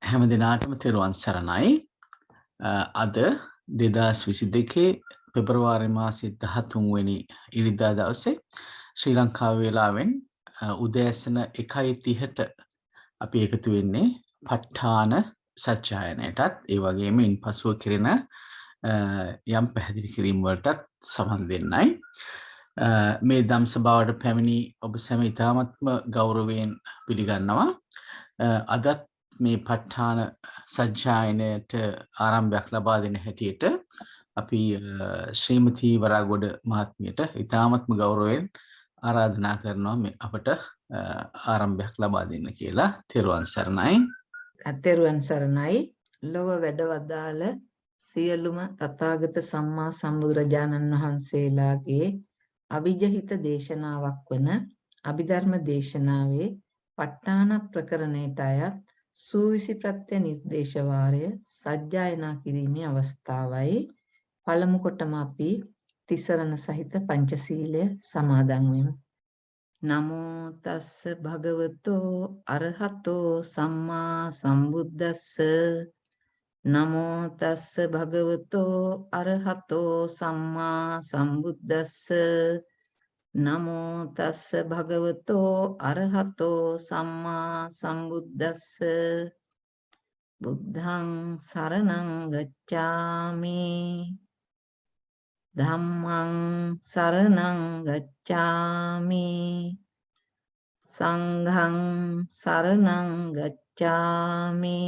හැම දිනාටම තෙරුවන් සරණයි. අද 2022 පෙබරවාරි මාසයේ 13 වෙනි ඉරිදා දවසේ ශ්‍රී ලංකාව වේලාවෙන් උදෑසන 1:30ට අපි එකතු වෙන්නේ ප ဋ ාණ සජ්ජායනයටත් ඒ වගේම ඉන්පසුව කෙරෙන යම් පැහැදිලි කිරීම් වලටත් සමන් දෙන්නයි. මේ ධම්සභාවට පැමිණි ඔබ සැම ඉතාමත්ම ගෞරවයෙන් පිළිගන්නවා. අදත් මේ ප ဋ ාණ සජ්ජායනයට ආරම්භයක් ලබා දෙන හැටියට අපි ශ්‍රීමති වරාගොඩ මහත්මියට ඉතාමත්ම ගෞරවයෙන් ආරාධනා කරනවා මේ අපට ආරම්භයක් ලබා දෙන්න කියලා. තෙරුවන් සරණයි. තෙරුවන් සරණයි. ලොව වැඩවදාළ සියලුම තථාගත සම්මා සම්බුදුරජාණන් වහන්සේලාගේ අවිජහිත දේශනාවක් වන අභිධර්ම දේශනාවේ ප ဋ ාණ ප්‍රකරණයට අයත් සූවිසි ප්‍රත්‍ය නිර්දේශ වාරය සජ්ජායනා කිරීමේ අවස්ථාවයි. පළමු කොටම අපි තිසරණ සහිත පංචශීලය සමාදන් වෙමු. නමෝ තස්ස භගවතෝ අරහතෝ සම්මා සම්බුද්දස්ස නමෝ තස්ස භගවතෝ අරහතෝ සම්මා සම්බුද්දස්ස නමෝ තස්ස භගවතෝ අරහතෝ සම්මා සම්බුද්දස්ස බුද්ධං සරණං ගච්ඡාමි ධම්මං සරණං ගච්ඡාමි සංඝං සරණං ගච්ඡාමි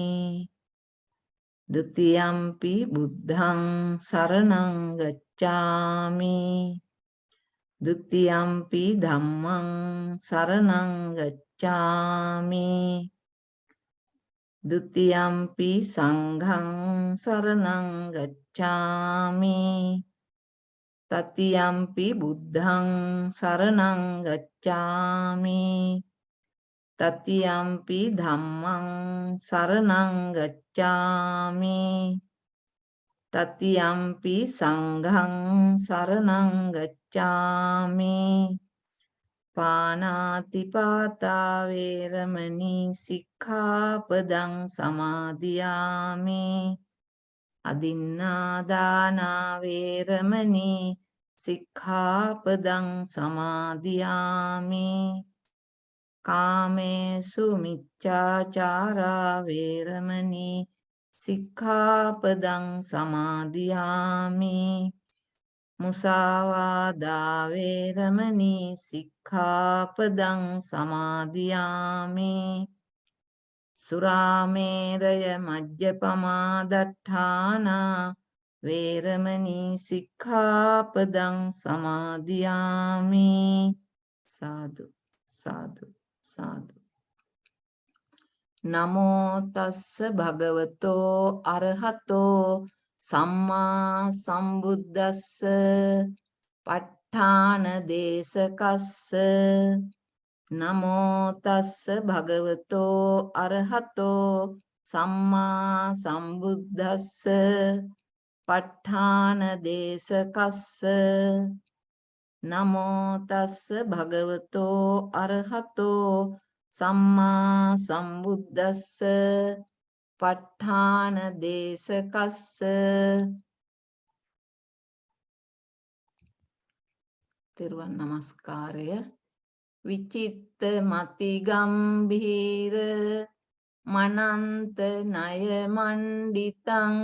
ဒ ුතියම්පි බුද්ධං සරණං ගච්ඡාමි ဒ ුතියම්පි ධම්මං සරණං ගච්ඡාමි ဒ ුතියම්පි සංඝං සරණං ගච්ඡාමි තතියම්පි බුද්ධං සරණං ගච්ඡාමි තතියම්පි ධම්මං සරණං ගච්ඡාමි තතියම්පි සංඝං සරණං ගච්ඡාමි පානාති පාතා වේරමණී සික්ඛාපදං සමාදියාමි අදින්නා දාන වේරමණී සික්ඛාපදං සමාදියාමි කාමේසු මිච්ඡාචාරා වේරමණී සික්ඛාපදං සමාදියාමි මුසාවාදා වේරමණී සික්ඛාපදං සමාදියාමි සුරාමේරය මජ්ජපමා දට්ඨානා වේරමණී සික්ඛාපදං සමාදියාමි සාදු සාදු සාදු. නමෝ තස්ස භගවතෝ අරහතෝ සම්මා සම්බුද්දස්ස ප ဋ ාණ දේශකස්ස නමෝ තස්ස භගවතෝ අරහතෝ සම්මා සම්බුද්දස්ස ප ဋ ාණ දේශකස්ස නමෝ තස්ස භගවතෝ අරහතෝ සම්මා සම්බුද්දස්ස ප ဋ ාණ දේශකස්ස තෙරුවන් නමස්කාරය. විචිත්ත මති ගම්භීර මනන්ත ණය මණ්ඩිතං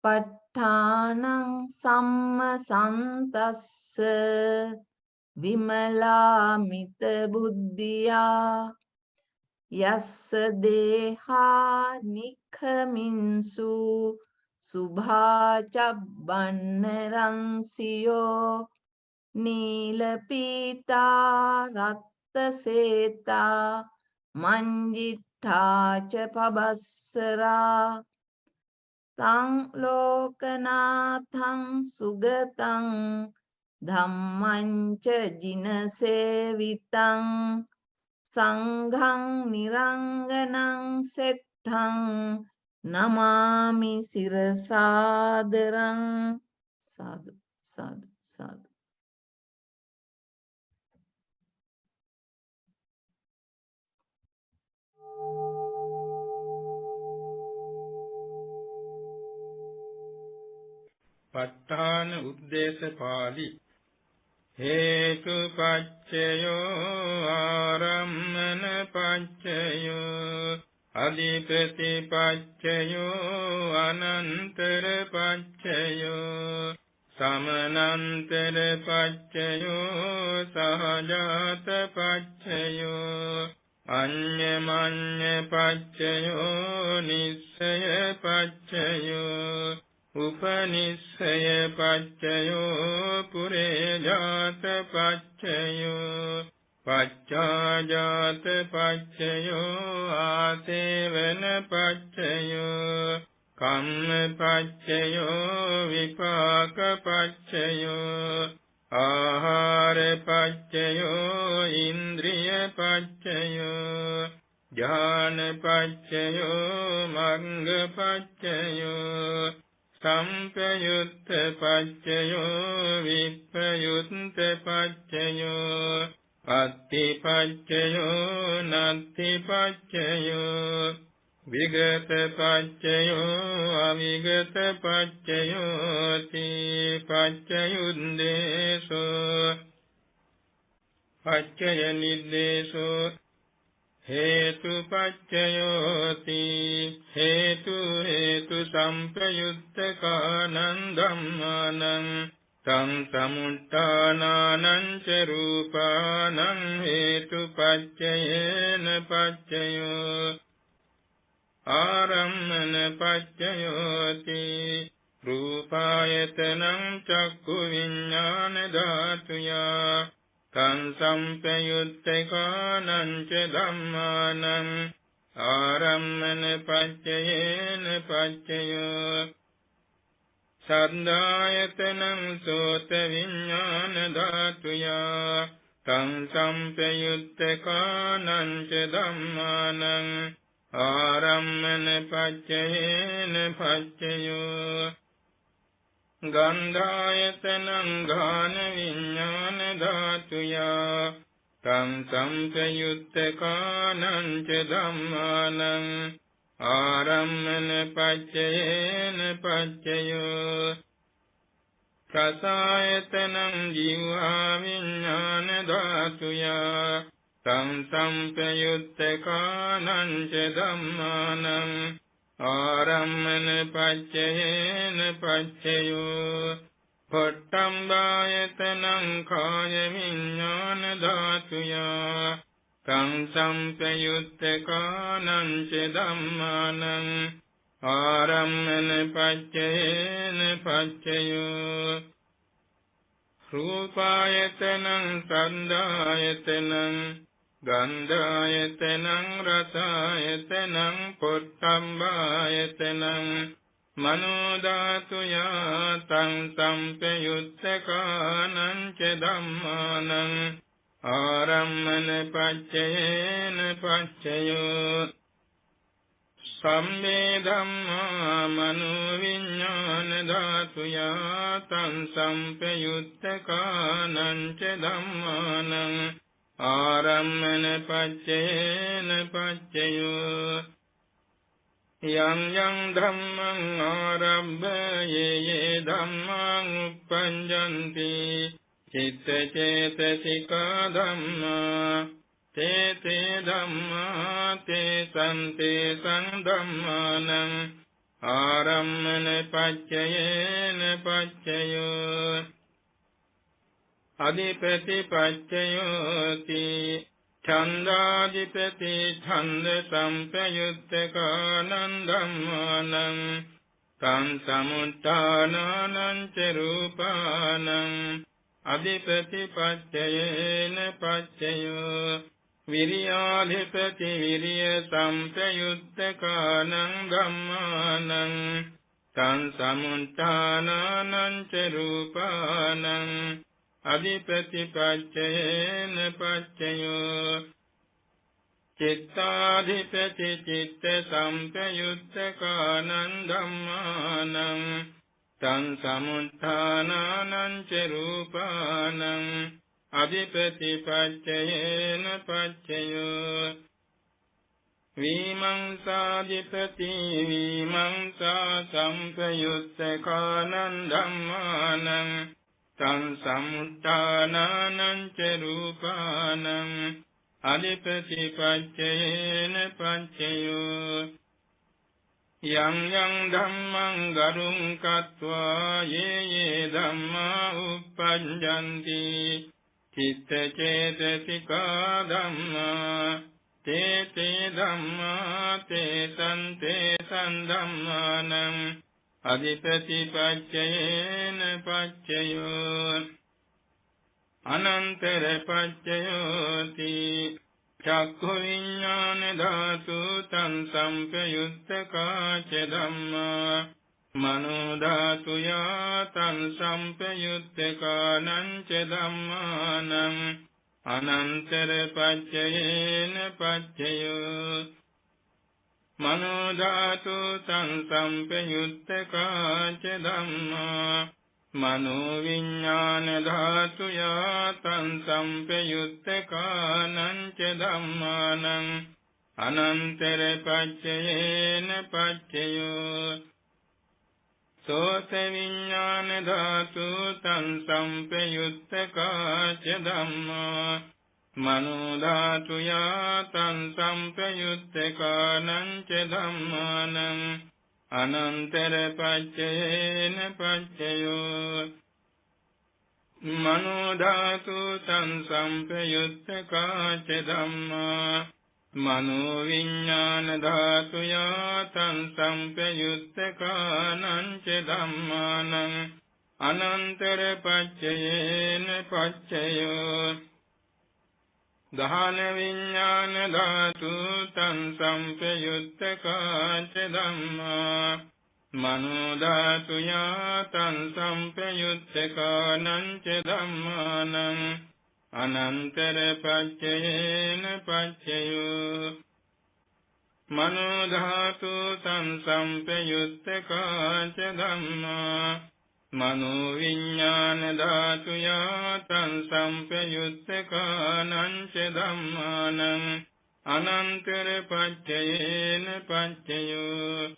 ප ဋ ාණං සම්මසන්තස්ස විමලාමිත බුද්ධියා යස්ස දේහා නිඛමින්සු සුභාචබ්බන්න රංසියෝ නීල පීතා රත්ත සේතා මංජිට්ඨාච පබස්සරා තං ලෝකනාථං සුගතං ධම්මං ච ජිනසේවිතං සංඝං නිරංගනං සෙට්ඨං නමාමි සිරසාදරං සාදු සාදු සාදු. ප ဋ ාණ උද්දේශ පාළි හේතුපච්චයෝ ආරම්මන පච්චයෝ අධිපතිපච්චයෝ අනන්තර පච්චයෝ සමනන්තර පච්චයෝ සහජාත පච්චයෝ අඤ්ඤමඤ්ඤ පච්චයෝ නිස්සය පච්චයෝ උපනිස්සය පච්චයෝ පුරේජාත පච්චයෝ පච්චාජාත පච්චයෝ ආසේවන පච්චයෝ කම්ම පච්චයෝ විපාක පච්චයෝ ආහාර පච්චයෝ ඉන්ද්‍රිය පච්චයෝ ඥාන පච්චයෝ මග්ග පච්චයෝ සම්පයුත්ත පච්චයෝ විප්‍රයුත්ත පච්චයෝ අත්ති පච්චයෝ නත්ති පච්චයෝ විගත පච්චයෝ අවිගත පච්චයෝ ති පච්චයුද්දේශෝ පච්චය නිද්දේශෝ හේතු පච්චයෝති හේතු සම්ප්‍රයුක්තකානං ධම්මානං තං සමුට්ඨානානං ච රූපානං හේතු පච්චයේන පච්චයෝ ආරම්මන පච්චයෝති රූපායතනං චක්ඛු විඤ්ඤාණ ධාතුයා තං සම්ප්‍රයුක්තකානං ච ධම්මානං ආරම්මන පච්චයේන පච්චයෝ සද්ධායතනං සෝත විඤ්ඤාණ ධාතුයා තං සම්ප්‍රයුක්තකානං ච ධම්මානං ආරම්මන පච්චයේන පච්චයෝ ගන්ධායතනං ගාන විඤ්ඤාණ ධාතුයා තං සම්ප්‍රයුක්තකානං ච ධම්මානං ආරම්මන පච්චයේන පච්චයෝ රසායතනං ජීවා විඤ්ඤාණ ධාතුයා තං සම්ප්‍රයුක්තකානං ච ධම්මානං ආරම්මන පච්චයේන පච්චයෝ පොට්ටම්බායතනං කාය විඤ්ඤාණ ධාතුයා තං සම්ප්‍රයුක්තකානං ච ධම්මානං ආරම්මන පච්චයේන පච්චයෝ රූපායතනං සන්ධායතනං ගන්ධායතනං රසායතනං පොට්ටම්බායතනං මනෝ ධාතුයා තං සම්ප්‍රයුක්තකානං ච ධම්මානං ආරම්මන පච්චයේන පච්චයෝ සම්මේ ධම්මා මනෝ විඤ්ඤාණ ධාතුයා තං සම්ප්‍රයුක්තකානං ච ධම්මානං ආරම්මන පච්චයේන පච්චයෝ යං යං ධම්මං ආරම්භයේ යේ ධම්මං උප්පඤ්ඤන්ති චිත්ත චේතසිකා ධම්මා තේ තේ ධම්මා තේ සම්තේ සංධම්මානං ආරම්මන පච්චයේන පච්චයෝ අධිපති පච්චයෝති ඡන්දාධිපති ඡන්ද සම්ප්‍රයුක්තකානං ධම්මානං තං සමුට්ඨානානං ච රූපානං අධිපති පච්චයේන පච්චයෝ විරියාධිපති විරිය සම්ප්‍රයුක්තකානං ධම්මානං තං සමුට්ඨානානං ච රූපානං අධිපති පච්චයේන පච්චයෝ චිත්තාධිපති චිත්ත සම්ප්‍රයුක්තකානං ධම්මානං තං සමුත්ථානානං ච රූපානං අධිපති පච්චයේන පච්චයෝ විමංසාදිපති විමංසා සම්පයුත්තකානං ධම්මානං තං සමුත්ථානානං ච රූපානං අධිපති පච්චයේන පච්චයෝ යං යං ධම්මං ගරුං කତ୍වා යේ යේ ධම්මා උප්පඤ්ඤන්ති චිත්ත චේතසිකා ධම්මා තේ තේ ධම්මා තේ සන් ධම්මානං අධිපති පච්චයේන පච්චයෝ අනන්තර පච්චයෝති චක්ඛු විඤ්ඤාණ ධාතු තං සම්පයුත්තකාච ධම්මා මනෝ ධාතු යා තං සම්පයුත්තකානං ච ධම්මානං අනන්තර පච්චයේන පච්චයෝ මනෝ ධාතු තං සම්පයුත්තකාච ධම්මා මනෝ විඤ්ඤාණ ධාතු යා තං සම්පයුත්තකානං ච ධම්මානං අනන්තර පච්චයේන පච්චයෝ සෝත විඤ්ඤාණ ධාතු තං සම්පයුත්තකාච ධම්මා මනෝ ධාතු යා තං සම්පයුත්තකානං ච ධම්මානං අනන්තර පච්චයේන පච්චයෝ මනෝ ධාතු තං සම්පයුත්තකාච ධම්මා මනෝ විඤ්ඤාණ ධාතු යා තං සම්පයුත්තකානං ච ධම්මානං අනන්තර පච්චයේන පච්චයෝ දහන විඤ්ඤාණ ධාතු තං සම්පයුත්තකාච ධම්මා මනෝ ධාතු යා තං සම්පයුත්තකානං ච ධම්මානං අනන්තර පච්චයේන පච්චයෝ මනෝ ධාතු තං සම්පයුත්තකාච ධම්මා මනෝ විඤ්ඤාණ ධාතු යා තං සම්පයුත්තකානං ච ධම්මානං අනන්තර පච්චයේන පච්චයෝ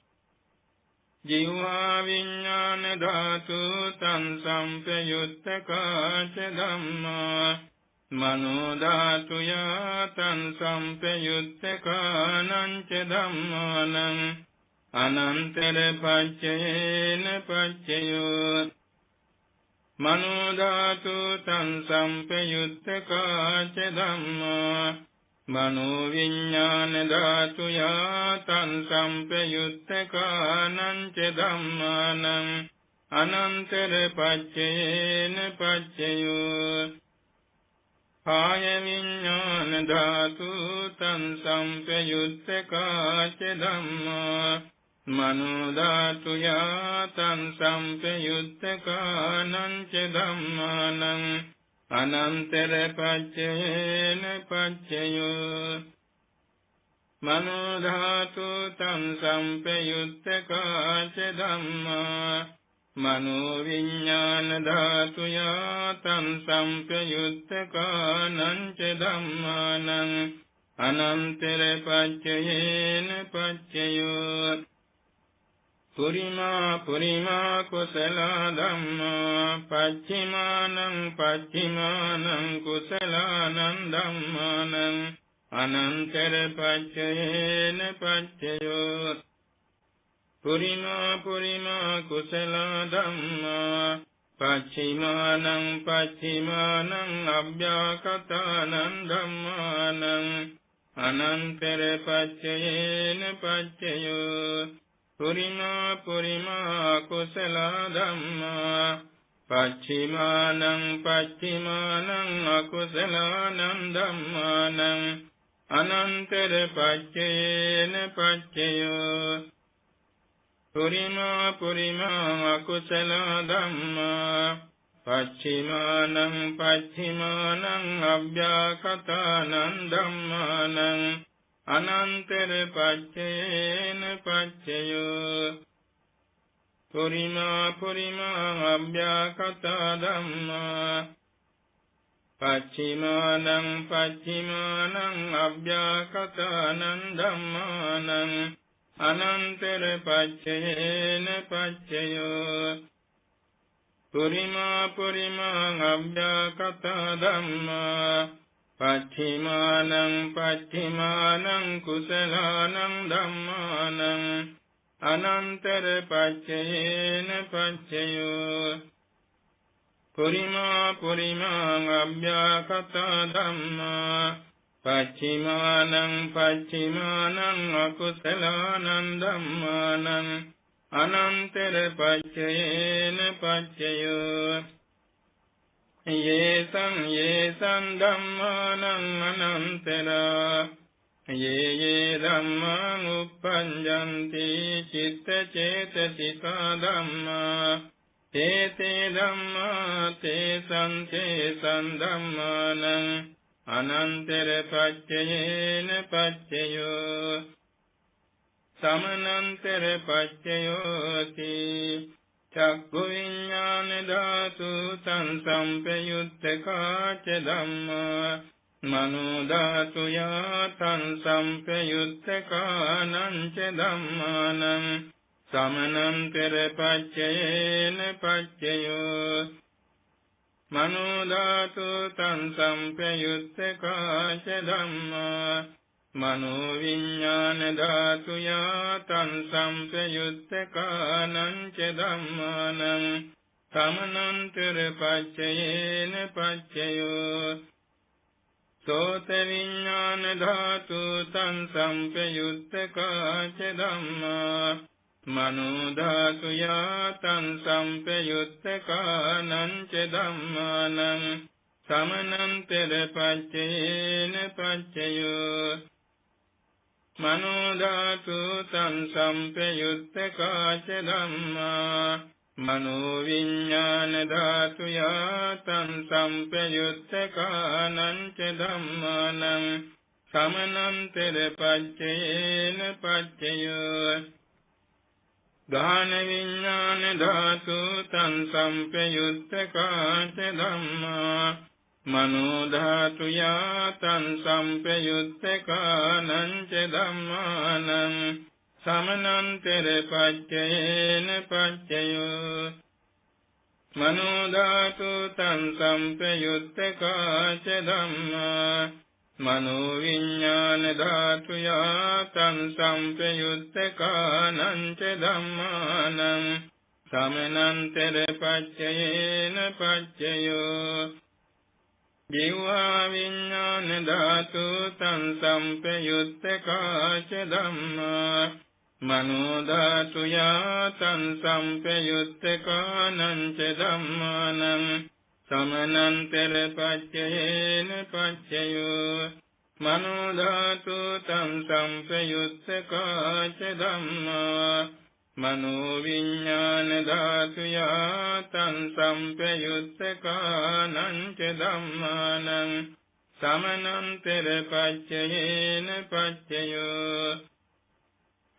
ජීවා විඤ්ඤාණ ධාතු තං සම්පයුත්තකාච ධම්මා මනෝ ධාතු යා තං සම්පයුත්තකානං ච ධම්මානං අනන්තර පච්චයේන පච්චයෝ මනෝ ධාතු තං සම්පයුත්තකාච ධම්මා මනෝ විඤ්ඤාණ ධාතු යා තං සම්පයුත්තකානං ච ධම්මානං අනන්තර පච්චයේන පච්චයෝ කාය විඤ්ඤාණ ධාතු තං සම්පයුත්තකාච ධම්මා මනෝ ධාතු යා තං සම්පයුත්තකානං ච ධම්මානං අනන්තර පච්චයේන පච්චයෝ මනෝ ධාතු තං සම්පයුත්තකාච ධම්මා මනෝ විඤ්ඤාණ ධාතු යා තං සම්පයුත්තකානං ච ධම්මානං අනන්තර පච්චයේන පච්චයෝ පුරිමා පුරිමා කුසල ධම්මා පච්චිමානං පච්චිමානං කුසලානං ධම්මානං අනන්තර පච්චයේන පච්චයෝ පුරිමා පුරිමා කුසල ධම්මා පච්චිමානං පච්චිමානං අභ්‍යාකතානං ධම්මානං අනන්තර පච්චයේන පච්චයෝ පුරිමා පුරිමා කුසල ධම්මා පච්චිමානං පච්චිමානං අකුසලානං ධම්මානං අනන්තර පච්චයේන පච්චයෝ පුරිමා පුරිමා අකුසල ධම්මා පච්චිමානං පච්චිමානං අභ්‍යාකතානං ධම්මානං අනන්තර පච්චයේන පච්චයෝ පුරිමා පුරිමා අභ්‍යාකතා ධම්මා පච්චිමානං පච්චිමානං අභ්‍යාකතානං ධම්මානං අනන්තර පච්චයේන පච්චයෝ පුරිමා පුරිමා අභ්‍යාකතා ධම්මා පච්චිමානං පච්චිමානං කුසලානං ධම්මානං අනන්තර පච්චයේන පච්චයෝ පුරිමා පුරිමා අභ්‍යාකතා ධම්මා පච්චිමානං පච්චිමානං අකුසලානං ධම්මානං අනන්තර පච්චයේන පච්චයෝ යේසං ධම්මානං අනන්තරා යේ ධම්මාං උප්පඤ්ඤන්ති චිත්ත චේතසිකා ධම්මා තේ ධම්මා තේසං ධම්මානං අනන්තර පච්චයේන පච්චයෝ සමනන්තර පච්චයෝති චක්ඛු විඤ්ඤාණ ධාතු තං සම්පයුත්තකාච ධම්මා මනෝ ධාතු යතං සම්පයුත්තකානං ච ධම්මානං සමනන්තර පච්චයේන පච්චයෝ මනෝ ධාතු තං සම්පයුත්තකාච ධම්මා මනෝ විඤ්ඤාණ ධාතු යතං සම්පයුත්තකානං ච ධම්මානං සමනන්තර පච්චයේන පච්චයෝ සෝත විඤ්ඤාණ ධාතු තං සම්පයුත්තකාච ධම්මා මනෝ ධාතු යතං සම්පයුත්තකානං ච ධම්මානං සමනන්තර පච්චයේන පච්චයෝ මනෝ ධාතු තං සම්පයුත්තකාච ධම්මා මනෝ විඤ්ඤාණ ධාතු යතං සම්පයුත්තකානං ච ධම්මානං සමනන්තර පච්චයේන පච්චයෝ ගාන විඤ්ඤාණ ධාතු තං සම්පයුත්තකාච ධම්මා මනෝ ධාතු යතං සම්පයුත්තකානං ච ධම්මානං සමනන්තර පච්චයේන පච්චයෝ මනෝ ධාතු තං සම්පයුත්තකාච ධම්මා මනෝ විඤ්ඤාණ ධාතු යතං සම්පයුත්තකානං ච ධම්මානං සමනන්තර පච්චයේන පච්චයෝ ජීවා විඤ්ඤාණ ධාතු තං සම්පයුත්තකාච ධම්මා මනෝ ධාතු යතං සම්පයුත්තකානං ච ධම්මානං සමනන්තර පච්චයේන පච්චයෝ මනෝ ධාතු තං සම්පයුත්තකාච ධම්මා මනෝ විඤ්ඤාණ ධාතු යතං සම්පයුත්තකානං ච ධම්මානං සමනන්තර පච්චයේන පච්චයෝ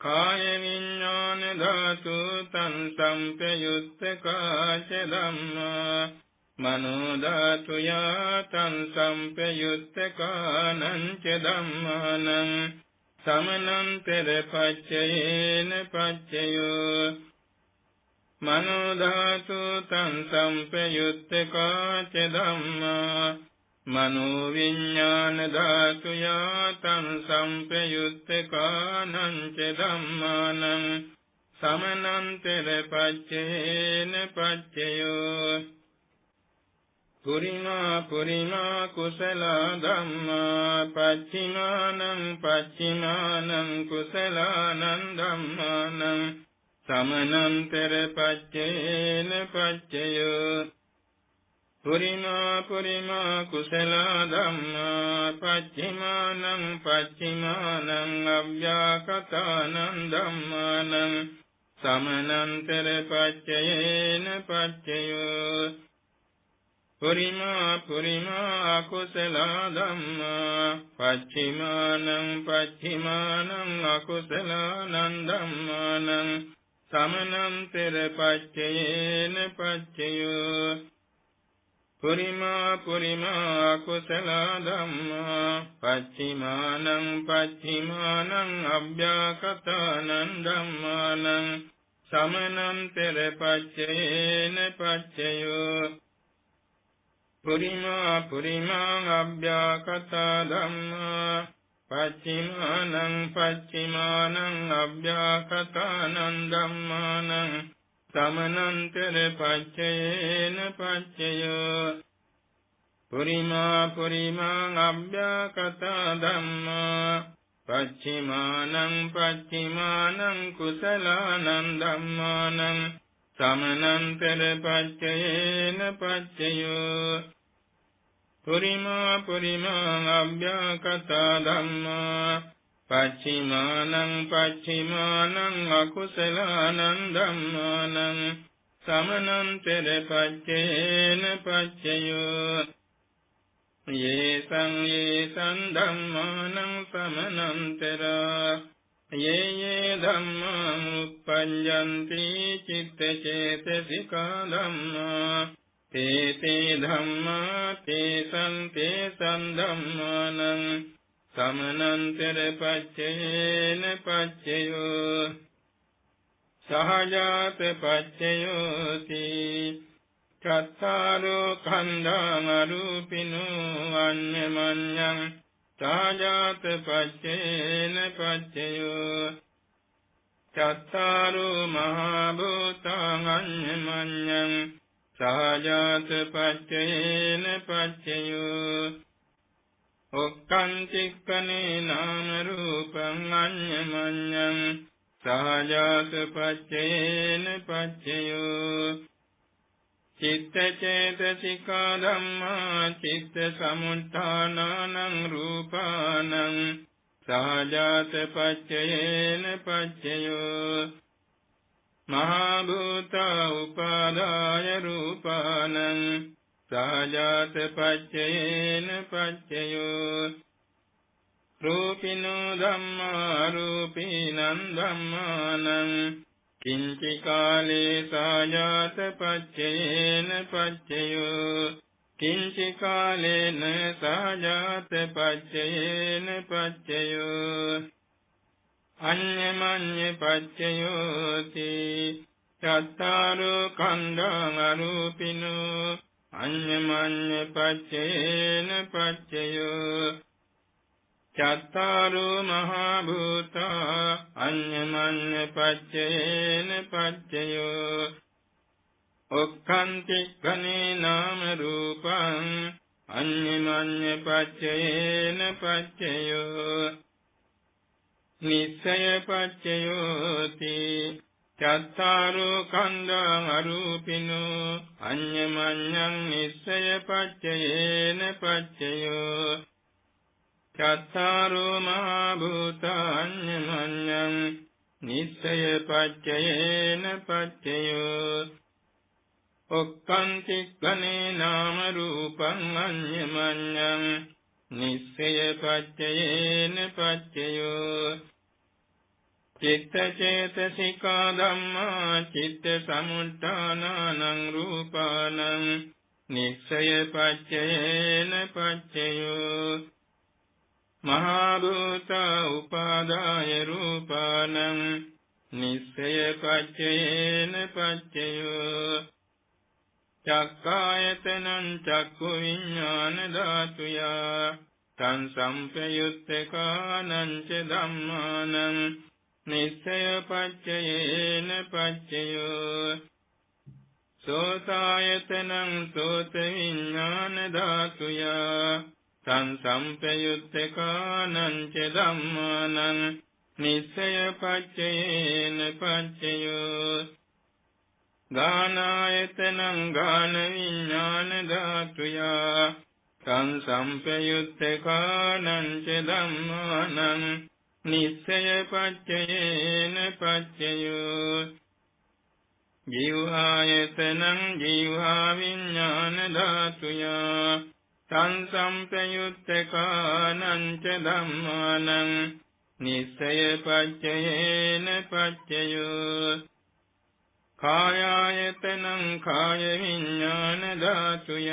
කාය විඤ්ඤාණ ධාතු තං සම්පයුත්තකාච ධම්මා මනෝ ධාතු යතං සම්පයුත්තකානං ච ධම්මානං සමනන්තර පච්චයේන පච්චයෝ මනෝ ධාතු තං සම්පයුත්තකාච ධම්මා මනෝ විඤ්ඤාණ ධාතු යතං සම්පයුත්තකානං ච ධම්මානං සමනන්තර පච්චයේන පච්චයෝ පුරිමා පුරිමා කුසල ධම්මා පච්චිමානං පච්චිමානං කුසලානං ධම්මානං සමනන්තර පච්චයේන පච්චයෝ පුරිමා පුරිමා කුසල ධම්මා පච්චිමානං පච්චිමානං අභ්‍යාකතානං ධම්මානං සමනන්තර පච්චයේන පච්චයෝ පුරිමා පුරිමා අකුසල ධම්මා පච්චිමානං පච්චිමානං අකුසලානං ධම්මානං සමනන්තර පච්චයේන පච්චයෝ පුරිමා පුරිමා කුසල ධම්මා පච්චිමානං පච්චිමානං අභ්‍යාකතානං ධම්මානං සමනං තෙර පච්චේන පච්චයෝ පුරිමා පුරිමා අභ්‍යාකතා ධම්මා පච්චිමානං පච්චිමානං අභ්‍යාකතානං ධම්මානං සමනන්තර පච්චයේන පච්චයෝ පුරිමා පුරිමා අභ්‍යාකතා ධම්මා පච්චිමානං පච්චිමානං කුසලානං ධම්මානං සමනන්තර පච්චයේන පච්චයෝ පුරිමා පුරිමා අභ්‍යාකතා ධම්මා පච්චිමානං පච්චිමානං අකුසලානං ධම්මානං සමනන්තර පච්චේන පච්චයෝ යේසං ධම්මානං සමනන්තරා යේ ධම්මා උප්පඤ්ඤන්ති චිත්තචේතසිකා ධම්මා තේ ධම්මා තේසං ධම්මානං සමනන්තර පච්චේන පච්චයෝ සහජාත පච්චයෝති චත්තාරෝ khණ්ඩං අරූපිනෝ අඤ්ඤමඤ්ඤං සහජාත පච්චේන පච්චයෝ චත්තාරෝ මහා භූතං අඤ්ඤමඤ්ඤං සහජාත පච්චේන පච්චයෝ ඔක්කං චික්කනේ නාම රූපං අඤ්ඤමඤ්ඤං සහජාත පච්චේන පච්චයෝ චිත්ත චේතසිකා ධම්මා චිත්ත සමුත්ථානානං රූපානං සහජාත පච්චේන පච්චයෝ මහා භූත උපාදාය රූපානං සහජාත පච්චේන පච්චයෝ රූපිනෝ ධම්මා රූපීනං ධම්මානං කිංචි කාලේ සහජාත පච්චේන පච්චයෝ කිංචි කාලේන සහජාත පච්චේන පච්චයෝ අඤ්ඤමඤ්ඤ පච්චයෝති චත්තාරෝ khණ්ඩං අරූපිනෝ අඤ්ඤමඤ්ඤ පච්චේන පච්චයෝ චත්තාරෝ මහා භූතා අඤ්ඤමඤ්ඤ පච්චේන පච්චයෝ ඔක්ඛන්ති ඝනේ නාම රූපං අඤ්ඤමඤ්ඤ පච්චේන පච්චයෝ නිස්සය පච්චයෝති චත්තාරෝ khණ්ඩං අරූපිනෝ අඤ්ඤමඤ්ඤං නිස්සය පච්චයේන පච්චයෝ චත්තාරෝ මහා භූතාඤ්ඤමඤ්ඤං නිස්සය පච්චයේන පච්චයෝ ඔක්ඛන්ති ඝනේ නාම රූපං අඤ්ඤමඤ්ඤං නිස්සය පච්චයේන පච්චයෝ චිත්ත චේතසිකා ධම්මා චිත්ත සමුත්ථානානං රූපානං නිස්සය පච්චයේන පච්චයෝ මහා භූත උපාදාය රූපානං නිස්සය පච්චයේන පච්චයෝ චක්ඛායතනං චක්ඛු විඤ්ඤාණ ධාතුයා තං සම්පයුත්තකානං ච ධම්මානං නිස්සය පච්චයේන පච්චයෝ සෝතායතනං සෝත විඤ්ඤාණ ධාතුයා තං සම්පයුත්තකානං ච ධම්මානං නිස්සය පච්චයේන පච්චයෝ ගානායතනං ගාන විඤ්ඤාණ ධාතුයා තං සම්පයුත්තකානං ච ධම්මානං නිස්සය පච්චයේන පච්චයෝ ජීවායතනං ජීවා විඤ්ඤාණ ධාතුයා තං සම්පයුත්තකානං ච ධම්මානං නිස්සය පච්චයේන පච්චයෝ කායායතනං කාය විඥාන ධාතුය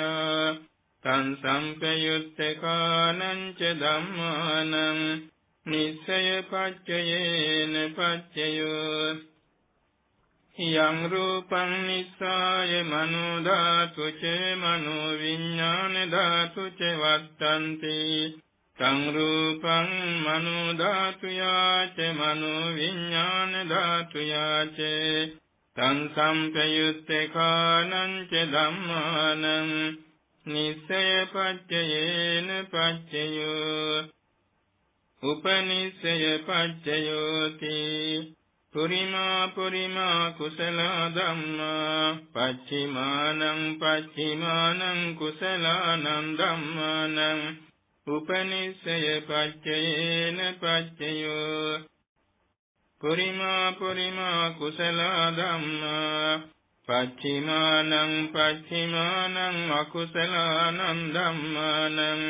තං සම්පයුත්තකානං ච ධම්මානං නිස්සය පච්චයේන පච්චයෝ යං රූපං නිස්සාය මනෝ ධාතු ච මනෝ විඥාන ධාතු ච වත්තන්ති තං රූපං මනෝ ධාතුයා ච මනෝ විඥාන ධාතුයා ච තං සම්පයුත්තකානං ච ධම්මානං නිස්සය පච්චයේන පච්චයෝ උපනිස්සය පච්චයෝති පුරිමා පුරිමා කුසල ධම්මා පච්චිමානං පච්චිමානං කුසලානං ධම්මානං උපනිස්සය පච්චයේන පච්චයෝ පුරිමා පුරිමා කුසල ධම්මා පච්චිමානං පච්චිමානං අකුසලානං ධම්මානං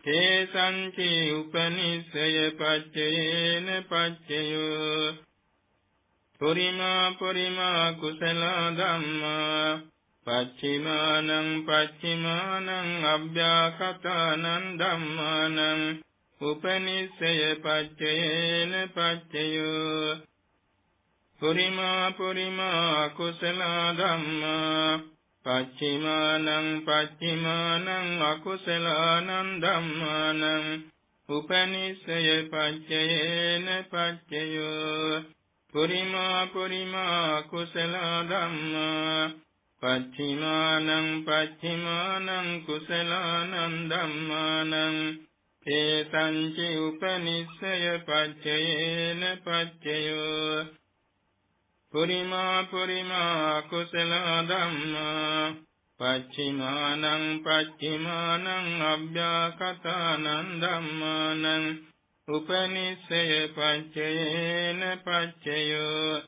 තේසංචි උපනිස්සය පච්චයේන පච්චයෝ පුරිමා පුරිමා කුසල ධම්මා පච්චිමානං පච්චිමානං අභ්‍යාකතානං ධම්මානං උපනිස්සය පච්චයේන පච්චයෝ පුරිමා පුරිමා කුසල ධම්මා පච්චිමානං පච්චිමානං අකුසලානං ධම්මානං උපනිස්සය පච්චයේන පච්චයෝ පුරිමා පුරිමා කුසල ධම්මා පච්චිමානං පච්චිමානං කුසලානං ධම්මානං තේසංචි උපනිස්සය පච්චයේන පච්චයෝ පුරිමා පුරිමා කුසල ධම්මා පච්චිමානං පච්චිමානං අභ්‍යාකතානං ධම්මානං උපනිස්සය පච්චයේන පච්චයෝ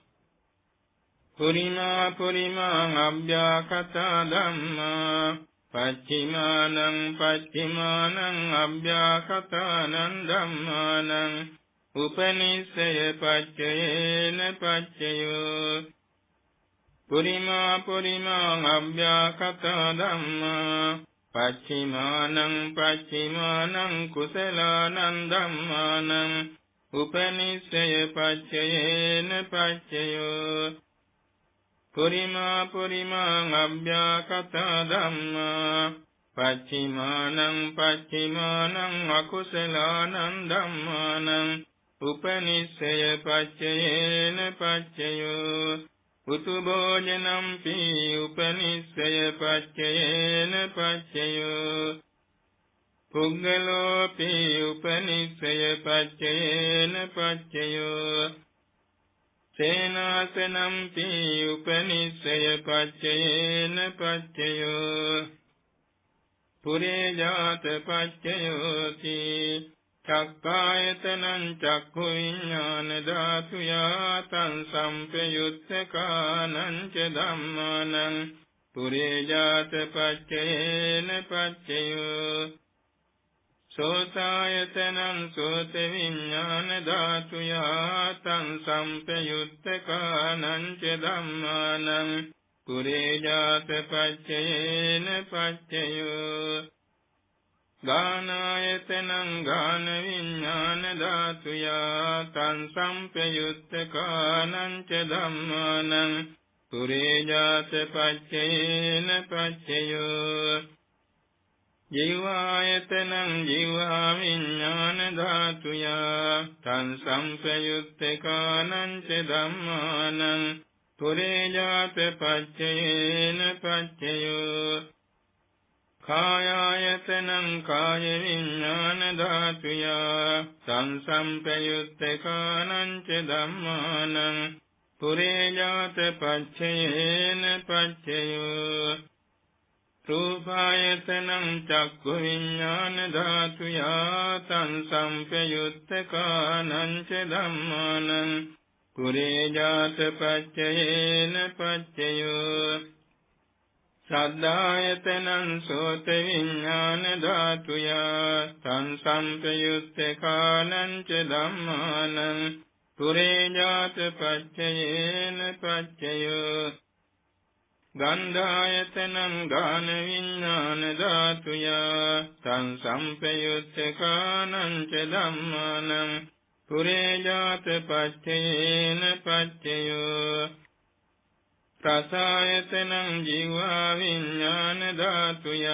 පුරිමා පුරිමා අභ්‍යාකතා ධම්මා පච්චිමානං පච්චිමානං අභ්‍යාකතානං ධම්මානං උපනිස්සය පච්චයේන පච්චයෝ පුරිමා පුරිමා අභ්‍යාකතා ධම්මා පච්චිමානං පච්චිමානං කුසලානං ධම්මානං උපනිස්සය පච්චයේන පච්චයෝ පුරිමා පුරිමා අභ්‍යාකතා ධම්මා පච්චිමානං පච්චිමානං අකුසලානං ධම්මානං උපනිස්සය පච්චයේන පච්චයෝ උතු භෝජනම් පී උපනිස්සය පච්චයේන පච්චයෝ පුග්ගලෝ පී උපනිස්සය පච්චයේන පච්චයෝ සේනාසනම් පී උපනිස්සය පච්චයේන පච්චයෝ පුරේ ජාත පච්චයෝති චක්ඛායතනං චක්ඛු විඥාන ධාතුයා තං සම්පයුත්තකානං ච ධම්මානං පුරේ ජාත පච්චයේන පච්චයෝ සෝතායතනං සෝත විඥාන ධාතුයා තං සම්පයුත්තකානං ච ධම්මානං පුරේ ජාත පච්චයේන පච්චයෝ ගානායතනං ගාන විඥාන ධාතුයා තං සම්පයුත්තකානං ච ධම්මානං පුරේ ජාත පච්චයේන පච්චයෝ ජීවායතනං ජීවා විඥාන ධාතුයා තං සම්පයුත්තකානං ච ධම්මානං පුරේ ජාත පච්චයේන පච්චයෝ කායායතනං කාය විඥාන ධාතුයා තං සම්පයුත්තකානං ච ධම්මානං පුරේ ජාත පච්චයේන පච්චයෝ රූපායතනං චක්ඛු විඥාන ධාතුයා තං සම්පයුත්තකානං ච ධම්මානං පුරේ ජාත පච්චයේන පච්චයෝ සද්ධායතනං සෝත විඥාන ධාතුයා තං සම්පයුත්තකානං ච ධම්මානං පුරේ ජාත පච්චයේන පච්චයෝ ගන්ධායතනං ගාන විඥාන ධාතුය තං සම්පයුත්තකානං ච ධම්මානං පුරේජාත පච්චයේන පච්චයෝ රසායතනං ජීවා විඥාන ධාතුය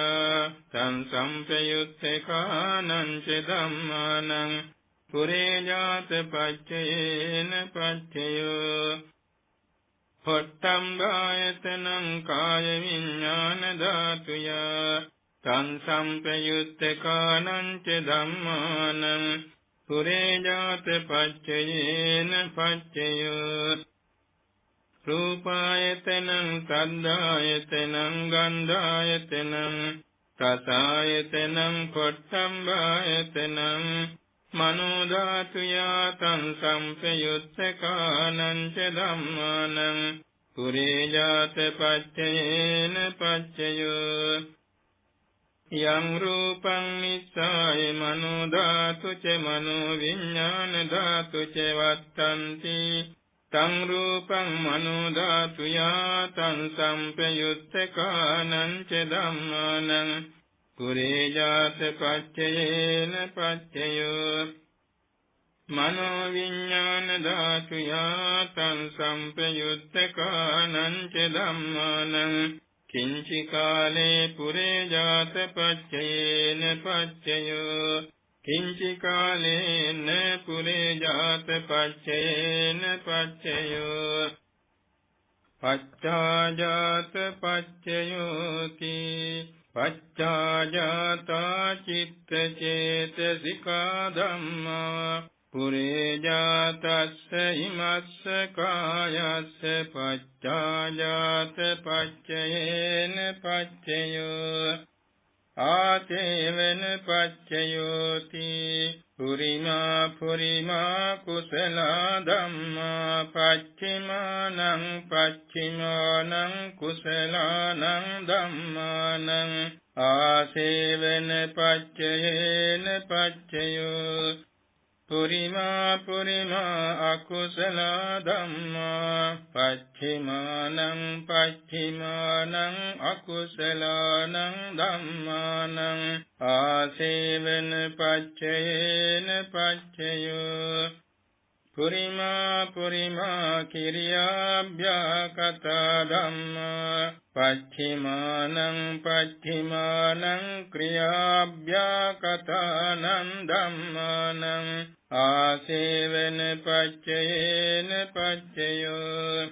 තං සම්පයුත්තකානං ච ධම්මානං පුරේජාත පච්චයේන පච්චයෝ පොට්ටම්බායතනං කාය විඥාන ධාතුය තං සම්පයුත්තකානං ච ධම්මානං පුරේජාත පච්චයේන පච්චයෝ රූපායතනං සද්ධායතනං ගන්ධායතනං රසායතනං පොට්ටම්බායතනං මනෝ ධාතුය තං සම්පයුත්තකානං ච ධම්මානං පුරේජාත පච්චයේන පච්චයෝ යං රූපං නිස්සාය මනෝ ධාතු ච මනෝ විඥාන ධාතු ච වත්තන්ති තං රූපං මනෝ ධාතුය තං සම්පයුත්තකානං ච ධම්මානං පුරේජාත පච්චයේන පච්චයෝ මනෝ විඥාන ධාතුය තං සම්පයුත්තකානං ච ධම්මානං කිංචි කාලේ පුරේජාත පච්චයේන පච්චයෝ කිංචි කාලේන පුරේජාත පච්චයේන පච්චයෝ පච්චාජාත පච්චයෝති පච්චාජාතා චිත්ත චේතසිකා ධම්මා පුරේජාතස්ස ඉමස්ස කායස්ස පච්චාජාත පච්චයේන පච්චයෝ ආතේවන පච්චයෝති පුරිමා කුසල ධම්මා පච්චිමානං කුසලානං ධම්මානං ආසේවන පච්චයේන පච්චයෝ පුරිමා අකුසල ධම්මා පච්චිමානං අකුසලානං ධම්මානං ආසේවන පච්චයේන පච්චයෝ පුරිමා කිරියාභ්‍යාකතා ධම්මා පච්චිමානං ක්‍රියාභ්‍යාකතානං ධම්මානං ආසේවන පච්චයේන පච්චයෝ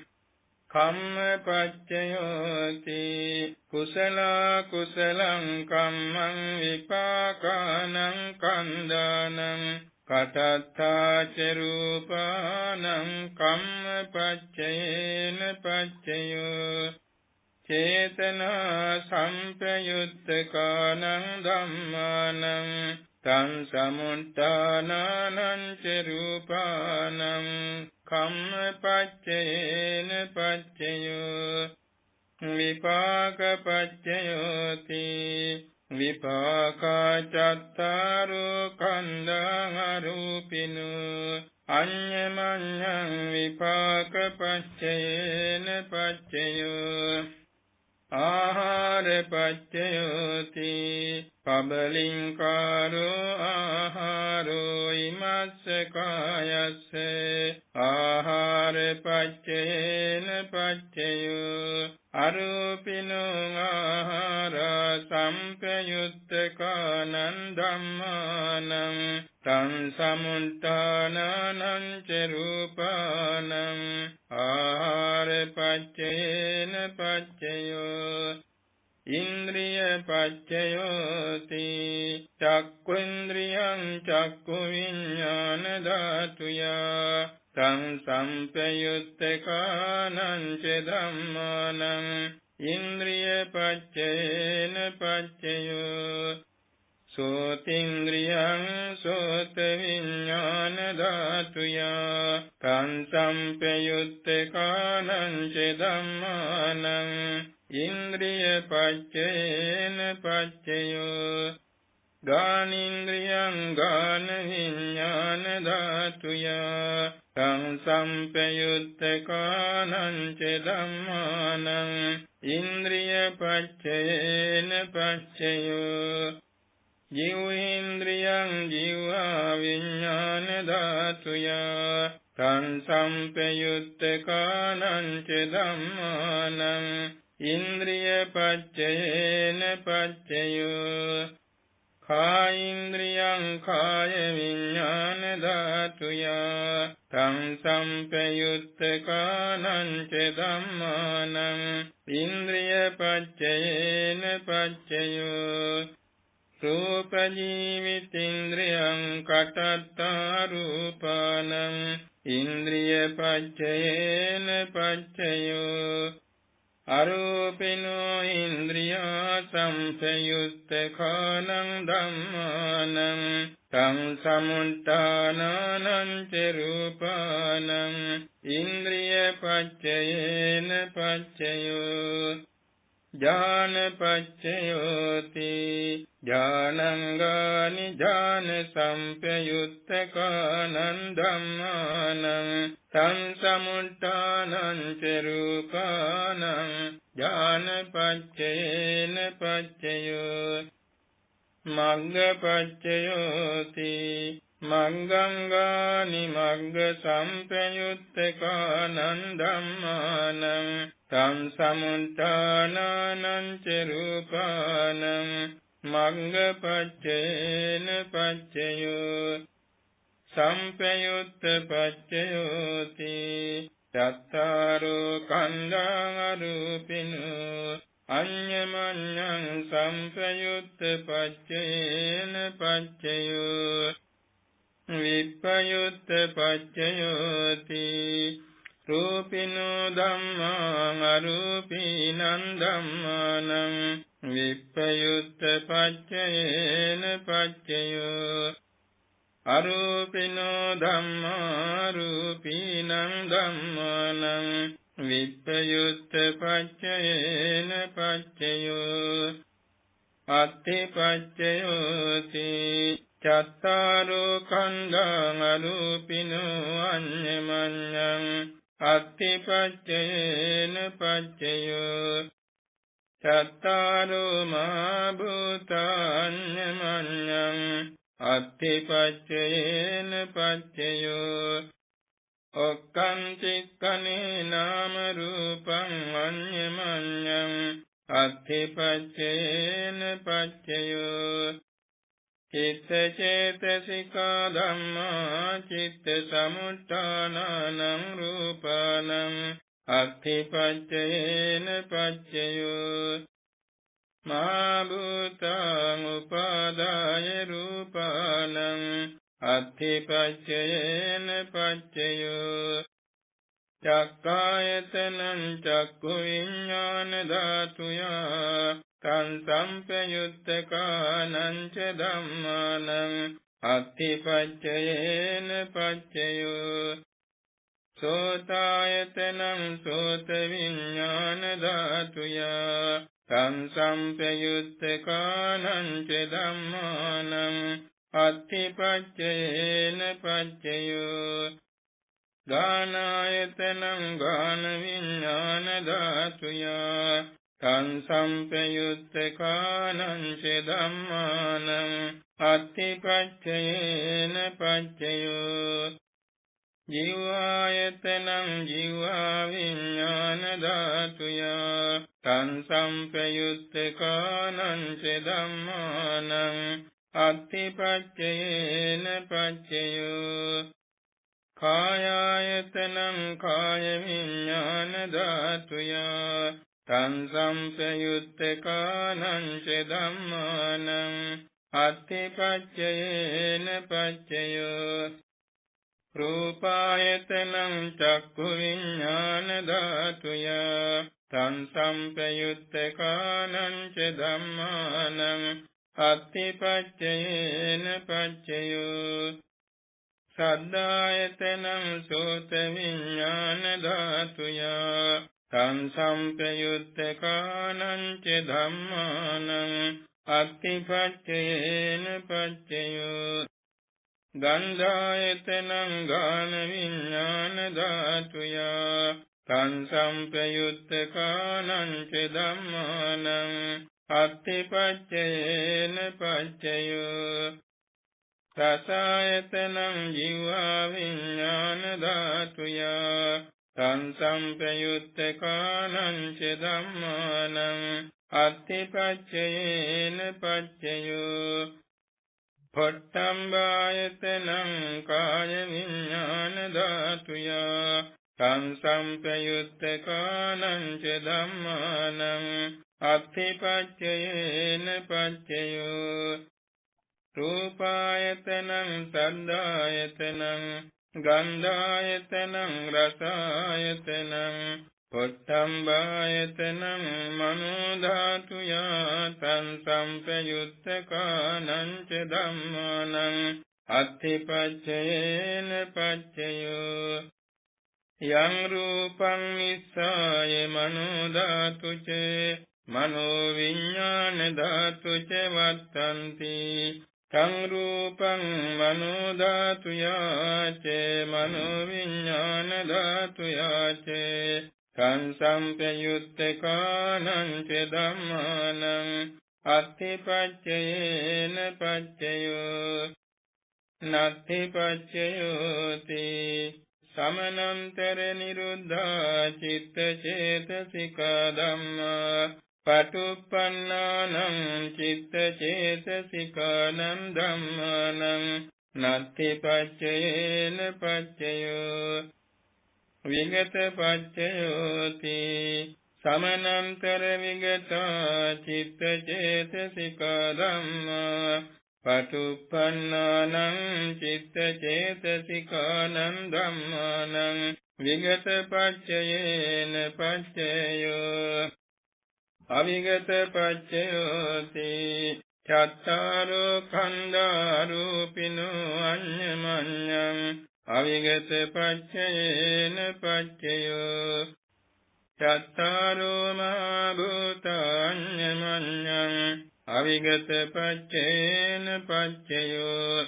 කම්ම පච්චයෝති කුසලං කම්මං විපාකානං කන්දානං කතත්තා ච රූපානං කම්ම පච්චයේන පච්චයෝ චේතනා සම්පයුත්තකානං ධම්මානං තං සමුත්ථානං ච රූපානං කම්ම පච්චයේන පච්චයෝ විපාක පච්චයෝති විපාකා චත්තාරෝ කන්දං අරූපිනෝ අඤ්ඤමඤ්ඤං විපාක පච්චයේන පච්චයෝ ආහාර පච්චයෝති පබලින්කාරෝ ආහාරෝ ඉමස්ස කායස්ස ආහාර පච්චයේන පච්චයෝ අරූපිනෝ ආහාර සම්පයුත්තකානං ධම්මානං තං සමුත්ථානං ච රූපානං ආහාර පච්චයේන පච්චයෝ ඉන්ද්‍රිය පච්චයෝති චක්ඛුන්ද්‍රියං චක්ඛු විඥාන ධාතුය තං සම්පයුත්තකානං ච ධම්මානං ඉන්ද්‍රිය පච්චයේන පච්චයෝ සෝතින්ද්‍රියං සෝත විඥාන ධාතුය තං සම්පයුත්තකානං ච ධම්මානං ඉන්ද්‍රිය පච්චයේන පච්චයෝ ගානින්ද්‍රියං ගාන විඥාන ධාතුය තං සම්පයුත්තකානං ච ධම්මානං ඉන්ද්‍රිය පච්චයේන පච්චයෝ ජීවේන්ද්‍රියං ජීවා විඥාන ධාතුයා තං සම්පයුත්තකානං ච ධම්මානං ඉන්ද්‍රිය පච්චයේන පච්චයෝ කායින්ද්‍රියං කාය විඥාන ධාතුයා තං සම්පයුත්තකානං ච ධම්මානං ඉන්ද්‍රිය පච්චයේන පච්චයෝ රූප ජීවිතේන්ද්‍රයං කටත්තා රූපානං ඉන්ද්‍රිය පච්චයේන පච්චයෝ අරූපිනෝ ඉන්ද්‍රියා සංසයුත්තකානං ධම්මානං තං සමුත්ථානං ච රූපානං ඉන්ද්‍රිය පච්චයේන පච්චයෝ ඥානපච්චයෝති ඥානංගානි ඥාන සම්පයුත්තකානං ධම්මානං තං සමුත්ථානං ච රූපානං ඥානපච්චයේන පච්චයෝ මග්ගපච්චයෝති මග්ගංගානි මග්ග සම්පයුත්තකානං ධම්මානං තං සමුත්ථානං ච රූපානං මග්ගපච්චයේන පච්චයෝ සම්පයුත්ත පච්චයෝති චත්තාරෝ කන්ධං අරූපිනෝ අඤ්ඤමඤ්ඤං සම්පයුත්ත පච්චයේන පච්චයෝ විප්පයුත්ත පච්චයෝති රූපිනෝ ධම්මාං අරූපීනං ධම්මානං විප්පයුත්ත පච්චයේන පච්චයෝ අරූපිනෝ ධම්මා රූපීනං ධම්මානං විප්පයුත්ත පච්චයේන පච්චයෝ අත්ථි පච්චයෝති චත්තාරෝ කන්ධං අරූපිනෝ අඤ්ඤමඤ්ඤං අත්ථි පච්චයේන පච්චයෝ චත්තාරෝ මහා භූතාඤ්ඤමඤ්ඤං අත්ථි පච්චයේන පච්චයෝ ඔක්ඛං චික්ඛනේ නාම රූපං අඤ්ඤමඤ්ඤං අත්ථි පච්චයේන පච්චයෝ චිත්ත චේතසිකා ධම්මා චිත්ත සමුත්ථානං රූපානං අත්ථි පච්චයේන පච්චයෝ මහා භූතං උපාදාය රූපානං අත්ථි පච්චයේන පච්චයෝ චක්ඛායතනං චක්ඛු විඥාන ධාතුයා තං සම්පයුත්තකානං ච ධම්මානං අත්ථි පච්චයේන පච්චයෝ සෝතායතනං සෝත විඥාන ධාතුයා තං සම්පයුත්තකානං ච ධම්මානං අත්ථි පච්චයේන පච්චයෝ ගානායතනං ගාන විඥාන ධාතුයා තං සම්පයුත්තකානං ච ධම්මානං අත්ථි පච්චයේන පච්චයෝ ජීවායතනං ජීවා විඥාන ධාතුයා තං සම්පයුත්තකානං ච ධම්මානං අත්ථි පච්චයේන පච්චයෝ කායායතනං කාය විඥාන ධාතුයා තං සම්පයුත්තකානං ච ධම්මානං අත්ථි පච්චයේන පච්චයෝ රූපායතනං චක්ඛු විඥාන ධාතුයා තං සම්පයුත්තකානං ච ධම්මානං අත්ථි පච්චයේන පච්චයෝ සද්ධායතනං සෝත විඥාන ධාතුයා තං සම්පයුත්තකානං ච ධම්මානං අත්ථි පච්චයේන පච්චයෝ ගන්ධායතනං ගාන විඥාන ධාතුය තං සම්පයුත්තකානං ච ධම්මානං අත්ථිපච්චයේන පච්චයෝ රසායතනං ජීවා විඥාන ධාතුය තං සම්පයුත්තකානං ච ධම්මානං අත්ථිපච්චයේන පච්චයෝ පොට්ටම්බායතනං කාය විඥාන ධාතුය තං සම්පයුත්තකානං ච ධම්මානං අත්ථිපච්චයේන පච්චයෝ රූපායතනං සද්ධායතනං ගන්ධායතනං රසායතනං පොට්ටම්බායතනං මනෝ ධාතුය තං සම්පයුත්තකානං ච ධම්මානං අත්ථිපච්චයේන පච්චයෝ යං රූපං නිස්සාය මනෝ ධාතුච මනෝ විඥාන ධාතුච වත්තන්ති තං රූපං මනෝ ධාතුයාච මනෝ විඥාන ධාතුයාච තං සම්පයුත්තකානං ච ධම්මානං අත්ථිපච්චයේන පච්චයෝ නත්ථි පච්චයෝති සමනන්තර නිරුද්ධා චිත්ත චේතසිකා ධම්මා පටුප්පන්නානං චිත්ත චේතසිකානං ධම්මානං නත්ථි පච්චයේන පච්චයෝ විගත පච්චයෝති සමනන්තර විගතා චිත්ත චේතසිකා ධම්මා පටුප්පන්නානං චිත්ත චේතසිකානං ධම්මානං විගත පච්චයේන පච්චයෝ අවිගත පච්චයෝති චත්තාරෝ khanda රූපිනෝ අඤ්ඤමඤ්ඤං අවිගත පච්චයේන පච්චයෝ චත්තාරෝ මහා භූතාඤ්ඤමඤ්ඤං අවිගත පච්චේන පච්චයෝ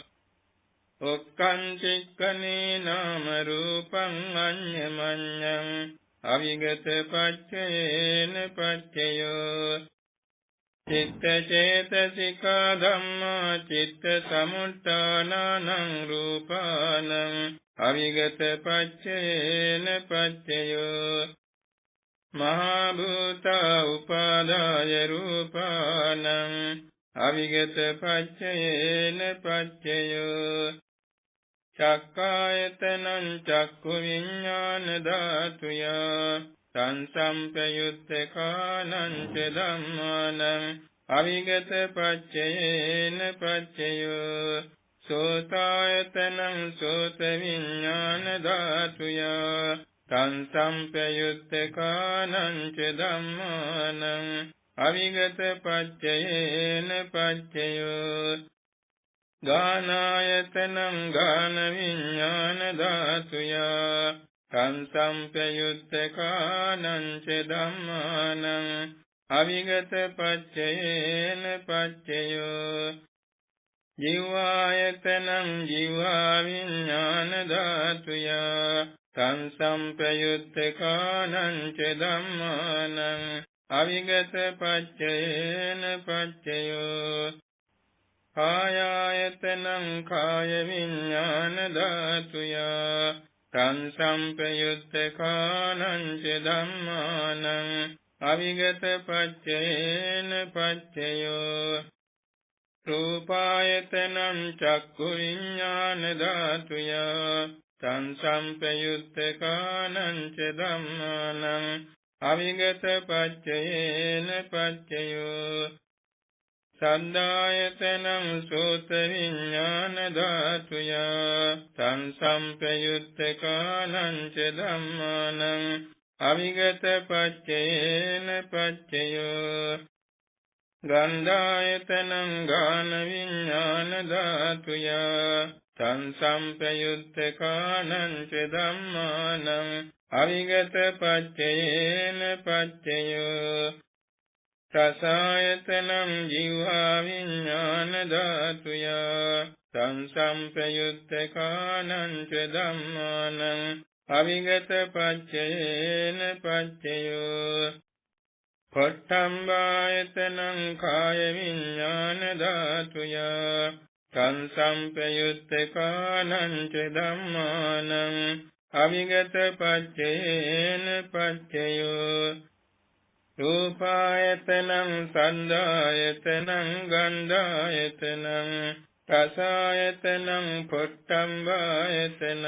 ඔක්ඛන්තික්ඛනේ නාම රූපං අඤ්ඤමඤ්ඤං අවිගත පච්චේන පච්චයෝ චිත්ත චේතසිකා ධම්මා චිත්ත සමුත්ථානං රූපානං අවිගත පච්චේන පච්චයෝ මහා භූත උපාදාය රූපානං අවිගත පච්චයේන පච්චයෝ චක්ඛායතනං චක්ඛු විඥාන ධාතුය තං සම්පයුත්තකානං ච ධම්මානං අවිගත පච්චයේන පච්චයෝ සෝතායතනං සෝත විඥාන ධාතුය තං සම්පයුත්තකානං ච ධම්මානං අවිගත පච්චයේන පච්චයෝ ගානායතනං ගාන විඥාන ධාතුය තං සම්පයුත්තකානං ච ධම්මානං අවිගත පච්චයේන පච්චයෝ ජීවායතනං ජීවා විඥාන ධාතුය තං සම්පයුත්තකානං ච ධම්මානං අවිගත පච්චයේන පච්චයෝ කායායතනං කාය විඥාන ධාතුය තං සම්පයුත්තකානං ච ධම්මානං අවිගත පච්චයේන පච්චයෝ රූපායතනං චක්ඛු විඥාන ධාතුය තං සම්පයුත්තකානං ච ධම්මානං අවිගත පච්චයේන පච්චයෝ සද්ධායතනං සෝත විඥාන ධාතුය තං සම්පයුත්තකානං ච ධම්මානං අවිගත පච්චයේන පච්චයෝ ගන්ධායතනං ගාන විඥාන ධාතුය තං සම්පයුත්තකානං ච ධම්මානං අවිගත පච්චයේන පච්චයෝ රසායතනං ජීවා විඥාන ධාතුය සංසම්පයුත්තකානං ච ධම්මානං අවිගත පච්චයේන පච්චයෝ පඨම්බායතනං කාය විඥාන ධාතුය සංසම්පයුත්තකානං ච ධම්මානං අවිගත පච්චයේන පච්චයෝ රූපායතනං සන්ධායතනං ගන්ධායතනං රසායතනං පොට්ටම්බායතනං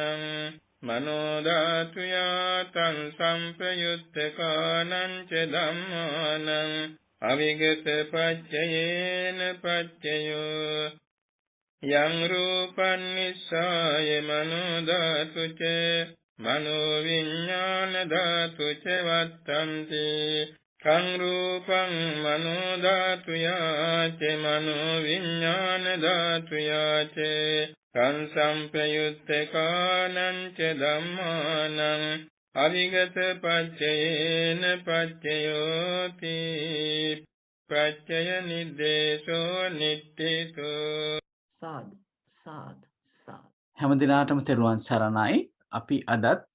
මනෝ ධාතුයා තං සම්පයුත්තකානං ච ධම්මානං අවිගත පච්චයේන පච්චයෝ යං රූපං නිස්සාය මනෝ ධාතු ච මනෝ විඥාන ධාතු ච වත්තන්ති කං රූපං මනෝ ධාතුයා ච මනෝ විඥාන ධාතුයා ච කං සම්පයුත්තකානං ච ධම්මානං අවිගත පච්චයේන පච්චයෝති පච්චය නිද්දේශෝ නිට්ඨිතෝ සාදු සාදු සාදු. හැම දිනාටම තෙරුවන් සරණයි. අපි අදත්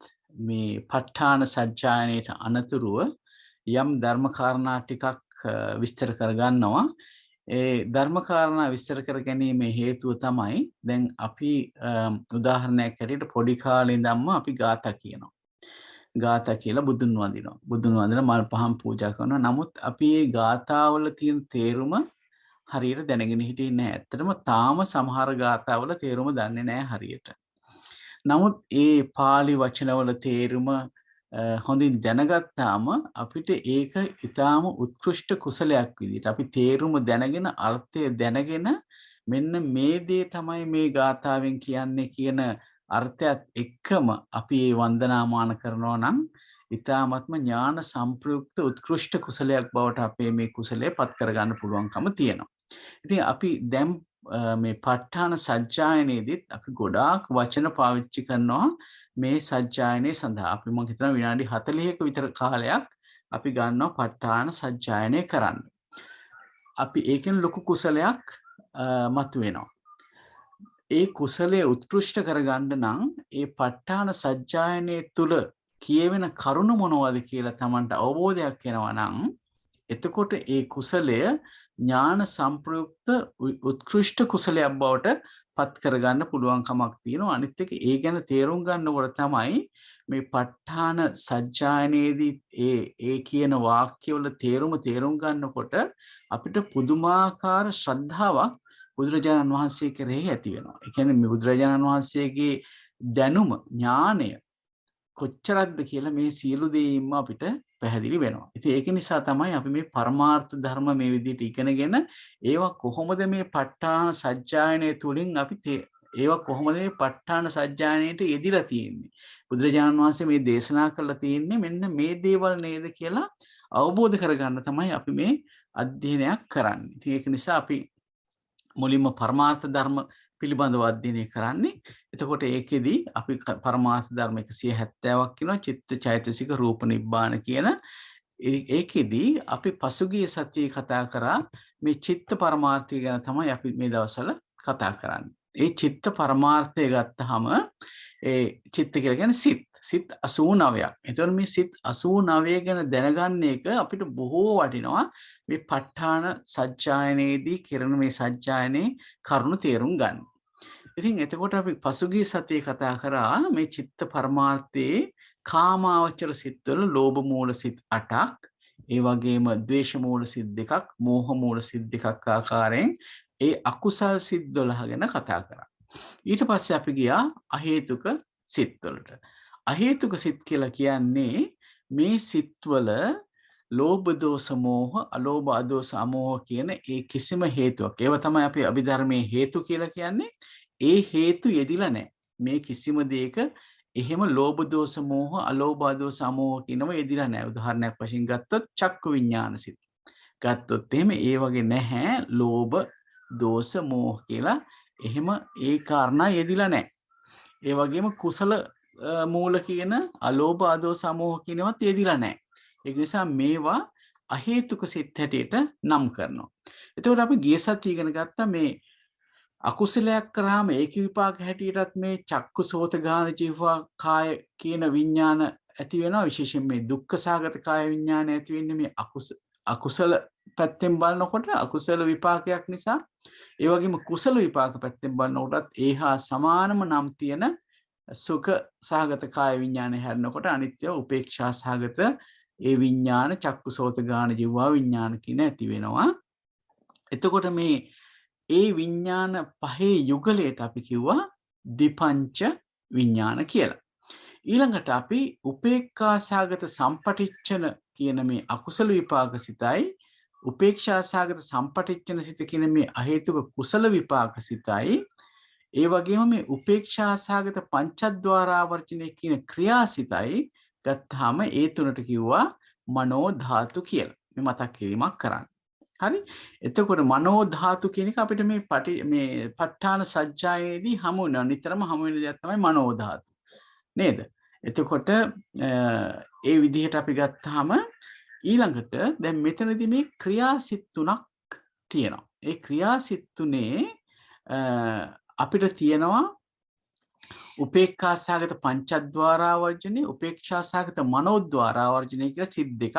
මේ ප ဋ ාණ සජ්ජායනයට අනතුරුව යම් ධර්මකාරණා ටිකක් විස්තර කරගන්නවා. ඒ ධර්මකාරණා විස්තර කර ගැනීමේ හේතුව තමයි දැන් අපි උදාහරණයක් ඇරෙට පොඩි කාලේ ඉඳන්ම අපි ගාථා කියනවා. ගාථා කියලා බුදුන් වඳිනවා. බුදුන් වඳින මල් පහන් පූජා කරනවා. නමුත් අපි මේ ගාථාවල තියෙන තේරුම හරියට දැනගෙන හිටියේ නැහැ. ඇත්තටම තාම සමහර ගාථාවල තේරුම දන්නේ නැහැ හරියට. නමුත් ඒ පාලි වචනවල තේරුම හොඳින් දැනගත්තාම අපිට ඒක ඊටාම උත්කෘෂ්ඨ කුසලයක් විදිහට අපි තේරුම දැනගෙන අර්ථය දැනගෙන මෙන්න මේ දේ තමයි මේ ගාථාවෙන් කියන්නේ කියන අර්ථයත් එක්කම අපි මේ වන්දනාමාන කරනවා නම් ඊටාමත්ම ඥාන සම්ප්‍රයුක්ත උත්කෘෂ්ඨ කුසලයක් බවට අපේ මේ කුසලය පත් කරගන්න පුළුවන්කම තියෙනවා. ඉතින් අපි දැන් මේ ප ဋ ාණ සජ්ජායනයේදීත් අපි ගොඩාක් වචන පාවිච්චි කරනවා මේ සජ්ජායනයේ සඳහා. අපි මම හිතනවා විනාඩි 40ක විතර කාලයක් අපි ගන්නවා ප ဋ ාණ සජ්ජායනය කරන්න. අපි ඒකෙන් ලොකු කුසලයක් මතුවෙනවා. ඒ කුසලයේ උත්කෘෂ්ඨ කරගන්න නම් ඒ ප ဋ ාණ සජ්ජායනයේ තුල කියවෙන කරුණ මොනවද කියලා Tamanට අවබෝධයක් එනවා නම් එතකොට ඒ කුසලය ඥාන සම්ප්‍රයුක්ත උත්කෘෂ්ඨ කුසලයක් බවට පත් කරගන්න පුළුවන් කමක් තියෙනවා. අනිත් එක ඒ ගැන තේරුම් ගන්නකොට තමයි මේ ප ဋ ාණ සජ්ජායනයේදී ඒ කියන වාක්‍යවල තේරුම් ගන්නකොට අපිට පුදුමාකාර ශ්‍රද්ධාවක් බුදුරජාණන් වහන්සේ කෙරෙහි ඇති වෙනවා. ඒ කියන්නේ මේ බුදුරජාණන් වහන්සේගේ දැනුම ඥානය කොච්චරක්ද කියලා මේ සියලු දේයින්ම අපිට පැහැදිලි වෙනවා. ඉතින් ඒක නිසා තමයි අපි මේ පරමාර්ථ ධර්ම මේ විදිහට ඉගෙනගෙන ඒවා කොහොමද මේ ප ဋ ාණ සජ්ජායනය තුලින් අපි ඒවා කොහොමද මේ ප ဋ ාණ සජ්ජායනයට යෙදිලා තියෙන්නේ. බුදුරජාණන් වහන්සේ මේ දේශනා කරලා තියෙන්නේ මෙන්න මේ දේවල් නේද කියලා අවබෝධ කරගන්න තමයි අපි මේ අධ්‍යයනයක් කරන්නේ. ඉතින් ඒක නිසා අපි මුලින්ම පරමාර්ථ ධර්ම පිළිබඳව අධ්‍යයනය කරන්නේ. එතකොට ඒකෙදී අපි පරමාර්ථ ධර්ම 170ක් කියනවා චිත්ත චෛතසික රූප නිබ්බාන කියන. ඒකෙදී අපි පසුගිය සතියේ කතා කරා මේ චිත්ත පරමාර්ථය ගැන තමයි අපි මේ දවස්වල කතා කරන්නේ. ඒ චිත්ත පරමාර්ථය ගත්තාම ඒ චිත්ත කියලා කියන්නේ සිත් 89ක්. එතකොට මේ සිත් 89 ගැන දැනගන්න එක අපිට බොහෝ වටිනවා මේ ප ဋ ාණ සජ්ජායනයේදී කරන මේ සජ්ජායනයේ කරුණු තේරුම් ගන්න. ඉතින් එතකොට අපි පසුගිය සතියේ කතා කරා මේ චිත්ත පරමාර්ථයේ කාමාවචර සිත්වල ලෝභ මූල සිත් 8ක්, ඒ වගේම ද්වේෂ මූල සිත් 2ක්, මෝහ මූල සිත් 2ක් ආකාරයෙන් ඒ අකුසල් සිත් 12 ගැන කතා කරා. ඊට පස්සේ අපි ගියා අහේතුක සිත් වලට. අහේතුක සිත් කියලා කියන්නේ මේ සිත්වල ලෝභ දෝෂ මෝහ අලෝභ අදෝෂ අමෝහ කියන ඒ කිසිම හේතුවක්. ඒව තමයි අපි අභිධර්මයේ හේතු කියලා කියන්නේ. ඒ හේතු යෙදිලා නැහැ. මේ කිසිම දෙයක එහෙම ලෝභ දෝෂ මෝහ අලෝභ අදෝෂ අමෝහ කියනවා යෙදිලා නැහැ. උදාහරණයක් වශයෙන් ගත්තොත් චක්කු විඥාන සිත්. ගත්තොත් එහෙම ඒ වගේ නැහැ ලෝභ දෝෂ මෝහ කියලා එහෙම ඒ කාරණා යෙදිලා නැහැ. ඒ වගේම කුසල මූල කියන අලෝභ අදෝෂ අමෝහ කියනවත් යෙදිලා නැහැ. ඒ නිසා මේවා අහේතුක සිත් හැටියට නම් කරනවා. එතකොට අපි ගිය සතිය ඉගෙන ගත්තා මේ අකුසලයක් කරාම ඒක විපාක හැටියටත් මේ චක්කු සෝත ගාන ජීවා කාය කියන විඥාන ඇති වෙනවා. විශේෂයෙන් මේ දුක්ඛ සාගත කාය විඥාන ඇති වෙන්නේ මේ අකුසල පැත්තෙන් බලනකොට අකුසල විපාකයක් නිසා. ඒ වගේම කුසල විපාක පැත්තෙන් බලනකොටත් ඒහා සමානම නම් තියෙන සුඛ සාගත කාය විඥානය හැරෙනකොට අනිත්‍ය උපේක්ෂා සාගත ඒ විඥාන චක්කු සෝත ගාන ජීවා විඥාන කියන ඇති වෙනවා. එතකොට මේ ඒ විඥාන පහේ යුගලයට අපි කිව්වා දිපංච විඥාන කියලා. ඊළඟට අපි උපේක්ඛා සාගත සම්පටිච්ඡන කියන මේ අකුසල විපාක සිතයි උපේක්ෂා සාගත සම්පටිච්ඡන සිත කියන මේ අහේතුක කුසල විපාක සිතයි ඒ වගේම මේ උපේක්ෂා සාගත පංචද්වාරාවර්ජනය කියන ක්‍රියාසිතයි ගත්තාම ඒ තුනට කිව්වා මනෝ ධාතු කියලා. මේ මතක් කිරීමක් කරන්න. හරි. එතකොට මනෝ ධාතු කියන එක අපිට මේ ප ဋ ාණ සජ්ජායනයේදී හමු වෙනවා. නිතරම හමු වෙන දෙයක් තමයි මනෝ ධාතු. නේද? එතකොට ඒ විදිහට අපි ගත්තාම ඊළඟට දැන් මෙතනදී මේ ක්‍රියාසිත තුනක් තියෙනවා. ඒ ක්‍රියාසිත තුනේ අපිට තියෙනවා උපේක්ඛා සාගත පංචද්වාරාවර්ජනේ උපේක්ෂා සාගත මනෝද්වාරාවර්ජනේ කියලා සිත් දෙකක්.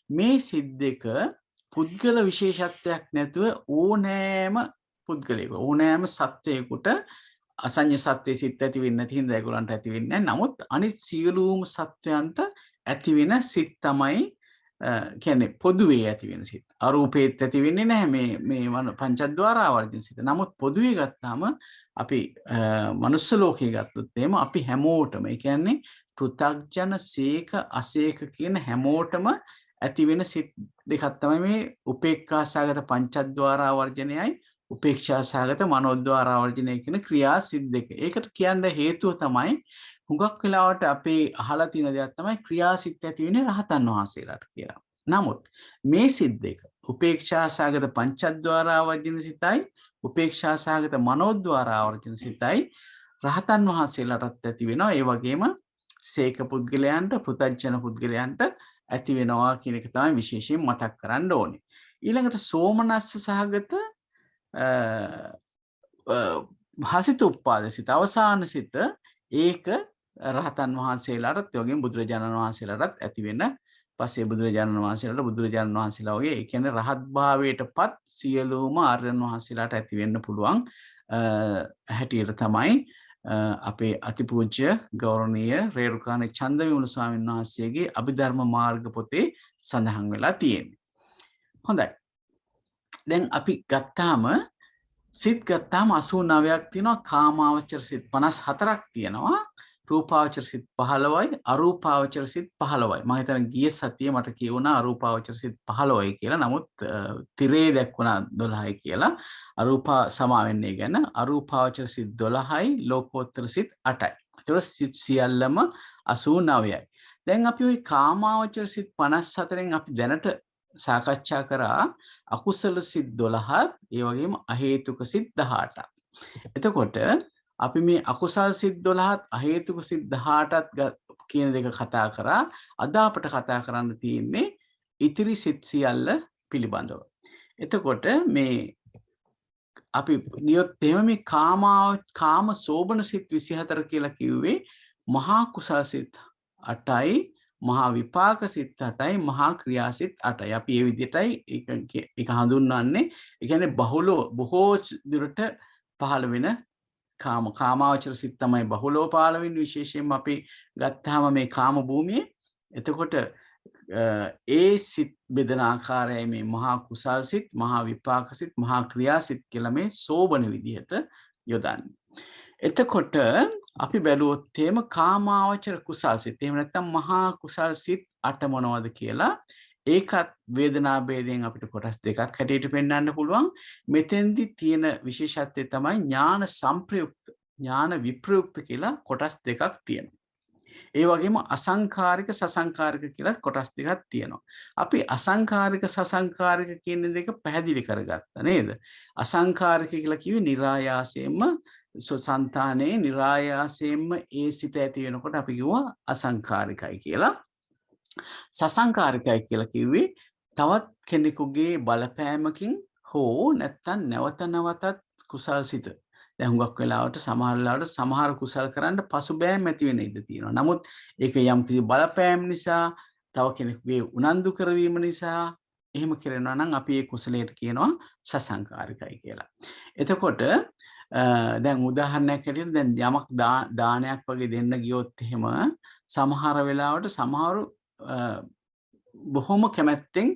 මේ සිත් දෙක පුද්ගල විශේෂත්වයක් නැතුව ඕනෑම පුද්ගලයෙකුට ඕනෑම සත්වයකට අසඤ්ඤ සත්වයේ සිත් ඇති වෙන්නේ නැති හින්දා ඒගොල්ලන්ට ඇති වෙන්නේ නැහැ. නමුත් අනිත් සියලුම සත්වයන්ට ඇති වෙන සිත් තමයි කියන්නේ පොදුවේ ඇති වෙන සිත්. අරූපේත් ඇති වෙන්නේ නැහැ මේ පංචද්වාරාවර්ජන සිත්. නමුත් පොදුවේ ගත්තාම අපි මනුස්ස ලෝකයේ ගත්තොත් එහෙම අපි හැමෝටම ඒ කියන්නේ පෘථග්ජන සීක අසීක කියන හැමෝටම ඇති වෙන සිත් දෙකක් තමයි මේ උපේක්ඛා සාගත පංචද්වාරාවර්ජනයයි උපේක්ෂා සාගත මනෝද්වාරාවර්ජනය කියන ක්‍රියා සිත් දෙක. ඒකට කියන්න හේතුව තමයි හුඟක් වෙලාවට අපේ අහලා තියෙන දෙයක් තමයි ක්‍රියාසිත ඇති වෙන්නේ රහතන් වහන්සේලාට කියලා. නමුත් මේ සිත් දෙක උපේක්ෂා සාගත පංචද්වාරාවර්ජන සිතයි උපේක්ෂා සාගත මනෝද්වාරාවර්ජන සිතයි රහතන් වහන්සේලාටත් ඇති වෙනවා. ඒ වගේම සීක පුද්ගලයන්ට පෘථග්ජන පුද්ගලයන්ට ඇති වෙනවා කියන එක තමයි විශේෂයෙන් මතක් කරන්න ඕනේ. ඊළඟට සෝමනස්ස සහගත භාසිත උප්පාද සිත අවසාන සිත ඒක රහතන් වහන්සේලාටත් ඒ වගේම බුදුරජාණන් වහන්සේලාටත් ඇති වෙන පස්සේ බුදුරජාණන් වහන්සේලා වගේ ඒ කියන්නේ රහත් භාවයටපත් සියලුම ආර්යයන් වහන්සේලාට ඇති වෙන්න පුළුවන් හැටියට තමයි අපේ අතිපූජ්‍ය ගෞරවනීය රේරුකාණේ චන්දවිමල ස්වාමීන් වහන්සේගේ අභිධර්ම මාර්ග පොතේ සඳහන් වෙලා තියෙන්නේ. හොඳයි. දැන් අපි ගත්තාම සිත් ගත්තාම 89ක් තියෙනවා. කාමාවචර සිත් 54ක් තියෙනවා. රූපාවචර සිත් 15යි අරූපාවචර සිත් 15යි. මම හිතන්නේ ගිය සතියේ මට කියුණා අරූපාවචර සිත් 15යි කියලා. නමුත් තිරේ දැක්වුණා 12යි කියලා. අරූපා සමා වෙන්නේ ගැන අරූපාවචර සිත් 12යි ලෝකෝත්තර සිත් 8යි. ඒතර සිත් සියල්ලම 89යි. දැන් අපි ওই කාමාවචර සිත් 54න් අපි දැනට සාකච්ඡා කරා අකුසල සිත් 12ක් ඒ වගේම අහේතුක සිත් 18ක්. එතකොට අපි මේ අකුසල් සිත් 12ත් අහේතුක සිත් 18ත් කියන දෙක කතා කරා. අද අපට කතා කරන්න තියෙන්නේ ඉතිරි සිත් සියල්ල පිළිබඳව. එතකොට මේ අපි ගියොත් එහෙම මේ කාම සෝබන සිත් 24 කියලා කිව්වේ මහා කුසල් සිත් 8යි මහා විපාක සිත් 8යි මහා ක්‍රියා සිත් 8යි. අපි මේ විදිහටයි ඒක හඳුන්වන්නේ. ඒ කියන්නේ බොහෝ දුරට පහළ වෙන කාමාවචර සිත් තමයි බහුලව පහළ වෙන්නේ. විශේෂයෙන්ම අපි ගත්තාම මේ කාම භූමියේ. එතකොට ඒ සිත් බෙදෙන ආකාරයයි මේ මහා කුසල් සිත්, මහා විපාක සිත්, මහා ක්‍රියා සිත් කියලා මේ සෝබන විදිහට යොදන්නේ. එතකොට අපි බැලුවොත් එහෙම කාමාවචර කුසල් සිත් එහෙම නැත්නම් මහා කුසල් සිත් 8 මොනවද කියලා ඒකත් වේදනා භේදයෙන් අපිට කොටස් දෙකක් හැටියට පෙන්වන්න පුළුවන්. මෙතෙන්දි තියෙන විශේෂත්වය තමයි ඥාන සංප්‍රයුක්ත ඥාන විප්‍රයුක්ත කියලා කොටස් දෙකක් තියෙනවා. ඒ වගේම අසංඛාරික සසංඛාරික කියලා කොටස් දෙකක් තියෙනවා. අපි අසංඛාරික සසංඛාරික කියන දෙක පැහැදිලි කරගත්තා නේද? අසංඛාරික කියලා කිව්වේ નિરાයාසයෙන්ම සසංතානේ નિરાයාසයෙන්ම ඒ සිත ඇති වෙනකොට අපි කිව්වා අසංඛාරිකයි කියලා. සසංඛාරිකයි කියලා කිව්වේ තවත් කෙනෙකුගේ බලපෑමකින් හෝ නැත්තම් නැවත නැවතත් කුසල් සිත දැන් හුඟක් වෙලාවට සමහර වෙලාවට සමහර කුසල් කරන්න පසුබෑම් ඇති වෙන ඉඩ තියෙනවා. නමුත් ඒක යම් කිසි බලපෑම් නිසා, තව කෙනෙකුගේ උනන්දු කරවීම නිසා එහෙම කරනවා නම් අපි ඒ කුසලයට කියනවා සසංකාරිකයි කියලා. එතකොට දැන් උදාහරණයක් හැටියට දැන් යමක් දානයක් වගේ දෙන්න ගියොත් එහෙම සමහර වෙලාවට සමහරු බොහොම කැමැත්තෙන්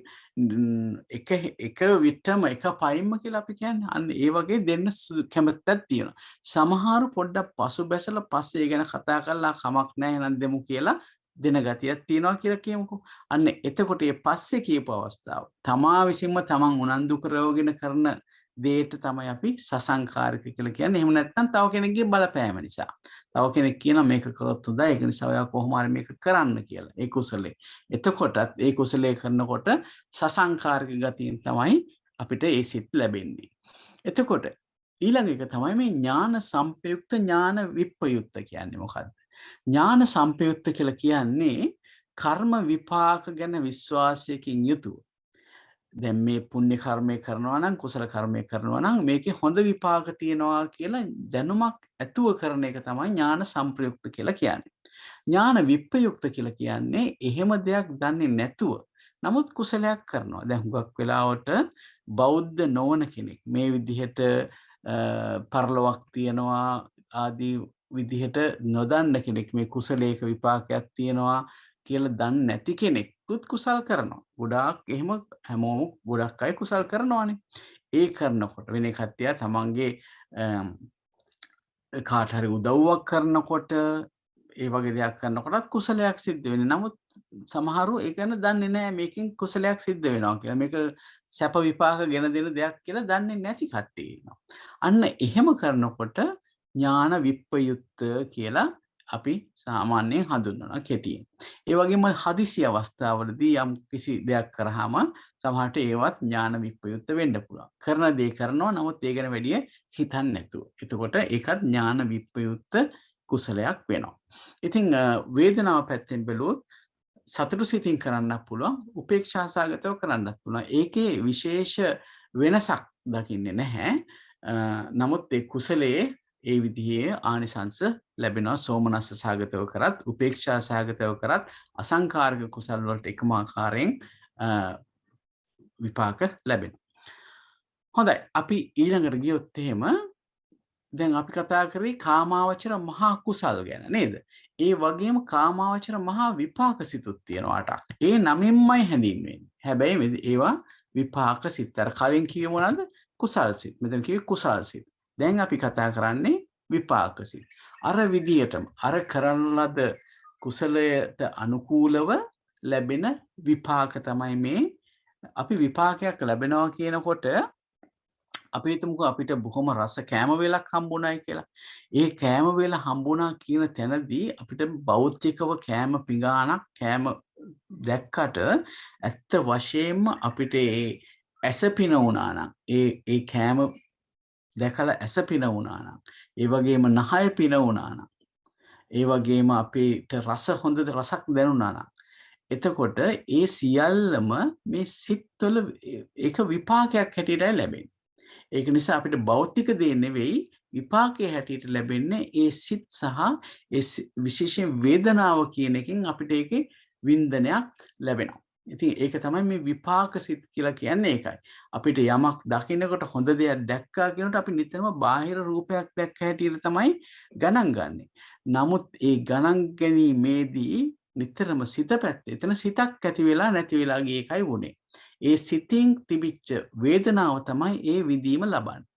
එක විටම එක පයින්ම කියලා අපි කියන්නේ අන්න ඒ වගේ දෙන්න කැමැත්තක් තියෙනවා. සමහරු පොඩ්ඩක් පසු බැසලා පස්සේ ඒ ගැන කතා කරලා කමක් නැහැ එහෙනම් දෙමු කියලා දෙන ගතියක් තියෙනවා කියලා කියමුකෝ. අන්න එතකොට මේ පස්සේ කියපු අවස්ථාව තමා විසින්ම තමන් උනන්දු කරවගෙන කරන දෙයට තමයි අපි සසංකාරික කියලා කියන්නේ. එහෙම නැත්නම් තව කෙනෙක්ගේ බලපෑම නිසා. තව කෙනෙක් කියනවා මේක කරොත් හොඳයි. ඒක නිසා ඔයා කොහොම හරි මේක කරන්න කියලා. ඒ කුසලයේ. එතකොටත් ඒ කුසලයේ කරනකොට සසංකාරික ගතියෙන් තමයි අපිට ඒ සිත් ලැබෙන්නේ. එතකොට ඊළඟ එක තමයි මේ ඥාන සම්පයුක්ත ඥාන විප්පයුක්ත කියන්නේ මොකද්ද? ඥාන සම්පයුක්ත කියලා කියන්නේ කර්ම විපාක ගැන විශ්වාසයකින් යුතුව. දැන් මේ පුණ්‍ය කර්මය කරනවා නම් කුසල කර්මය කරනවා නම් මේකේ හොඳ විපාක තියෙනවා කියලා දැනුමක් ඇතුව කරන එක තමයි ඥාන සම්ප්‍රයුක්ත කියලා කියන්නේ. ඥාන විප්පයුක්ත කියලා කියන්නේ එහෙම දෙයක් දන්නේ නැතුව නමුත් කුසලයක් කරනවා. දැන් හුඟක් වෙලාවට බෞද්ධ නොවන කෙනෙක් මේ විදිහට පරලොවක් තියනවා ආදී විදිහට නොදන්න කෙනෙක් මේ කුසලයක විපාකයක් තියෙනවා කියලා දන්නේ නැති කෙනෙක්කුත් කුසල් කරනවා. ගොඩාක් එහෙම හැමෝම ගොඩක් අය කුසල් කරනවානේ. ඒ කරනකොට වෙන කට්ටිය තමන්ගේ කාට හරි උදව්වක් කරනකොට ඒ වගේ දෙයක් කරනකොටත් කුසලයක් සිද්ධ වෙන්නේ. නමුත් සමහරු ඒ ගැන දන්නේ නැහැ මේකෙන් කුසලයක් සිද්ධ වෙනවා කියලා. මේක සැප විපාක ගෙන දෙන දෙයක් කියලා දන්නේ නැති කට්ටිය ඉන්නවා. අන්න එහෙම කරනකොට ඥාන විප්පයුක්ත කියලා අපි සාමාන්‍යයෙන් හඳුන්වනවා කෙටියෙන්. ඒ වගේම හදිසි අවස්ථාවලදී යම් කිසි දෙයක් කරාම සමහරට ඒවත් ඥාන විප්පයුක්ත වෙන්න පුළුවන්. කරන දේ කරනවා නමුත් ඒ ගැන වැඩි හිතන්නේ නැතුව. එතකොට ඒකත් ඥාන විප්පයුක්ත කුසලයක් වෙනවා. ඉතින් වේදනාව පැත්තෙන් බැලුවොත් සතුටු සිතින් කරන්නත් පුළුවන්, උපේක්ෂා සාගතව කරන්නත් පුළුවන්. ඒකේ විශේෂ වෙනසක් දකින්නේ නැහැ. නමුත් ඒ කුසලයේ ඒ විදිහේ ආනිසංස ලැබෙනවා. සෝමනස්ස සාගතව කරත්, උපේක්ෂා සාගතව කරත්, අසංකාරික කුසල වලට එකම ආකාරයෙන් විපාක ලැබෙනවා. හොඳයි. අපි ඊළඟට ගියොත් එහෙම දැන් අපි කතා කරේ කාමාවචර මහා කුසල් ගැන නේද? ඒ වගේම කාමාවචර මහා විපාක සිතුත් තියෙනවා 8ක්. ඒ නමින්මයි හැඳින්වෙන්නේ. හැබැයි ඒවා විපාක සිත්. අර කලින් කිව්ව මොනවාද? කුසල් සිත්. මෙතන කිව්වේ කුසල් සිත්. දැන් අපි කතා කරන්නේ විපාක සිත්. අර විදියටම අර කරන ලද කුසලයට අනුකූලව ලැබෙන විපාක තමයි මේ අපි විපාකයක් ලැබෙනවා කියනකොට අපි හිතමුකෝ අපිට බොහොම රස කෑම වේලක් හම්බුනායි කියලා. ඒ කෑම වේල හම්බුණා කියන තැනදී අපිට භෞතිකව කෑම පිඟානක් කෑම දැක්කට ඇත්ත වශයෙන්ම අපිට ඒ ඇස පින වුණා නම් ඒ කෑම දැකලා ඇස පින වුණා නම් ඒ වගේම නහය පින වුණා නම් ඒ වගේම අපිට රස හොඳ රසක් දැනුණා නම් එතකොට ඒ සියල්ලම මේ සිත්වල ඒක විපාකයක් හැටියටයි ලැබෙන්නේ. ඒක නිසා අපිට භෞතික දේ නෙවෙයි විපාකයේ හැටියට ලැබෙන්නේ ඒ සිත් සහ ඒ විශේෂයෙන් වේදනාව කියන එකෙන් අපිට ඒකේ වින්දනයක් ලැබෙනවා. ඉතින් ඒක තමයි මේ විපාක සිත් කියලා කියන්නේ ඒකයි. අපිට යමක් දකින්නකොට හොඳ දෙයක් දැක්කා කියනකොට අපි නිතරම බාහිර රූපයක් දැක්ක හැටියට තමයි ගණන් ගන්නෙ. නමුත් ඒ ගණන් ගැනීමේදී නිතරම සිත පැත්තේ එතන සිතක් ඇති වෙලා නැති වෙලා ගිය එකයි වුනේ. ඒ සිතින් තිබිච්ච වේදනාව තමයි ඒ විඳීම ලබන්නේ.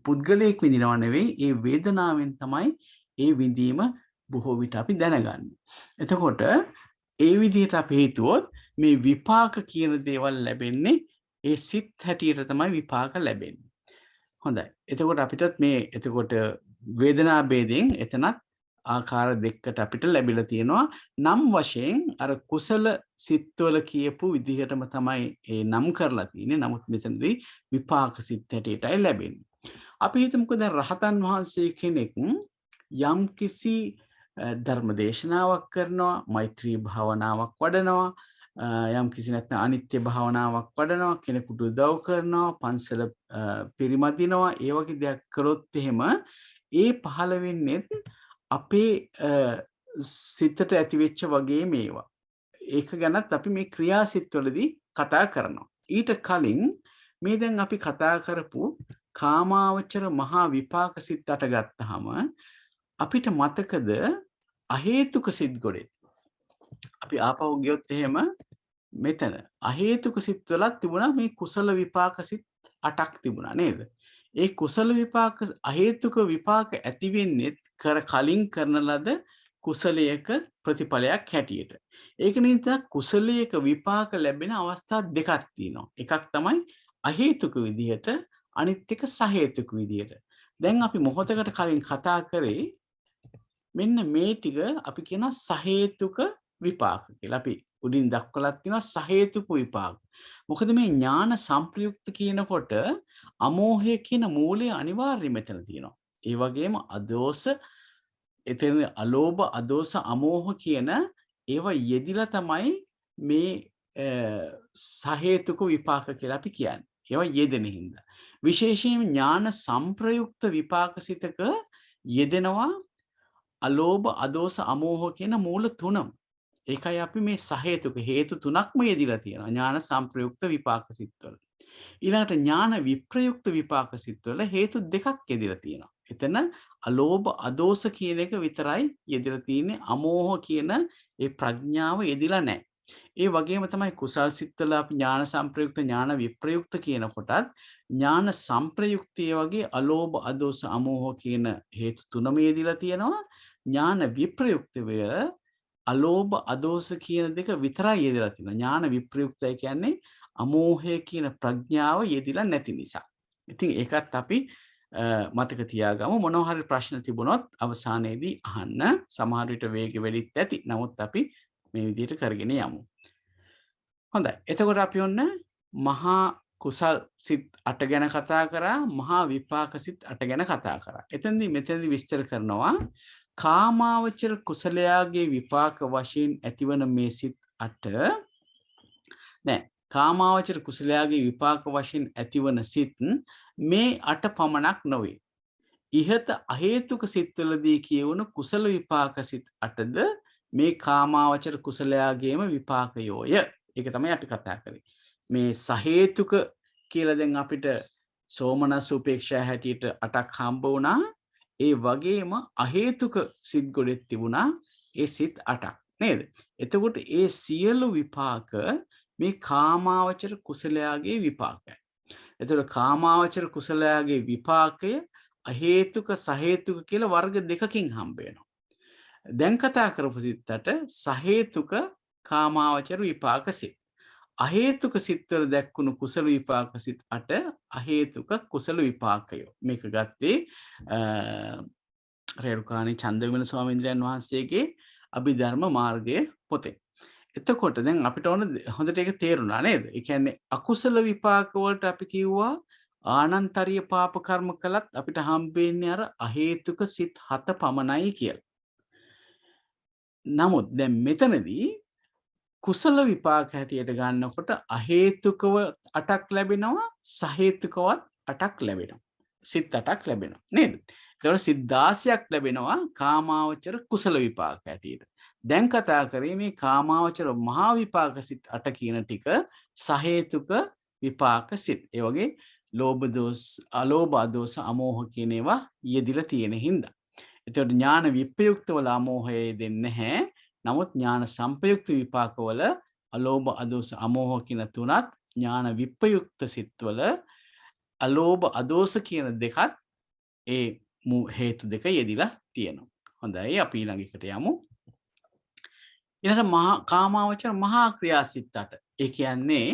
පුද්ගලයෙක් විඳිනව නෙවෙයි ඒ වේදනාවෙන් තමයි ඒ විඳීම බොහෝ විට අපි දැනගන්නේ. එතකොට ඒ විදිහට අපි හිතුවොත් මේ විපාක කියන දේවල් ලැබෙන්නේ ඒ සිත් හැටියට තමයි විපාක ලැබෙන්නේ. හොඳයි. එතකොට අපිටත් මේ එතකොට වේදනා ભેදයෙන් එතනත් ආකාර දෙකකට අපිට ලැබිලා තියෙනවා. නම් වශයෙන් අර කුසල සිත්වල කියපු විදිහටම තමයි ඒ නම් කරලා තියෙන්නේ. නමුත් මෙතනදී විපාක සිත් හැටියටයි ලැබෙන්නේ. අපි හිතමුකෝ දැන් රහතන් වහන්සේ කෙනෙක් යම් කිසි ධර්ම දේශනාවක් කරනවා, මෛත්‍රී භාවනාවක් වඩනවා, යම් කිසි නැත්නම් අනිත්‍ය භාවනාවක් වඩනවා, කෙනෙකුට උදව් කරනවා, පන්සල පිරිමදිනවා, ඒ වගේ දෙයක් කළොත් එහෙම ඒ පහළ වෙන්නේ අපේ සිතට ඇතිවෙච්ච වගේ මේවා. ඒක ගැනත් අපි මේ ක්‍රියාසිටවලදී කතා කරනවා. ඊට කලින් මේ දැන් අපි කතා කරපු කාමාවචර මහා විපාක සිත් 8 ගත්තාම අපිට මතකද අහේතුක සිත් ගොඩේ. අපි ආපහු ගියොත් එහෙම මෙතන අහේතුක සිත්වලත් තිබුණා මේ කුසල විපාක සිත් 8ක් තිබුණා නේද? ඒ කුසල විපාක අහේතුක විපාක ඇති වෙන්නේ කලින් කරන ලද කුසලයක ප්‍රතිඵලයක් හැටියට. ඒක නිසා කුසලයක විපාක ලැබෙන අවස්ථා දෙකක් තියෙනවා. එකක් තමයි අහේතුක විදිහට, අනිත් එක සහේතුක විදිහට. දැන් අපි මොහොතකට කලින් කතා කරේ මෙන්න මේ ටික අපි කියන සහේතුක විපාක කියලා. අපි උඩින් දක්වලා තියෙනවා සහේතුක විපාක. මොකද මේ ඥාන සංප්‍රයුක්ත කියනකොට අමෝහය කියන මූලය අනිවාර්යයෙන් මෙතන තියෙනවා. ඒ වගේම අදෝස, එතන අලෝභ, අදෝස, අමෝහ කියන ඒවා යෙදිලා තමයි මේ සහේතුක විපාක කියලා අපි කියන්නේ. ඒවා යෙදෙන හින්දා. විශේෂයෙන් ඥාන සංප්‍රයුක්ත විපාකසිතක යෙදෙනවා අලෝභ, අදෝස, අමෝහ කියන මූල තුනම. ඒකයි අපි මේ සහේතුක හේතු තුනක්ම යෙදිලා තියෙනවා ඥාන සංප්‍රයුක්ත විපාක සිත්වල. ඊළඟට ඥාන විප්‍රයුක්ත විපාක සිත්වල හේතු දෙකක් යෙදිලා තියෙනවා. එතන අලෝභ, අදෝස කියන එක විතරයි යෙදිලා තියෙන්නේ. අමෝහ කියන ඒ ප්‍රඥාව යෙදිලා නැහැ. ඒ වගේම තමයි කුසල් සිත්වල අපි ඥාන සංප්‍රයුක්ත, ඥාන විප්‍රයුක්ත කියන කොටත් ඥාන සංප්‍රයුක්තය වගේ අලෝභ, අදෝස, අමෝහ කියන හේතු තුනම යෙදිලා තියෙනවා. ඥාන විප්‍රයුක්තය අලෝභ, අදෝස කියන දෙක විතරයි යෙදලා තියෙනවා. ඥාන විප්‍රයුක්තය කියන්නේ අමෝහය කියන ප්‍රඥාව යෙදිලා නැති නිසා. ඉතින් ඒකත් අපි මතක තියාගමු. මොනවා හරි ප්‍රශ්න තිබුණොත් අවසානයේදී අහන්න. සමහර විට වේගෙ වැඩිත් ඇති. නමුත් අපි මේ විදිහට කරගෙන යමු. හොඳයි. එතකොට අපි ඔන්න මහා කුසල් සිත් 8 ගැන කතා කරා, මහා විපාක සිත් 8 ගැන කතා කරා. මෙතනදී විස්තර කරනවා කාමාවචර කුසලයාගේ විපාක වශයෙන් ඇතිවන මේ සිත් 8 නෑ, කාමාවචර කුසලයාගේ විපාක වශයෙන් ඇතිවන සිත් මේ 8 පමණක් නොවේ. ඉහත අහේතුක සිත්වලදී කියවන කුසල විපාක සිත් 8ද මේ කාමාවචර කුසලයාගේම විපාකයෝය. ඒක තමයි අපි කතා කරේ. මේ සහේතුක කියලා දැන් අපිට සෝමනස් උපේක්ෂා හැටියට 8ක් හම්බ වුණා. ඒ වගේම අහේතුක සිත් ගොඩෙත් තිබුණා ඒ සිත් 8ක් නේද? එතකොට ඒ සියලු විපාක මේ කාමාවචර කුසලයාගේ විපාකයි. එතකොට කාමාවචර කුසලයාගේ විපාකය අහේතුක, සහේතුක කියලා වර්ග දෙකකින් හම්බ වෙනවා. දැන් කතා කරපු සිත් 8 සහේතුක කාමාවචර විපාක සිත්. අහේතුක සිත්වල දැක්කුණු කුසල විපාක සිත් 8 අහේතුක කුසල විපාකය. මේක ගත්තේ රේරුකාණී චන්දවිමල ස්වාමීන් වහන්සේගේ අභිධර්ම මාර්ගයේ පොතේ. එතකොට දැන් අපිට ඕන හොඳට ඒක තේරුණා නේද? ඒ කියන්නේ අකුසල විපාක වලට අපි කිව්වා ආනන්තරීය පාප කර්ම කළත් අපිට හම්බෙන්නේ අර අහේතුක සිත් 7 පමණයි කියලා. නමුත් දැන් මෙතනදී කුසල විපාක හැටියට ගන්නකොට අහේතුකව 8ක් ලැබෙනවා, සහේතුකවත් 8ක් ලැබෙනවා. සිත් 8ක් ලැබෙනවා නේද? ඒතකොට සිත් 16ක් ලැබෙනවා කාමාවචර කුසල විපාක හැටියට. දැන් කතා කරේ මේ කාමාවචර මහා විපාක සිත් 8 කියන ටික සහේතුක විපාක සිත්. ඒ වගේ ලෝභ දෝෂ, අලෝභ, අදෝස, අමෝහ කියන ඒවා යෙදිලා තියෙන හින්දා. එතකොට ඥාන විප්‍රයුක්ත වල අමෝහය දෙන්නේ නැහැ. නමුත් ඥාන සංප්‍රයුක්ත විපාකවල අලෝභ, අදෝස, අමෝහ කියන තුනත්, ඥාන විප්‍රයුක්ත සිත්වල අලෝභ, අදෝස කියන දෙකත් ඒ හේතු දෙක යෙදිලා තියෙනවා. හොඳයි, අපි ඊළඟ එකට යමු. ඊළඟ කාමාවචර මහා ක්‍රියාසිත 8. ඒ කියන්නේ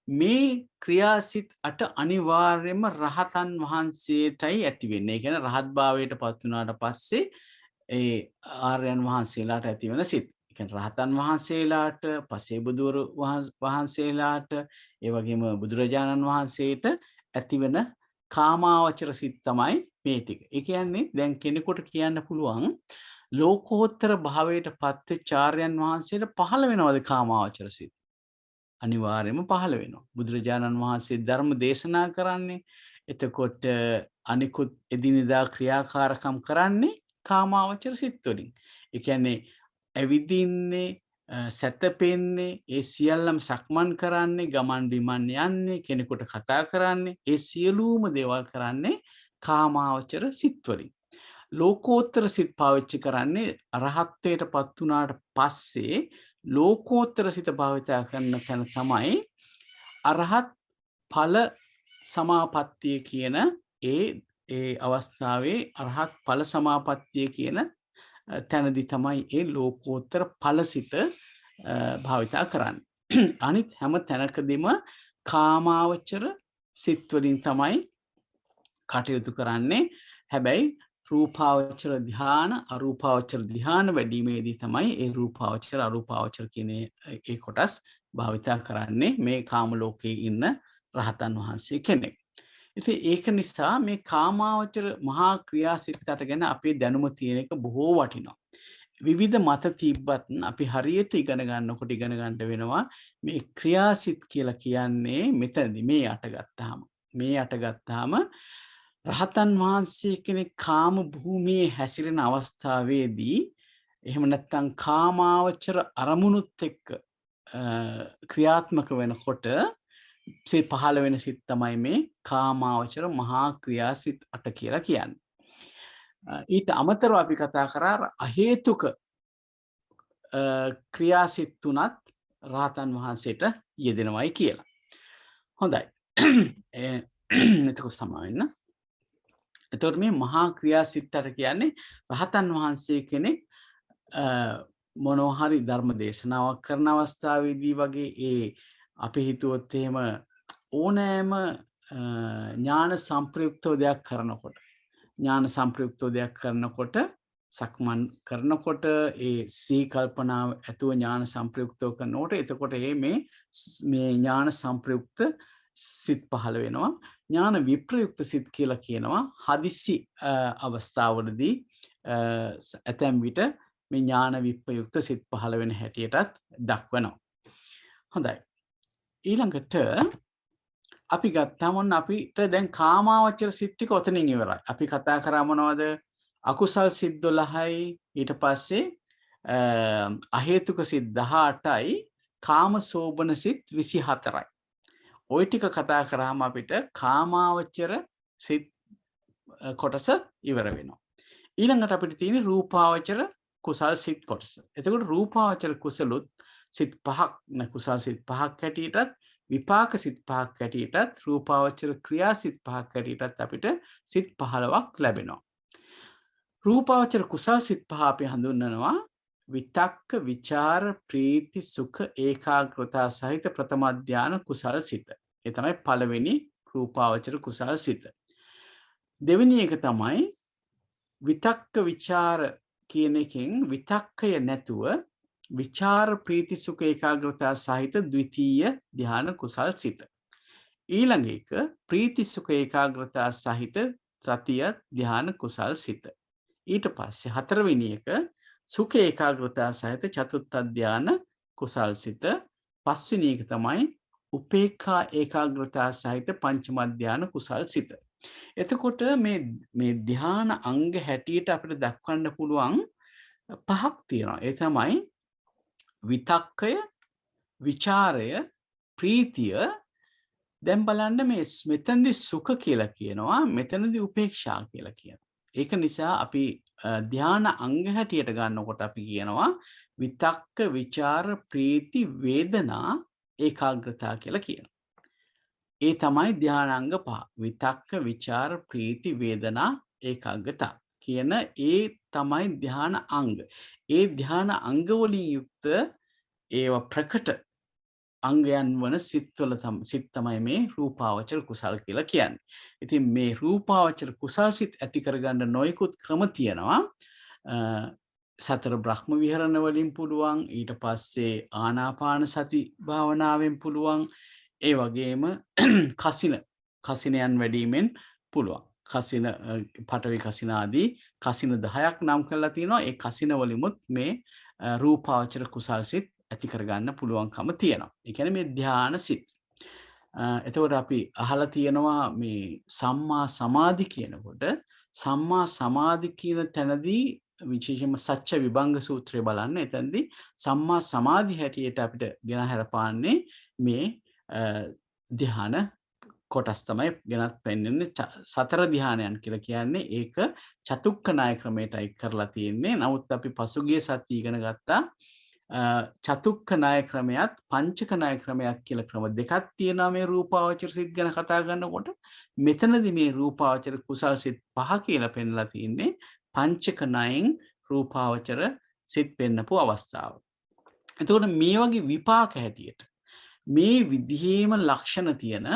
මේ ක්‍රියාසිත 8 අනිවාර්යයෙන්ම රහතන් වහන්සේටයි ඇති වෙන්නේ. ඒ කියන්නේ රහත් භාවයට පත් වුණාට පස්සේ ඒ ආර්යයන් වහන්සේලාට ඇති වෙන සිත්. ඒ කියන්නේ රහතන් වහන්සේලාට, පසේ බුදුවරු වහන්සේලාට, ඒ වගේම බුදුරජාණන් වහන්සේට ඇති වෙන කාමාවචර සිත් තමයි මේ ටික. ඒ කියන්නේ දැන් කෙනෙකුට කියන්න පුළුවන් ලෝකෝත්තර භාවයට පත්වෙච්ච ආර්යයන් වහන්සේට පහළ වෙනවද කාමාවචර සිත්? අනිවාර්යයෙන්ම පහළ වෙනවා. බුදුරජාණන් වහන්සේ ධර්ම දේශනා කරන්නේ එතකොට අනිකුත් එදිනෙදා ක්‍රියාකාරකම් කරන්නේ කාමාවචර සිත් වලින්. ඒ කියන්නේ ඇවිදින්නේ සැතපෙන්නේ ඒ සියල්ලම සක්මන් කරන්නේ ගමන් බිමන් යන්නේ කෙනෙකුට කතා කරන්නේ ඒ සියලුම දේවල් කරන්නේ කාමාවචර සිත් වලින්. ලෝකෝත්තර සිත් පාවිච්චි කරන්නේ අරහත්ත්වයට පත් වුණාට පස්සේ ලෝකෝත්තර සිත භාවිතා කරන තැන තමයි අරහත් ඵල සමාපත්තිය කියන ඒ අවස්ථාවේ අරහත් ඵල සමාපත්තිය කියන තැනදි තමයි ඒ ලෝකෝත්තර ඵලසිත භාවිතා කරන්නේ. අනිත් හැම තැනකදීම කාමාවචර සිත් වලින් තමයි කටයුතු කරන්නේ. හැබැයි රූපාවචර ධ්‍යාන අරූපාවචර ධ්‍යාන වැඩිීමේදී තමයි ඒ රූපාවචර අරූපාවචර කියන ඒ කොටස් භාවිතා කරන්නේ මේ කාම ලෝකයේ ඉන්න රහතන් වහන්සේ කෙනෙක්. ඉතින් ඒක නිසා මේ කාමාවචර මහා ක්‍රියාසිතට ගැන අපේ දැනුම තියෙන එක බොහෝ වටිනවා. විවිධ මත තිබ්බත් අපි හරියට ඉගෙන ගන්න වෙනවා මේ ක්‍රියාසිත කියලා කියන්නේ මෙතනදී මේ යට ගත්තාම රහතන් වහන්සේ කෙනෙක් කාම භූමියේ හැසිරෙන අවස්ථාවේදී එහෙම නැත්නම් කාමාවචර අරමුණුත් එක්ක ක්‍රියාත්මක වෙනකොට සිත පහළ වෙන සිත් තමයි මේ කාමාවචර මහා ක්‍රියාසිත 8 කියලා කියන්නේ. ඊට අමතරව අපි කතා කරා අහේතුක ක්‍රියාසිත තුනත් රහතන් වහන්සේට යෙදෙනවයි කියලා. හොඳයි. එතකොට සමාවෙන්න. එතකොට මේ මහා ක්‍රියාසිතට කියන්නේ රහතන් වහන්සේ කෙනෙක් මොනවා හරි ධර්ම දේශනාවක් කරන අවස්ථාවේදී වගේ ඒ අපි හිතුවොත් එහෙම ඕනෑම ඥාන සංප්‍රයුක්තව දෙයක් කරනකොට සක්මන් කරනකොට ඒ සී කල්පනාව ඇතුව ඥාන සංප්‍රයුක්තව කරනකොට එතකොට මේ ඥාන සංප්‍රයුක්ත සිත් පහළ වෙනවා. ඥාන විප්‍රයුක්ත සිත් කියලා කියනවා හදිසි අවස්ථාවලදී ඇතැම් විට මේ ඥාන විප්‍රයුක්ත සිත් පහළ වෙන හැටියටත් දක්වනවා. හොඳයි. ඊළඟට අපි ගත්තාම අපිට දැන් කාමාවචර සිත් ටික ඔතනින් ඉවරයි. අපි කතා කරා මොනවද? අකුසල් සිත් 12යි ඊට පස්සේ අහේතුක සිත් 18යි කාමසෝබන සිත් 24යි. ওই ටික කතා කරාම අපිට කාමාවචර සිත් කොටස ඉවර වෙනවා. ඊළඟට අපිට තියෙන රූපාවචර කුසල් සිත් කොටස. එතකොට රූපාවචර කුසලුත් සිත් 5ක් කුසල් සිත් 5ක් හැටියටත් විපාක සිත් 5ක් හැටියටත් රූපාවචර ක්‍රියා සිත් 5ක් හැටියටත් අපිට සිත් 15ක් ලැබෙනවා. රූපාවචර කුසල් සිත් 5 අපි හඳුන්වනවා විතක්ක විචාර ප්‍රීති සුඛ ඒකාග්‍රතාව සහිත ප්‍රථම ධාන කුසල් සිත. ඒ තමයි පළවෙනි රූපාවචර කුසල් සිත. දෙවෙනි එක තමයි විතක්ක විචාර කියන එකෙන් විතක්කය නැතුව විචාර ප්‍රීති සුඛ ඒකාග්‍රතාව සහිත ද්විතීය ධාන කුසල් සිත. ඊළඟ එක ප්‍රීති සුඛ ඒකාග්‍රතාව සහිත තෘතීය ධාන කුසල් සිත. ඊට පස්සේ හතරවෙනි එක සුඛ ඒකාග්‍රතාව සහිත චතුර්ථ ධාන කුසල් සිත. පස්වෙනි එක තමයි උපේක්ඛා ඒකාග්‍රතාව සහිත පංචම ධාන කුසල් සිත. එතකොට මේ ධාන අංග හැටියට අපිට දක්වන්න පුළුවන් 5ක් තියෙනවා. ඒ තමයි විතක්කය, විචාරය, ප්‍රීතිය. දැන් බලන්න මෙතනදී සුඛ කියලා කියනවා, මෙතනදී උපේක්ෂා කියලා කියනවා. ඒක නිසා අපි ධාන අංග හැටියට ගන්නකොට අපි කියනවා විතක්ක, විචාර, ප්‍රීති, වේදනා, ඒකාග්‍රතාව කියලා කියනවා. ඒ තමයි ධානාංග 5. විතක්ක, විචාර, ප්‍රීති, වේදනා, ඒකාග්‍රතාව කියන ඒ තමයි ධාන අංග. ඒ ධාන අංග වලින් යුක්ත ඒව ප්‍රකට අංගයන් වන සිත් තමයි මේ රූපාවචර කුසල් කියලා කියන්නේ. ඉතින් මේ රූපාවචර කුසල් සිත් ඇති කරගන්න නොයෙකුත් ක්‍රම තියෙනවා. සතර බ්‍රහ්ම විහරණ වලින් පුළුවන්, ඊට පස්සේ ආනාපාන සති භාවනාවෙන් පුළුවන්, ඒ වගේම කසිනයන් වැඩිමෙන් පුළුවන්. කසින පඨවි කසින ආදී කසින 10ක් නම් කරලා තියෙනවා. ඒ කසින වලිමුත් මේ රූපාවචර කුසල් සිත් ඇති කරගන්න පුළුවන්කම තියෙනවා. ඒ කියන්නේ මේ ධ්‍යාන සිත්. එතකොට අපි අහලා තියෙනවා මේ සම්මා සමාධි කියනකොට සම්මා සමාධි කියන තැනදී විශේෂයෙන්ම සච්ච විභංග සූත්‍රය බලන්න. එතනදී සම්මා සමාධි හැටියට අපිට ගෙන හරපාන්නේ මේ ධ්‍යාන කොටස් තමයි ගෙනත් පෙන්වන්නේ. සතර ධ්‍යානයන් කියලා කියන්නේ ඒක චතුක්ක ණය ක්‍රමයටයි කරලා තියෙන්නේ. නමුත් අපි පසුගිය සතිය ඉගෙන ගත්තා චතුක්ක ණය ක්‍රමයක් පංචක ණය ක්‍රමයක් කියලා ක්‍රම දෙකක් තියෙනවා මේ රූපාවචර සිත් ගැන කතා කරනකොට. මෙතනදී මේ රූපාවචර කුසල් සිත් 5 කියලා පෙන්ලා තියෙන්නේ පංචක ණයෙන් රූපාවචර සිත් පෙන්නපු අවස්ථාව. එතකොට මේ වගේ විපාක හැටියට මේ විදිහේම ලක්ෂණ තියෙන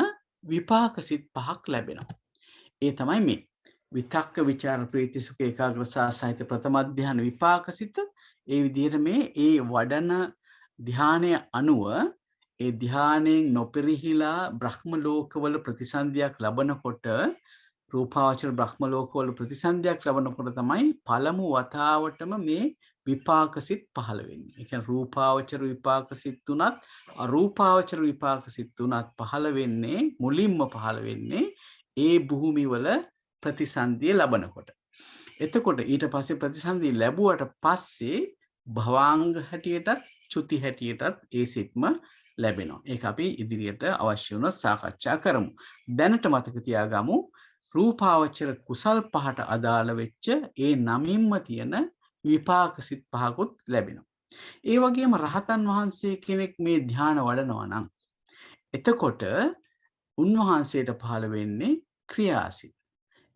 විපාක සිත් 5ක් ලැබෙනවා. ඒ තමයි මේ විතක්ක විචාර ප්‍රීති සුඛ ඒකාග්‍රතාව සහිත ප්‍රථම ධ්‍යාන විපාක සිත. ඒ විදිහට මේ ඒ වඩන ධ්‍යානය අනුව ඒ ධ්‍යානයෙන් නොපරිහිලා බ්‍රහ්ම ලෝකවල ප්‍රතිසන්දියක් ලබනකොට රූපාවචර බ්‍රහ්ම ලෝකවල ප්‍රතිසන්දියක් ලබනකොට තමයි පළමු වතාවටම මේ විපාක සිත් පහළ වෙන්නේ. ඒ කියන්නේ රූපාවචර විපාක සිත් තුනත් අරූපාවචර විපාක සිත් තුනත් පහළ වෙන්නේ මුලින්ම පහළ වෙන්නේ ඒ භූමිවල ප්‍රතිසන්දිය ලබනකොට. එතකොට ඊට පස්සේ ප්‍රතිසන්දිය ලැබුවට පස්සේ භවාංග හැටියටත් චුති හැටියටත් ඒ සිත්ම ලැබෙනවා. ඒක අපි ඉදිරියට අවශ්‍ය වුණොත් සාකච්ඡා කරමු. දැනට මතක තියාගමු රූපාවචර කුසල් 5ට අදාළ වෙච්ච ඒ නමින්ම තියෙන විපාක සිත් 5කුත් ලැබෙනවා. ඒ වගේම රහතන් වහන්සේ කෙනෙක් මේ ධ්‍යාන වඩනවා නම් එතකොට උන්වහන්සේට පහළ වෙන්නේ ක්‍රියාසිත.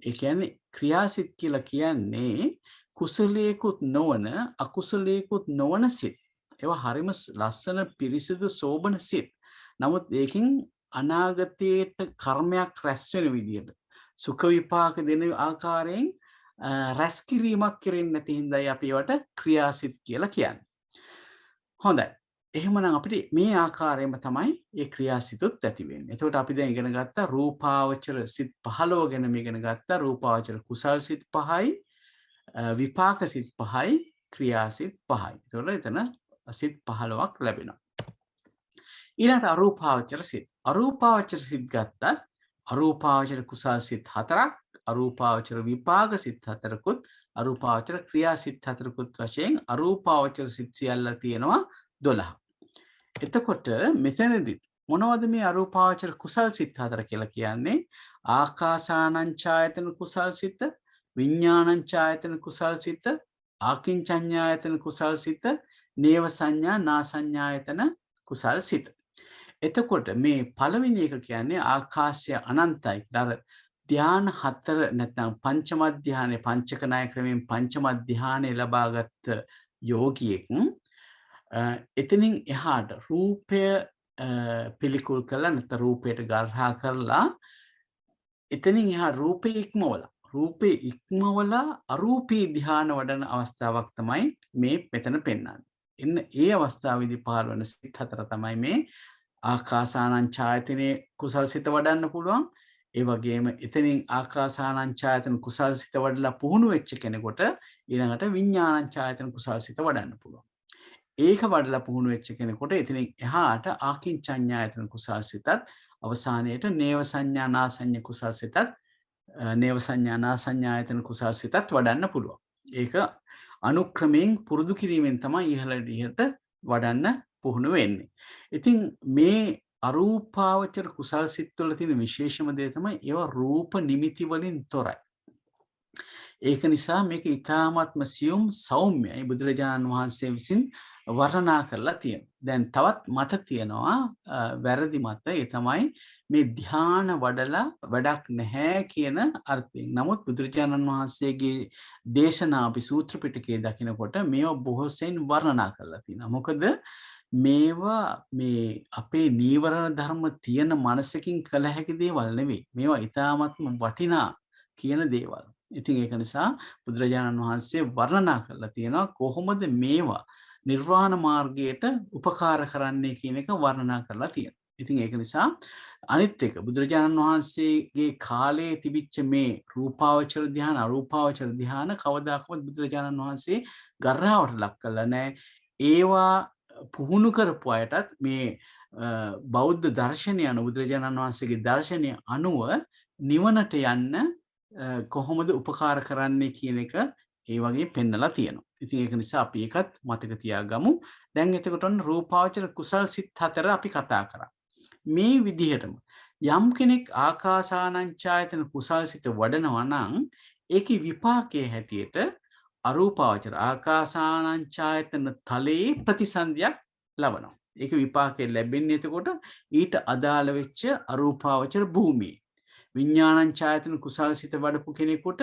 ඒ කියන්නේ ක්‍රියාසිත කියලා කියන්නේ කුසලයකුත් නොවන අකුසලයකුත් නොවන සිත්. ඒවා හරිම ලස්සන පිරිසිදු සෝබන සිත්. නමුත් ඒකින් අනාගතයට කර්මයක් රැස් වෙන විදියට සුඛ විපාක දෙන ආකාරයෙන් රැස් කිරීමක් කෙරෙන්නේ නැති හින්දායි අපි ඒවට ක්‍රියාසිත කියලා කියන්නේ. හොඳයි. එහෙමනම් අපිට මේ ආකාරයෙන්ම තමයි මේ ක්‍රියාසිතුත් ඇති වෙන්නේ. එතකොට අපි දැන් ඉගෙන ගත්තා රූපාවචර සිත් 15 ගැන මේ ඉගෙන ගත්තා. රූපාවචර කුසල් සිත් 5යි, විපාක සිත් 5යි, ක්‍රියාසිත 5යි. එතකොට එතන සිත් 15ක් ලැබෙනවා. ඊළඟට අරූපාවචර සිත්. අරූපාවචර සිත් ගත්තත් අරූපාවචර කුසල් සිත් 4ක්, අරූපාවචර විපාක සිත් 4කුත්, අරූපාවචර ක්‍රියා සිත් 4කුත් වශයෙන් අරූපාවචර සිත් සියල්ල තියෙනවා 12. එතකොට මෙතනදී මොනවද මේ අරූපාවචර කුසල් සිත් 4 කියලා කියන්නේ? ආකාසානං ඡායතන කුසල් සිත, විඥානං ඡායතන කුසල් සිත, ආකින්චඤ්ඤායතන කුසල් සිත, නේව සංඥා නා සංඥායතන කුසල් සිත. එතකොට මේ පළවෙනි එක කියන්නේ ආකාශය අනන්තයි. අර ධ්‍යාන 4 නැත්නම් පංචම ධ්‍යානයේ පංචක ණය ක්‍රමයෙන් පංචම ධ්‍යානය ලබාගත් යෝගියෙක් එතනින් එහාට රූපය පිළිකුල් කළා නැත්නම් රූපයට ගර්හා කරලා එතනින් එහා රූපේ ඉක්මවලා අරූපී ධ්‍යාන වඩන අවස්ථාවක් තමයි මේ මෙතන පෙන්වන්නේ. එන්න ඒ අවස්ථාවේදී පහළ වෙන සිත් 4 තමයි මේ ආකාසානං ඡායතනේ කුසල් සිත වඩන්න පුළුවන්. ඒ වගේම එතනින් ආකාසානං ඡායතන කුසල් සිත වඩලා පුහුණු වෙච්ච කෙනෙකුට ඊළඟට විඥානං ඡායතන කුසල් සිත වඩන්න පුළුවන්. ඒක වඩලා පුහුණු වෙච්ච කෙනෙකුට එතනින් එහාට ආකින්චඤ්ඤායතන කුසල් සිතත් අවසානයේට නේව සංඥා නා සංඥා කුසල් සිතත් නේව සංඥා නා සංඥායතන කුසල් සිතත් වඩන්න පුළුවන්. ඒක අනුක්‍රමයෙන් පුරුදු කිරීමෙන් තමයි ඉහළට වඩන්න පුහුණු වෙන්නේ. ඉතින් මේ අරූපාවචර කුසල් සිත් වල තියෙන විශේෂම දේ තමයි ඒවා රූප නිමිති වලින් තොරයි. ඒක නිසා මේක ඊ타ත්ම සියුම් සෞම්‍යයි බුදුරජාණන් වහන්සේ විසින් වර්ණනා කරලා තියෙනවා. දැන් තවත් මත තියෙනවා වැරදි මත. ඒ තමයි මේ ධ්‍යාන වඩලා වැඩක් නැහැ කියන අර්ථයෙන්. නමුත් බුදුරජාණන් වහන්සේගේ දේශනා අපි සූත්‍ර පිටකයේ දකිනකොට මේවා බොහෝසෙයින් වර්ණනා කරලා තියෙනවා. මොකද මේවා මේ අපේ නීවරණ ධර්ම තියෙන මනසකින් කළ හැකි දේවල් නෙවෙයි. මේවා ඊ타ත්ම වටිනා කියන දේවල්. ඉතින් ඒක නිසා බුදුරජාණන් වහන්සේ වර්ණනා කරලා තියෙනවා කොහොමද මේවා නිර්වාණ මාර්ගයට උපකාර කරන්නේ කියන එක වර්ණනා කරලා තියෙනවා. ඉතින් ඒක නිසා අනිත් එක බුදුරජාණන් වහන්සේගේ කාලයේ තිබිච්ච මේ රූපාවචර ධ්‍යාන අරූපාවචර ධ්‍යාන කවදාකවත් බුදුරජාණන් වහන්සේ ගර්හාවට ලක් කළා නැහැ. ඒවා පුහුණු කරපු අයටත් මේ බෞද්ධ දර්ශනය අනුව බුදුරජාණන් වහන්සේගේ දර්ශනය අනුව නිවනට යන්න කොහොමද උපකාර කරන්නේ කියන එක ඒ වගේ පෙන්නලා තියෙනවා. ඉතින් ඒක නිසා අපි ඒකත් මතක තියාගමු. දැන් එතකොට ඔන්න රූපාවචර කුසල් සිත් 4 අපි කතා කරා. මේ විදිහටම යම් කෙනෙක් ආකාසානංචායතන කුසල් සිත වඩනවා නම් ඒකේ විපාකයේ හැටියට අරූපාවචර ආකාසානංචායතන තලයේ ප්‍රතිසන්දියක් ලබනවා. ඒක විපාකයේ ලැබෙන්නේ එතකොට ඊට අදාළ වෙච්ච අරූපාවචර භූමියේ. විඥානංචායතන කුසල් සිත වඩපු කෙනෙකුට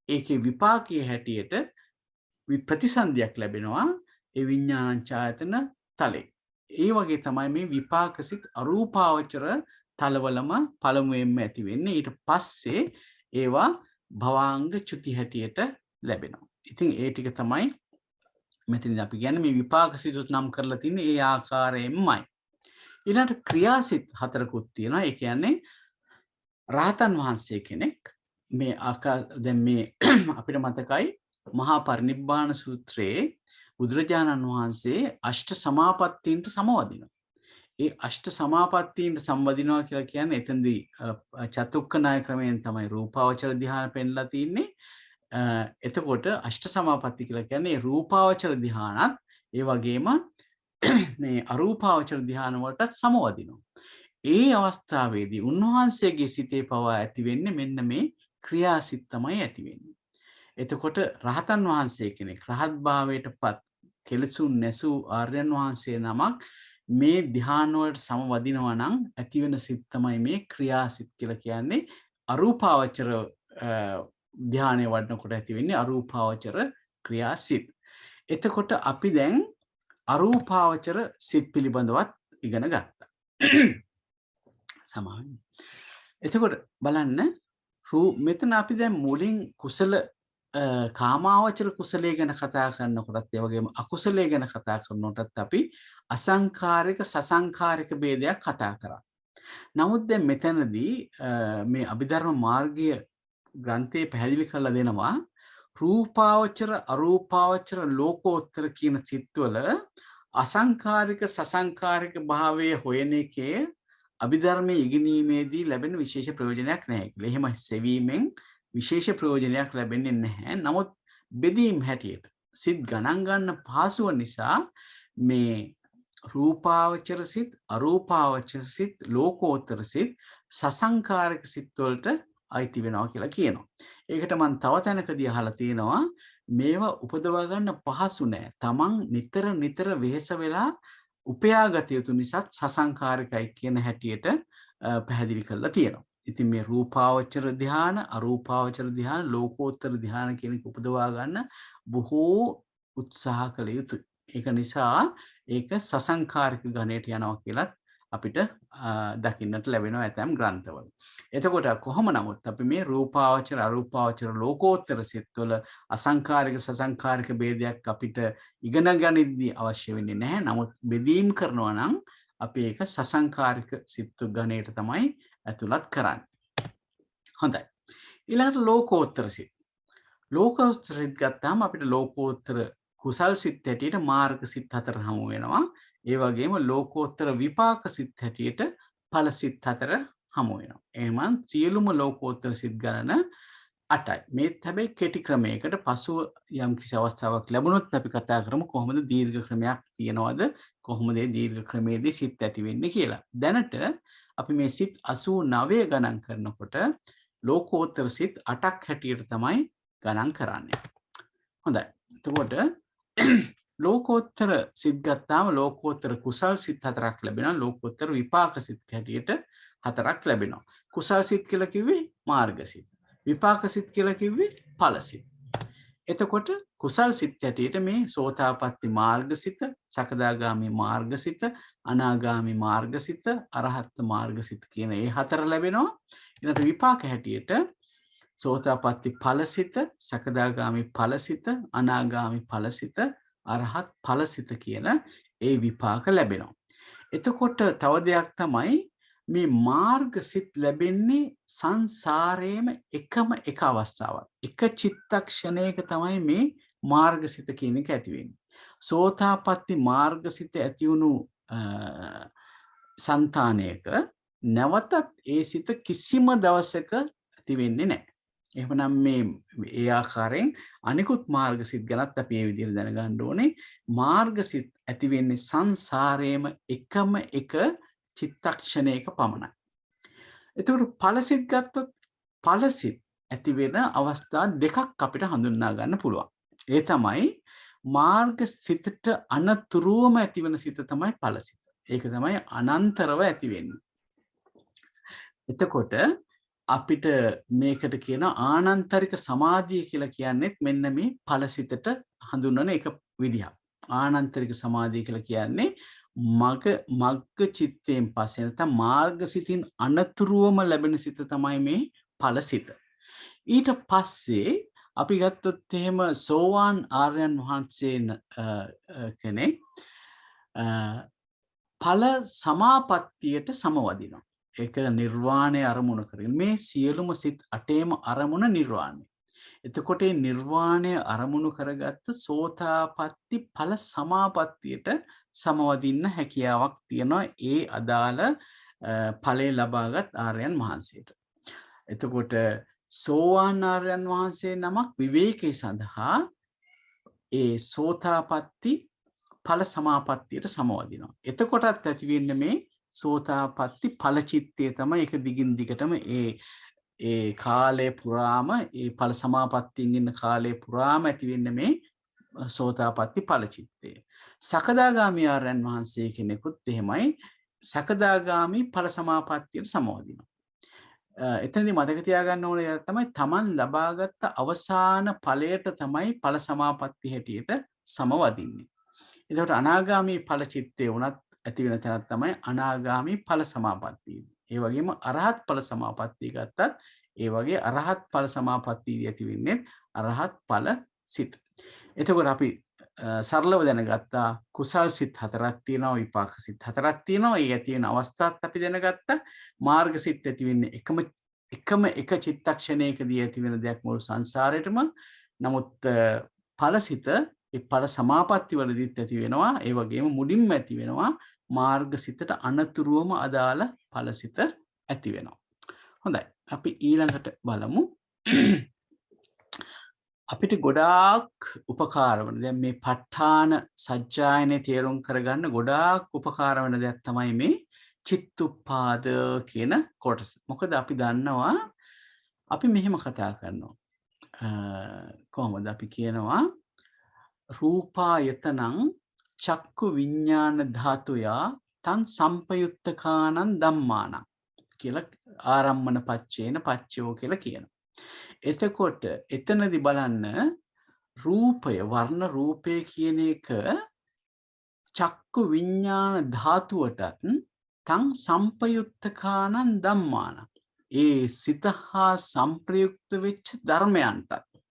ඒකේ විපාකයේ හැටියට ප්‍රතිසන්දියක් ලැබෙනවා ඒ විඥානංචායතන තලයේ. ඒ වගේ තමයි මේ විපාක සිත් අරූපාවචර තලවලම පළමුවෙන්ම ඇති වෙන්නේ. ඊට පස්සේ ඒවා භවාංග චුති හැටියට ලැබෙනවා. ඉතින් ඒ ටික තමයි මෙතනදී අපි කියන්නේ මේ විපාක සිතුත් නම් කරලා තින්නේ ඒ ආකාරයෙන්මයි. ඊළඟට ක්‍රියාසිත 4කුත් තියෙනවා. ඒ කියන්නේ රහතන් වහන්සේ කෙනෙක් මේ දැන් මේ අපිට මතකයි මහා පරිනිබ්බාන සූත්‍රයේ බුදුරජාණන් වහන්සේ අෂ්ට සමාපත්තීන්ට සමවදිනවා. ඒ අෂ්ට සමාපත්තීන්ට සම්වදිනවා කියලා කියන්නේ එතනදී චතුක්ක ණය ක්‍රමයෙන් තමයි රූපාවචර ධ්‍යාන පෙන්ලා තින්නේ. එතකොට අෂ්ට සමාපatti කියලා කියන්නේ රූපාවචර ධ්‍යානත් ඒ වගේම මේ අරූපාවචර ධ්‍යාන වලටත් සමවදිනවා. ඒ අවස්ථාවේදී උන්වහන්සේගේ සිතේ පවා ඇති වෙන්නේ මෙන්න මේ ක්‍රියාසිත තමයි ඇති වෙන්නේ. එතකොට රහතන් වහන්සේ කෙනෙක් රහත් භාවයටපත් කෙලසුන් නැසූ ආර්යයන් වහන්සේ නමක් මේ ධ්‍යාන වලට සමවදිනවා නම් ඇති වෙන සිත් තමයි මේ ක්‍රියාසිත කියලා කියන්නේ. අරූපාවචර ධ්‍යානයේ වඩනකොට ඇති වෙන්නේ අරූපාවචර ක්‍රියාසිත. එතකොට අපි දැන් අරූපාවචර සිත් පිළිබඳවත් ඉගෙන ගත්තා. සමාවෙන්න. එතකොට බලන්න මෙතන අපි දැන් මුලින් කුසල කාමාවචර කුසලයේ ගැන කතා කරනකොටත් ඒ වගේම අකුසලයේ ගැන කතා කරනකොටත් අපි අසංඛාරික සසංඛාරික ભેදයක් කතා කරා. නමුත් දැන් මෙතනදී මේ අභිධර්ම මාර්ගය ග්‍රන්ථයේ පැහැදිලි කරලා දෙනවා රූපාවචර අරූපාවචර ලෝකෝත්තර කියන සිත්වල අසංඛාරික සසංඛාරික භාවයේ හොයන එකේ අභිධර්මයේ ඉගෙනීමේදී ලැබෙන විශේෂ ප්‍රයෝජනයක් නැහැ කියලා. එහෙම සෙවීමෙන් විශේෂ ප්‍රයෝජනයක් ලැබෙන්නේ නැහැ. නමුත් බෙදීම් හැටියට සිත් ගණන් ගන්න පහසුව නිසා මේ රූපාවචර සිත් අරූපාවචර සිත් ලෝකෝත්තර සිත් සසංඛාරික සිත් වලට අයිති වෙනවා කියලා කියනවා. ඒකට මම තව තැනකදී අහලා තියෙනවා මේවා උපදවා ගන්න පහසු නෑ. තමන් නිතර වෙහෙස වෙලා උපයාගත යුතු නිසා සසංඛාරිකයි කියන හැටියට පැහැදිලි කරලා තියෙනවා. ඉතින් මේ රූපාවචර ධ්‍යාන අරූපාවචර ධ්‍යාන ලෝකෝත්තර ධ්‍යාන කියන එක උපදවා ගන්න බොහෝ උත්සාහ කළ යුතුයි. ඒක නිසා ඒක සසංඛාරික ගණයට යනවා කියලා අපිට දකින්නට ලැබෙනවා ඇතැම් ග්‍රන්ථවල. එතකොට කොහොම නමුත් අපි මේ රූපාවචර අරූපාවචර ලෝකෝත්තර සිත්වල අසංඛාරික සසංඛාරික ભેදයක් අපිට ඉගෙන ගනිද්දී අවශ්‍ය වෙන්නේ නැහැ. නමුත් බෙදීම් කරනවා නම් අපි ඒක සසංඛාරික සිත් ගණයට තමයි ඇතුළත් කරන්නේ. හොඳයි. ඊළඟට ලෝකෝත්තර සිත්. ලෝකෝත්තර සිත් ගත්තාම අපිට ලෝකෝත්තර කුසල් සිත් හැටියට මාර්ග සිත් 4 හමු වෙනවා. ඒ වගේම ලෝකෝත්තර විපාක සිත් හැටියට ඵල සිත් 4 හමු වෙනවා. එහෙනම් සියලුම ලෝකෝත්තර සිත් ගණන 8යි. මේත් හැබැයි කෙටි ක්‍රමයකට පසුව යම් කිසි අවස්ථාවක් ලැබුණොත් අපි කතා කරමු කොහොමද දීර්ඝ ක්‍රමයක් තියනවද කොහොමද මේ දීර්ඝ ක්‍රමයේදී සිත් ඇති වෙන්නේ කියලා. දැනට අපි මේ සිත් 89 ගණන් කරනකොට ලෝකෝත්තර සිත් 8ක් හැටියට තමයි ගණන් කරන්නේ. හොඳයි. එතකොට ලෝකෝත්තර සිත් ගත්තාම ලෝකෝත්තර කුසල් සිත් 4ක් ලැබෙනවා. ලෝකෝත්තර විපාක සිත් හැටියට 4ක් ලැබෙනවා. කුසල් සිත් කියලා කිව්වේ මාර්ග සිත්. විපාක සිත් කියලා කිව්වේ ඵල සිත්. එතකොට කුසල් සිත් හැටියට මේ සෝතාපට්ටි මාර්ග සිත, සකදාගාමි මාර්ග සිත, අනාගාමි මාර්ග සිත, අරහත් මාර්ග සිත කියන මේ 4 ලැබෙනවා. ඊට විපාක හැටියට සෝතාපට්ටි ඵල සිත, සකදාගාමි ඵල සිත, අනාගාමි ඵල සිත, අරහත් ඵල සිත කියන ඒ විපාක ලැබෙනවා. එතකොට තව දෙයක් තමයි මේ මාර්ග සිත් ලැබෙන්නේ සංසාරයේම එකම එක අවස්ථාවක්. එක චිත්තක්ෂණයක තමයි මේ මාර්ග සිත කියන එක ඇති වෙන්නේ. සෝතාපට්ටි මාර්ගසිත ඇති වුණු సంతානයක නැවතත් ඒ සිත කිසිම දවසක ඇති වෙන්නේ නැහැ. එහෙමනම් මේ ඒ ආකාරයෙන් අනිකුත් මාර්ගසිත ගැනත් අපි මේ විදිහට දැනගන්න ඕනේ. මාර්ගසිත ඇති වෙන්නේ සංසාරයේම එකම එක චිත්තක්ෂණයක පමණයි. එතකොට ඵලසිත ගත්තොත් ඵලසිත ඇති වෙන අවස්ථා දෙකක් අපිට හඳුන්වා ගන්න පුළුවන්. ඒ තමයි මාර්ග සිතට අනතුරුවම ඇති වෙන සිත තමයි ඵලසිත. ඒක තමයි අනන්තරව ඇති වෙන්නේ. එතකොට අපිට මේකට කියන ආනන්තරික සමාධිය කියලා කියන්නේත් මෙන්න මේ ඵලසිතට හඳුන්වන එක විදිහක්. ආනන්තරික සමාධිය කියලා කියන්නේ මග්ග චිත්තයෙන් පස්සේ නැත්නම් මාර්ග සිතින් අනතුරුවම ලැබෙන සිත තමයි මේ ඵලසිත. ඊට පස්සේ අපි ගත්තොත් එහෙම සෝවාන් ආර්යයන් වහන්සේ කෙනෙක් ඵල සමාපත්තියට සමවදිනවා. ඒක නිර්වාණය අරමුණ කරගෙන මේ සියලුම සිත් අටේම අරමුණ නිර්වාණය. එතකොට මේ නිර්වාණය අරමුණු කරගත්ත සෝතාපට්ටි ඵල සමාපත්තියට සමවදින්න හැකියාවක් තියෙනවා ඒ අදාළ ඵලය ලබාගත් ආර්යයන් වහන්සේට. එතකොට සෝවාන් ආර්යයන් වහන්සේ නමක් විවේකයේ සඳහා ඒ සෝතාපට්ටි ඵල සමාපත්තියට සමවදිනවා. එතකොටත් ඇති වෙන්නේ මේ සෝතාපට්ටි ඵල චිත්තය තමයි ඒක දිගින් දිගටම ඒ කාලය පුරාම ඒ ඵල සමාපත්තියෙන් ඉන්න කාලය පුරාම ඇති වෙන්නේ මේ සෝතාපට්ටි ඵල චිත්තය. සකදාගාමී ආර්යයන් වහන්සේ කෙනෙකුත් එහෙමයි සකදාගාමී ඵල සමාපත්තියට සමවදිනවා. එතනදී මතක තියාගන්න ඕන දේ තමයි තමන් ලබාගත් අවසාන ඵලයට තමයි ඵල සමාපatti හැටියට සමවදින්නේ. එතකොට අනාගාමී ඵල චිත්තේ වුණත් ඇති වෙන තැනක් තමයි අනාගාමී ඵල සමාපත්තිය. ඒ වගේම අරහත් ඵල සමාපත්තිය ගත්තත් ඒ වගේ අරහත් ඵල සමාපත්තියදී ඇති වෙන්නේ අරහත් ඵල සිත. එතකොට අපි සරලව දැනගත්තා කුසල් සිත් හතරක් තියෙනවා විපාක සිත් හතරක් තියෙනවා. ඒ ඇති වෙන අවස්ථාත් අපි දැනගත්තා. මාර්ග සිත් ඇති වෙන්නේ එකම එක චිත්තක්ෂණයකදී ඇති වෙන දෙයක් මුළු සංසාරෙටම. නමුත් ඵලසිත ඒ ඵල සමාපatti වලදීත් ඇති වෙනවා. ඒ වගේම මුලින්ම ඇති වෙනවා මාර්ග සිතට අනතුරුවම අදාළ ඵලසිත ඇති වෙනවා. හොඳයි. අපි ඊළඟට බලමු. අපිට ගොඩාක් උපකාර වන දැන් මේ ප ဋ ාණ සජ්ජායනේ තේරුම් කරගන්න ගොඩාක් උපකාර වෙන දෙයක් තමයි මේ චිත්තුප්පාද කියන කොටස. මොකද අපි දන්නවා අපි මෙහෙම කතා කරනවා. කොහොමද අපි කියනවා රූපායතනං චක්කු විඤ්ඤාණ ධාතුයා තං සම්පයුත්තකානං ධම්මානං කියලා ආරම්මන පච්චේන පච්චයෝ කියලා කියනවා. එතකොට එතනදී බලන්න රූපය වර්ණ රූපය කියන එක චක්කු විඤ්ඤාණ ධාතුවටත් තං සම්පයුත්තකානං ධම්මානං ඒ සිත හා සංප්‍රයුක්ත වෙච්ච ධර්මයන්ටත්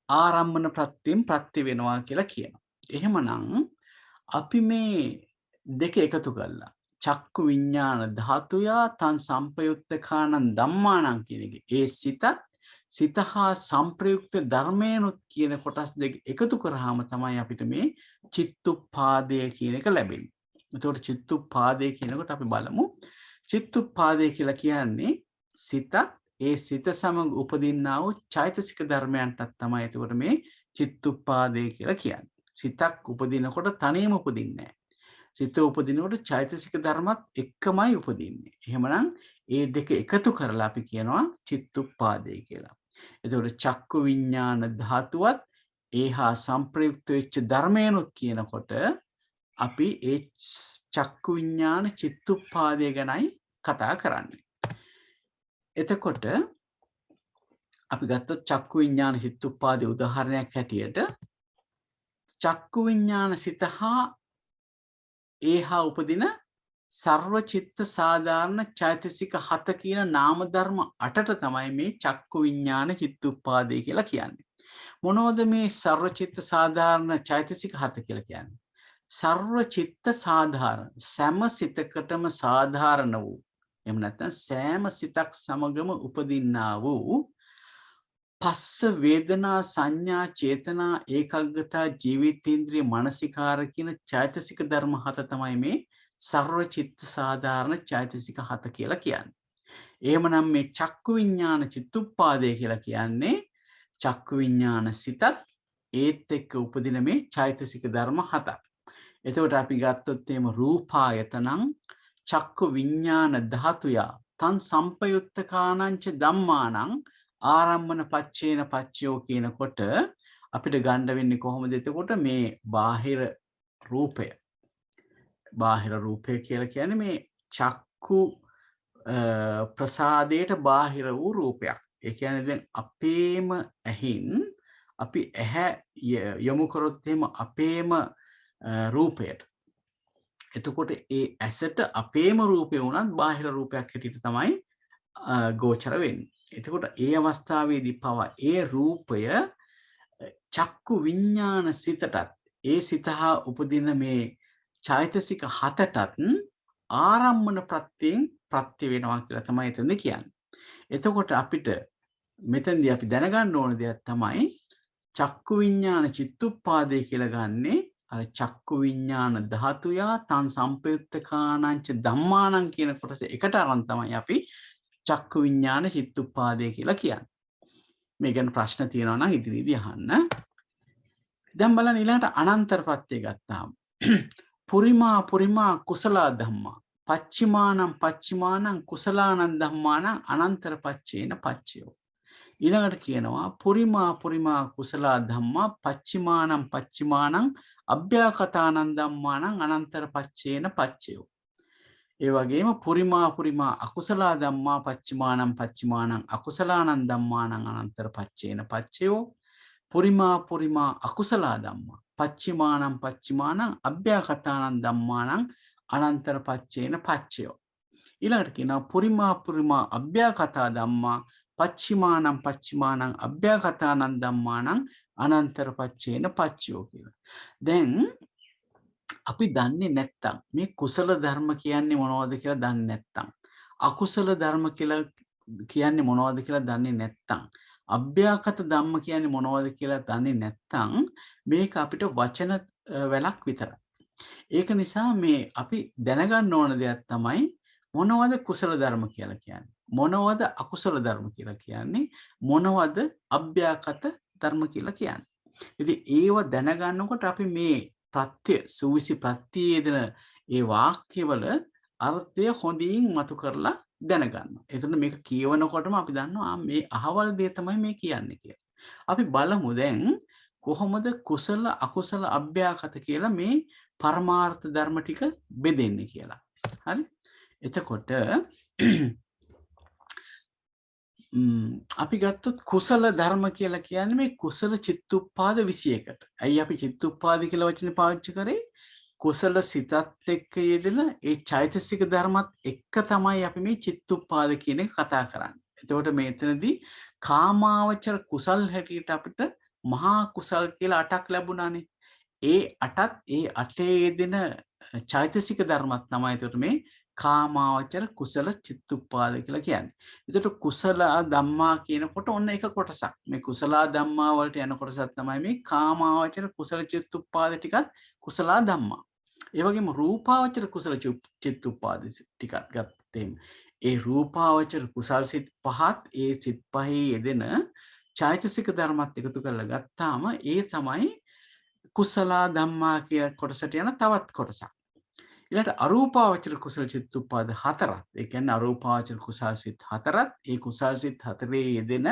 ආරම්මන ප්‍රත්‍යයෙන් ප්‍රත්‍ය වෙනවා කියලා කියනවා. එහෙමනම් අපි මේ දෙක එකතු කළා චක්කු විඤ්ඤාණ ධාතුයා තං සම්පයුත්තකානං ධම්මානං කියන එක ඒ සිත හා සංප්‍රයුක්ත ධර්මයන්ොත් කියන කොටස් දෙක එකතු කරාම තමයි අපිට මේ චිත්තුප්පාදය කියන එක ලැබෙන්නේ. එතකොට චිත්තුප්පාදය කියනකොට අපි බලමු චිත්තුප්පාදය කියලා කියන්නේ සිත ඒ සිත සමග උපදින්නා වූ චෛතසික ධර්මයන්ටත් තමයි එතකොට මේ චිත්තුප්පාදය කියලා කියන්නේ. සිතක් උපදිනකොට තනියම උපදින්නේ නැහැ. සිත උපදිනකොට චෛතසික ධර්මත් එක්කමයි උපදින්නේ. එහෙමනම් ඒ දෙක එකතු කරලා අපි කියනවා චිත්තුප්පාදය කියලා. එතකොට චක්කු විඤ්ඤාණ ධාතුවත් ඒහා සංප්‍රයුක්ත වෙච්ච ධර්මයන්ොත් කියනකොට අපි ඒ චක්කු විඤ්ඤාණ චිත්තුප්පාදය ගැනයි කතා කරන්නේ. එතකොට අපි ගත්තොත් චක්කු විඤ්ඤාණ චිත්තුප්පාදේ උදාහරණයක් හැටියට චක්කු විඤ්ඤාණ සිත හා ඒහා උපදින සර්ව චිත්ත සාධාරණ චෛතසික 7 කියන නාම ධර්ම 8ට තමයි මේ චක්කු විඤ්ඤාණ චිත්තුප්පාදේ කියලා කියන්නේ. මොනවද මේ සර්ව චිත්ත සාධාරණ චෛතසික 7 කියලා කියන්නේ? සර්ව චිත්ත සාධාරණ සෑම සිතකටම සාධාරණ වූ එහෙම නැත්නම් සෑම සිතක් සමගම උපදින්නා වූ පස්ස වේදනා සංඥා චේතනා ඒකග්ගතා ජීවිතේන්ද්‍රිය මානසිකාර කියන චෛතසික ධර්ම හත තමයි මේ සර්ව චිත්ත සාධාරණ චෛතසික හත කියලා කියන්නේ. එහෙමනම් මේ චක්කු විඥාන චිත්තුප්පාදය කියලා කියන්නේ චක්කු විඥාන සිතත් ඒත් එක්ක උපදින මේ චෛතසික ධර්ම හතක්. එතකොට අපි ගත්තොත් එහෙම රූපායතනං චක්කු විඥාන ධාතුය තන් සම්පයුත්තකානංච ධම්මානං ආරම්මන පච්චේන පච්චයෝ කියනකොට අපිට ගන්න වෙන්නේ කොහොමද? එතකොට මේ බාහිර රූපය කියලා කියන්නේ මේ චක්කු ප්‍රසාදයට බාහිර වූ රූපයක්. ඒ කියන්නේ දැන් අපේම ඇහින් අපි ඇහැ යොමු කරොත් එහෙම අපේම රූපයට. එතකොට ඒ ඇසට අපේම රූපය වුණත් බාහිර රූපයක් හැටියට තමයි ගෝචර වෙන්නේ. එතකොට ඒ අවස්ථාවේදී පවා ඒ රූපය චක්කු විඥාන සිතටත් ඒ සිත හා උපදින මේ චෛතසික හතටත් ආරම්මන ප්‍රත්‍යයෙන් ප්‍රත්‍ය වෙනවා කියලා තමයි එතනද කියන්නේ. එතකොට අපිට මෙතනදී අපි දැනගන්න ඕන දෙයක් තමයි චක්කු විඥාන චිත්තුප්පාදේ කියලා ගන්නේ අර චක්කු විඥාන ධාතුය තන් සම්පයුත්තකානංච ධම්මානං කියන කොටස එකට අරන් තමයි අපි චක්කු විඥාන චිත්තුප්පාදේ කියලා කියන්නේ. මේ ගැන ප්‍රශ්න තියෙනවා නම් ඉදිරියේදී අහන්න. දැන් බලන්න ඊළඟට අනන්තර ප්‍රත්‍ය ගත්තාම පුරිමා කුසල ධම්මා පච්චිමානං කුසලානං ධම්මානං අනන්තර පච්චේන පච්චයෝ. ඊළඟට කියනවා පුරිමා කුසල ධම්මා පච්චිමානං අභ්‍යාකතානං ධම්මානං අනන්තර පච්චේන පච්චයෝ. ඒ වගේම පුරිමා අකුසල ධම්මා පච්චිමානං අකුසලානං ධම්මානං අනන්තර පච්චේන පච්චයෝ. පුරිමා අකුසල ධම්මා පච්චිමානං අභ්‍යාකතානං ධම්මානං අනන්තර පච්චේන පච්චයෝ. ඊළඟට කියනවා පුරිමා අභ්‍යාකතා ධම්මා පච්චිමානං අභ්‍යාකතානං ධම්මානං අනන්තර පච්චේන පච්චයෝ කියලා. දැන් අපි දන්නේ නැත්තම් මේ කුසල ධර්ම කියන්නේ මොනවද කියලා දන්නේ නැත්තම් අකුසල ධර්ම කියලා කියන්නේ මොනවද කියලා දන්නේ නැත්තම් අභ්‍යාකත ධම්ම කියන්නේ මොනවද කියලා දන්නේ නැත්තම් මේක අපිට වචන වැලක් විතරයි. ඒක නිසා මේ අපි දැනගන්න ඕන දෙයක් තමයි මොනවද කුසල ධර්ම කියලා කියන්නේ? මොනවද අකුසල ධර්ම කියලා කියන්නේ? මොනවද අභ්‍යාකත ධර්ම කියලා කියන්නේ? ඉතින් ඒව දැනගන්නකොට අපි මේ ප්‍රත්‍ය සූවිසි ප්‍රත්‍යයේ දෙන ඒ වාක්‍යවල අර්ථය හොඳින් මතු කරලා දැනගන්නවා. එතකොට මේක කියවනකොටම අපි දන්නවා මේ අහවල් දේ තමයි මේ කියන්නේ කියලා. අපි බලමු දැන් කොහොමද කුසල අකුසල අභ්‍යාකත කියලා මේ පරමාර්ථ ධර්ම ටික බෙදෙන්නේ කියලා. හරි? එතකොට අපි ගත්තොත් කුසල ධර්ම කියලා කියන්නේ මේ කුසල චිත්තුප්පාද 21කට. ඇයි අපි චිත්තුප්පාද කියලා වචනේ පාවිච්චි කරේ? කුසල සිතත් එක්ක යෙදෙන ඒ චෛතසික ධර්මත් එක්ක තමයි අපි මේ චිත්තුප්පාද කියන එක කතා කරන්නේ. එතකොට මෙතනදී කාමාවචර කුසල් හැටියට අපිට මහා කුසල් කියලා 8ක් ලැබුණානේ. ඒ 8 යෙදෙන චෛතසික ධර්මත් තමයි එතකොට මේ කාමාවචර කුසල චිත්තුප්පාද කියලා කියන්නේ. එතකොට කුසල ධම්මා කියනකොට ඔන්න එක කොටසක්. මේ කුසල ධම්මා වලට යන කොටසක් තමයි මේ කාමාවචර කුසල චිත්තුප්පාද ටිකත් කුසල ධම්මා. ඒ වගේම රූපාවචර කුසල චිත්තුප්පාද ටිකක් ගත්තේම ඒ රූපාවචර කුසල් සිත් පහත් ඒ සිත් පහේ යෙදෙන චෛතසික ධර්මත් එකතු කරලා ගත්තාම ඒ තමයි කුසල ධම්මා කියන කොටසට යන තවත් කොටසක්. ඊළඟට අරූපාවචර කුසල චිත්තුප්පාද 4ක්. ඒ කියන්නේ අරූපාවචර කුසල් සිත් 4ක් ඒ කුසල් සිත් 4 යෙදෙන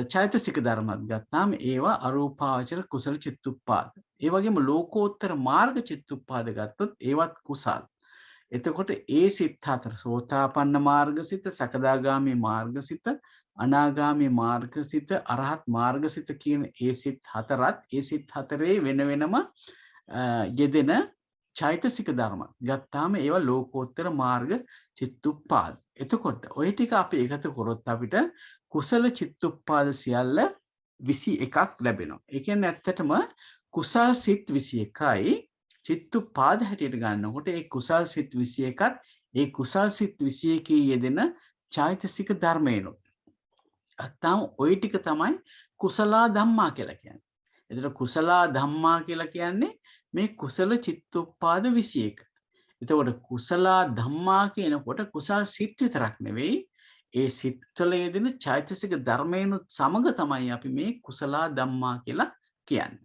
චෛතසික ධර්මත් ගත්තාම ඒවා අරූපාවචර කුසල චිත්තුප්පාද. ඒ වගේම ලෝකෝත්තර මාර්ග චිත්තුප්පාද ගත්තොත් ඒවත් කුසල්. එතකොට ඒ සිත් 4 සෝතාපන්න මාර්ගසිත, සකදාගාමී මාර්ගසිත, අනාගාමී මාර්ගසිත, අරහත් මාර්ගසිත කියන ඒ සිත් 4ත් ඒ සිත් 4 වෙන වෙනම යෙදෙන චෛතසික ධර්ම ගත්තාම ඒවා ලෝකෝත්තර මාර්ග චිත්තුප්පාද. එතකොට ඔය ටික අපි එකතු කරොත් අපිට කුසල චිත්තුප්පාද සියල්ල 21ක් ලැබෙනවා. ඒ කියන්නේ ඇත්තටම කුසල් සිත් 21යි චිත්තුප්පාද හැටියට ගන්නකොට ඒ කුසල් සිත් 21ත් ඒ කුසල් සිත් 21 යෙදෙන චෛතසික ධර්මයනොත්. තාම ওই ටික තමයි කුසල ධම්මා කියලා කියන්නේ. එතකොට කුසල ධම්මා කියලා කියන්නේ මේ කුසල චිත්තෝපාද 21. එතකොට කුසල ධම්මා කියනකොට කුසල් සිත් විතරක් නෙවෙයි ඒ සිත්වල යෙදෙන චෛතසික ධර්මයනුත් සමග තමයි අපි මේ කුසල ධම්මා කියලා කියන්නේ.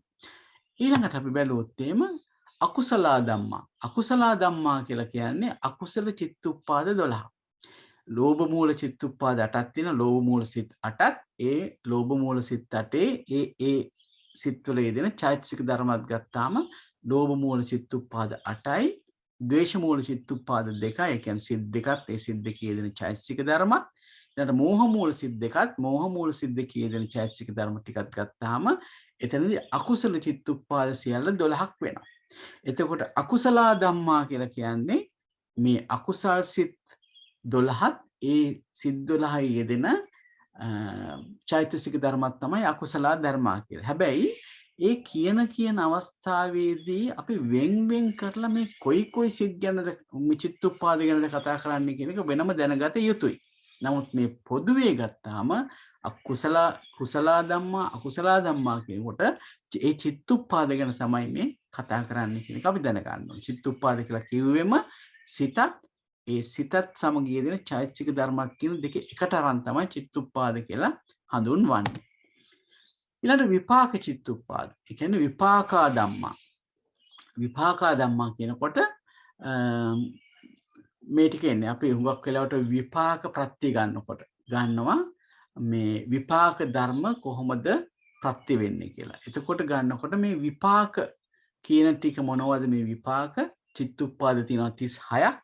ඊළඟට අපි බැලුවොත් එහෙම අකුසල ධම්මා. අකුසල ධම්මා කියලා කියන්නේ අකුසල චිත්තෝපාද 12. ලෝභ මූල චිත්තෝපාද 8ක් තියෙන ලෝභ මූල සිත් 8ත් ඒ ලෝභ මූල සිත් 8 ඒ සිත්වල යෙදෙන චෛතසික ධර්මات ගත්තාම ලෝභ මූල චිත්තෝපාද 8යි ද්වේෂ මූල චිත්තෝපාද 2යි ඒ කියන්නේ සිත් දෙකත් ඒ සිත් දෙකේ යෙදෙන චෛතසික ධර්ම ඊට මෝහ මූල සිත් දෙකත් මෝහ මූල සිත් දෙකේ යෙදෙන චෛතසික ධර්ම ටිකක් ගත්තාම එතනදී අකුසල චිත්තෝපාද සියල්ල 12ක් වෙනවා. එතකොට අකුසල ධම්මා කියලා කියන්නේ මේ අකුසල් සිත් 12ත් ඒ සිත් 12 යෙදෙන චෛතසික ධර්මات තමයි අකුසල ධර්මා කියලා. හැබැයි ඒ කියන අවස්ථාවේදී අපි වෙන් කරලා මේ කොයි සිත් ගැනද මේ චිත්තෝපාද ගැනද කතා කරන්නේ කියන එක වෙනම දැනගත යුතුයි. නමුත් මේ පොදුවේ ගත්තාම කුසල ධම්මා අකුසල ධම්මා කියනකොට ඒ චිත්තෝපාද ගැන තමයි මේ කතා කරන්නේ කියන එක අපි දැනගන්න ඕනේ. චිත්තෝපාද කියලා කිව්වෙම සිතත් ඒ සිතත් සමග යෙදෙන චෛතසික ධර්මයක් කියන දෙක එකට අරන් තමයි චිත්තෝපාද කියලා හඳුන්වන්නේ. ඊළඟ විපාක චිත්තෝපාද. ඒ කියන්නේ විපාකා ධම්මා. විපාකා ධම්මා කියනකොට මේ ටික එන්නේ අපි හුඟක් වෙලාවට විපාක ප්‍රත්‍ය ගන්නවා මේ විපාක ධර්ම කොහොමද ප්‍රත්‍ය වෙන්නේ කියලා. එතකොට ගන්නකොට මේ විපාක කියන ටික මොනවද මේ විපාක චිත්තෝපාද තියෙනවා 36ක්.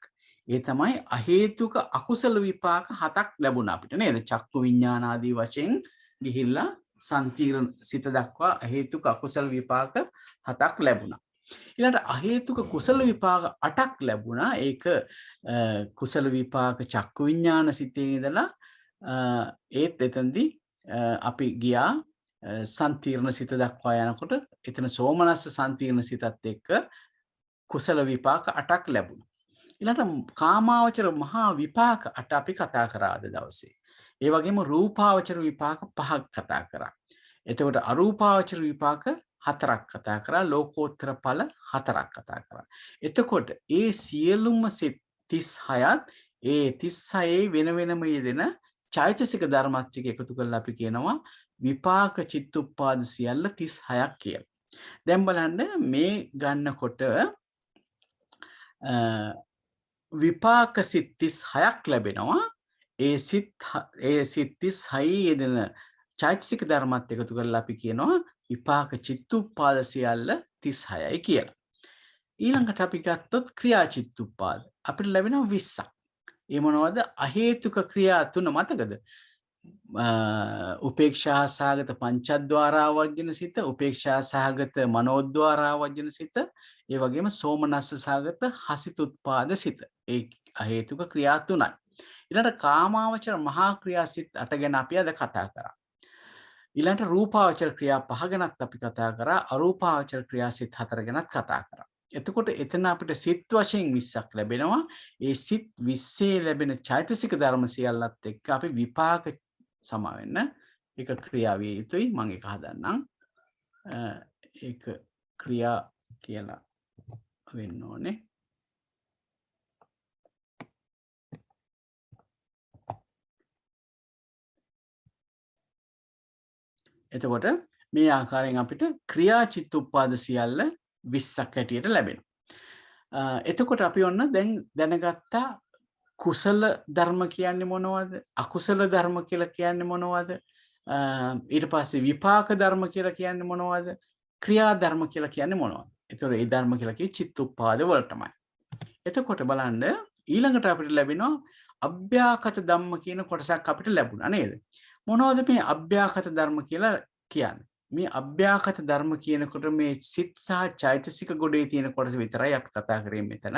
ඒ තමයි අහේතුක අකුසල විපාක 7ක් ලැබුණා අපිට නේද? චක්කු විඥාන ආදී වශයෙන් ගිහිල්ලා සංකීර්ණ සිත දක්වා අහේතුක අකුසල විපාක 7ක් ලැබුණා. ඊළඟට අහේතුක කුසල විපාක 8ක් ලැබුණා. ඒක කුසල විපාක චක්කු විඥාන සිතේ ඉඳලා ඒත් එතනදී අපි ගියා සංකීර්ණ සිත දක්වා යනකොට එතන සෝමනස්ස සංකීර්ණ සිතත් එක්ක කුසල විපාක 8ක් ලැබුණා. ඊළඟට කාමාවචර මහා විපාක 8 අපි කතා කරා අද දවසේ. ඒ වගේම රූපාවචර විපාක 5ක් කතා කරා. එතකොට අරූපාවචර විපාක 4ක් කතා කරා. ලෝකෝත්තර ඵල 4ක් කතා කරා. එතකොට ඒ සියලුම සිත් 36ත් ඒ 36 වෙනම යෙදෙන චෛතසික ධර්මات ටික එකතු කරලා අපි කියනවා විපාක චිත්තෝපාද සියල්ල 36ක් කියලා. දැන් බලන්න මේ ගන්නකොට විපාක සිත් 36ක් ලැබෙනවා. ඒ සිත් 36 යෙදෙන චෛතසික ධර්මات එකතු කරලා අපි කියනවා විපාක චිත්තෝපාද සියල්ල 36යි කියලා. ඊළඟට අපි ගත්තොත් ක්‍රියා චිත්තෝපාද අපිට ලැබෙනවා 20ක්. ඒ මොනවද? අහේතුක ක්‍රියා 3 මතකද? උපේක්ෂා සහගත පංචද්වාරා වර්ජන සිත, උපේක්ෂා සහගත මනෝද්වාරා වර්ජන සිත, ඒ වගේම සෝමනස්ස සහගත හසිතුත්පාද සිත. ඒ අහේතුක ක්‍රියා 3යි. ඊළඟට කාමාවචර මහා ක්‍රියා සිත් 8 ගැන අපි අද කතා කරා. ඊළඟට රූපාවචර ක්‍රියා 5 ගැනත් අපි කතා කරා. අරූපාවචර ක්‍රියා සිත් 4 ගැනත් කතා කරා. එතකොට එතන අපිට සිත් වශයෙන් 20ක් ලැබෙනවා. ඒ සිත් 20 ලැබෙන චෛතසික ධර්ම සියල්ලත් එක්ක අපි විපාක සමාවෙන්න එක ක්‍රියා විය යුතුයි. මම ඒක හදන්නම්. ඒක ක්‍රියා කියලා වෙන්න ඕනේ. එතකොට මේ ආකාරයෙන් අපිට ක්‍රියා චිත්තෝපාද සියල්ල 20ක් හැටියට ලැබෙනවා. එතකොට අපි ඔන්න දැන් දැනගත්තා කුසල ධර්ම කියන්නේ මොනවද? අකුසල ධර්ම කියලා කියන්නේ මොනවද? ඊට පස්සේ විපාක ධර්ම කියලා කියන්නේ මොනවද? ක්‍රියා ධර්ම කියලා කියන්නේ මොනවද? එතකොට මේ ධර්ම කියලා කියේ චිත්තෝපාද වලටමයි. එතකොට බලන්න ඊළඟට අපිට ලැබෙනවා අභ්‍යාකත ධම්ම කියන කොටසක් අපිට ලැබුණා නේද? මොනවද මේ අභ්‍යාකත ධර්ම කියලා කියන්නේ? මේ අභ්‍යාකත ධර්ම කියනකොට මේ සිත් සහ චෛතසික ගොඩේ තියෙන කොටස විතරයි අපි කතා කරේ මෙතන.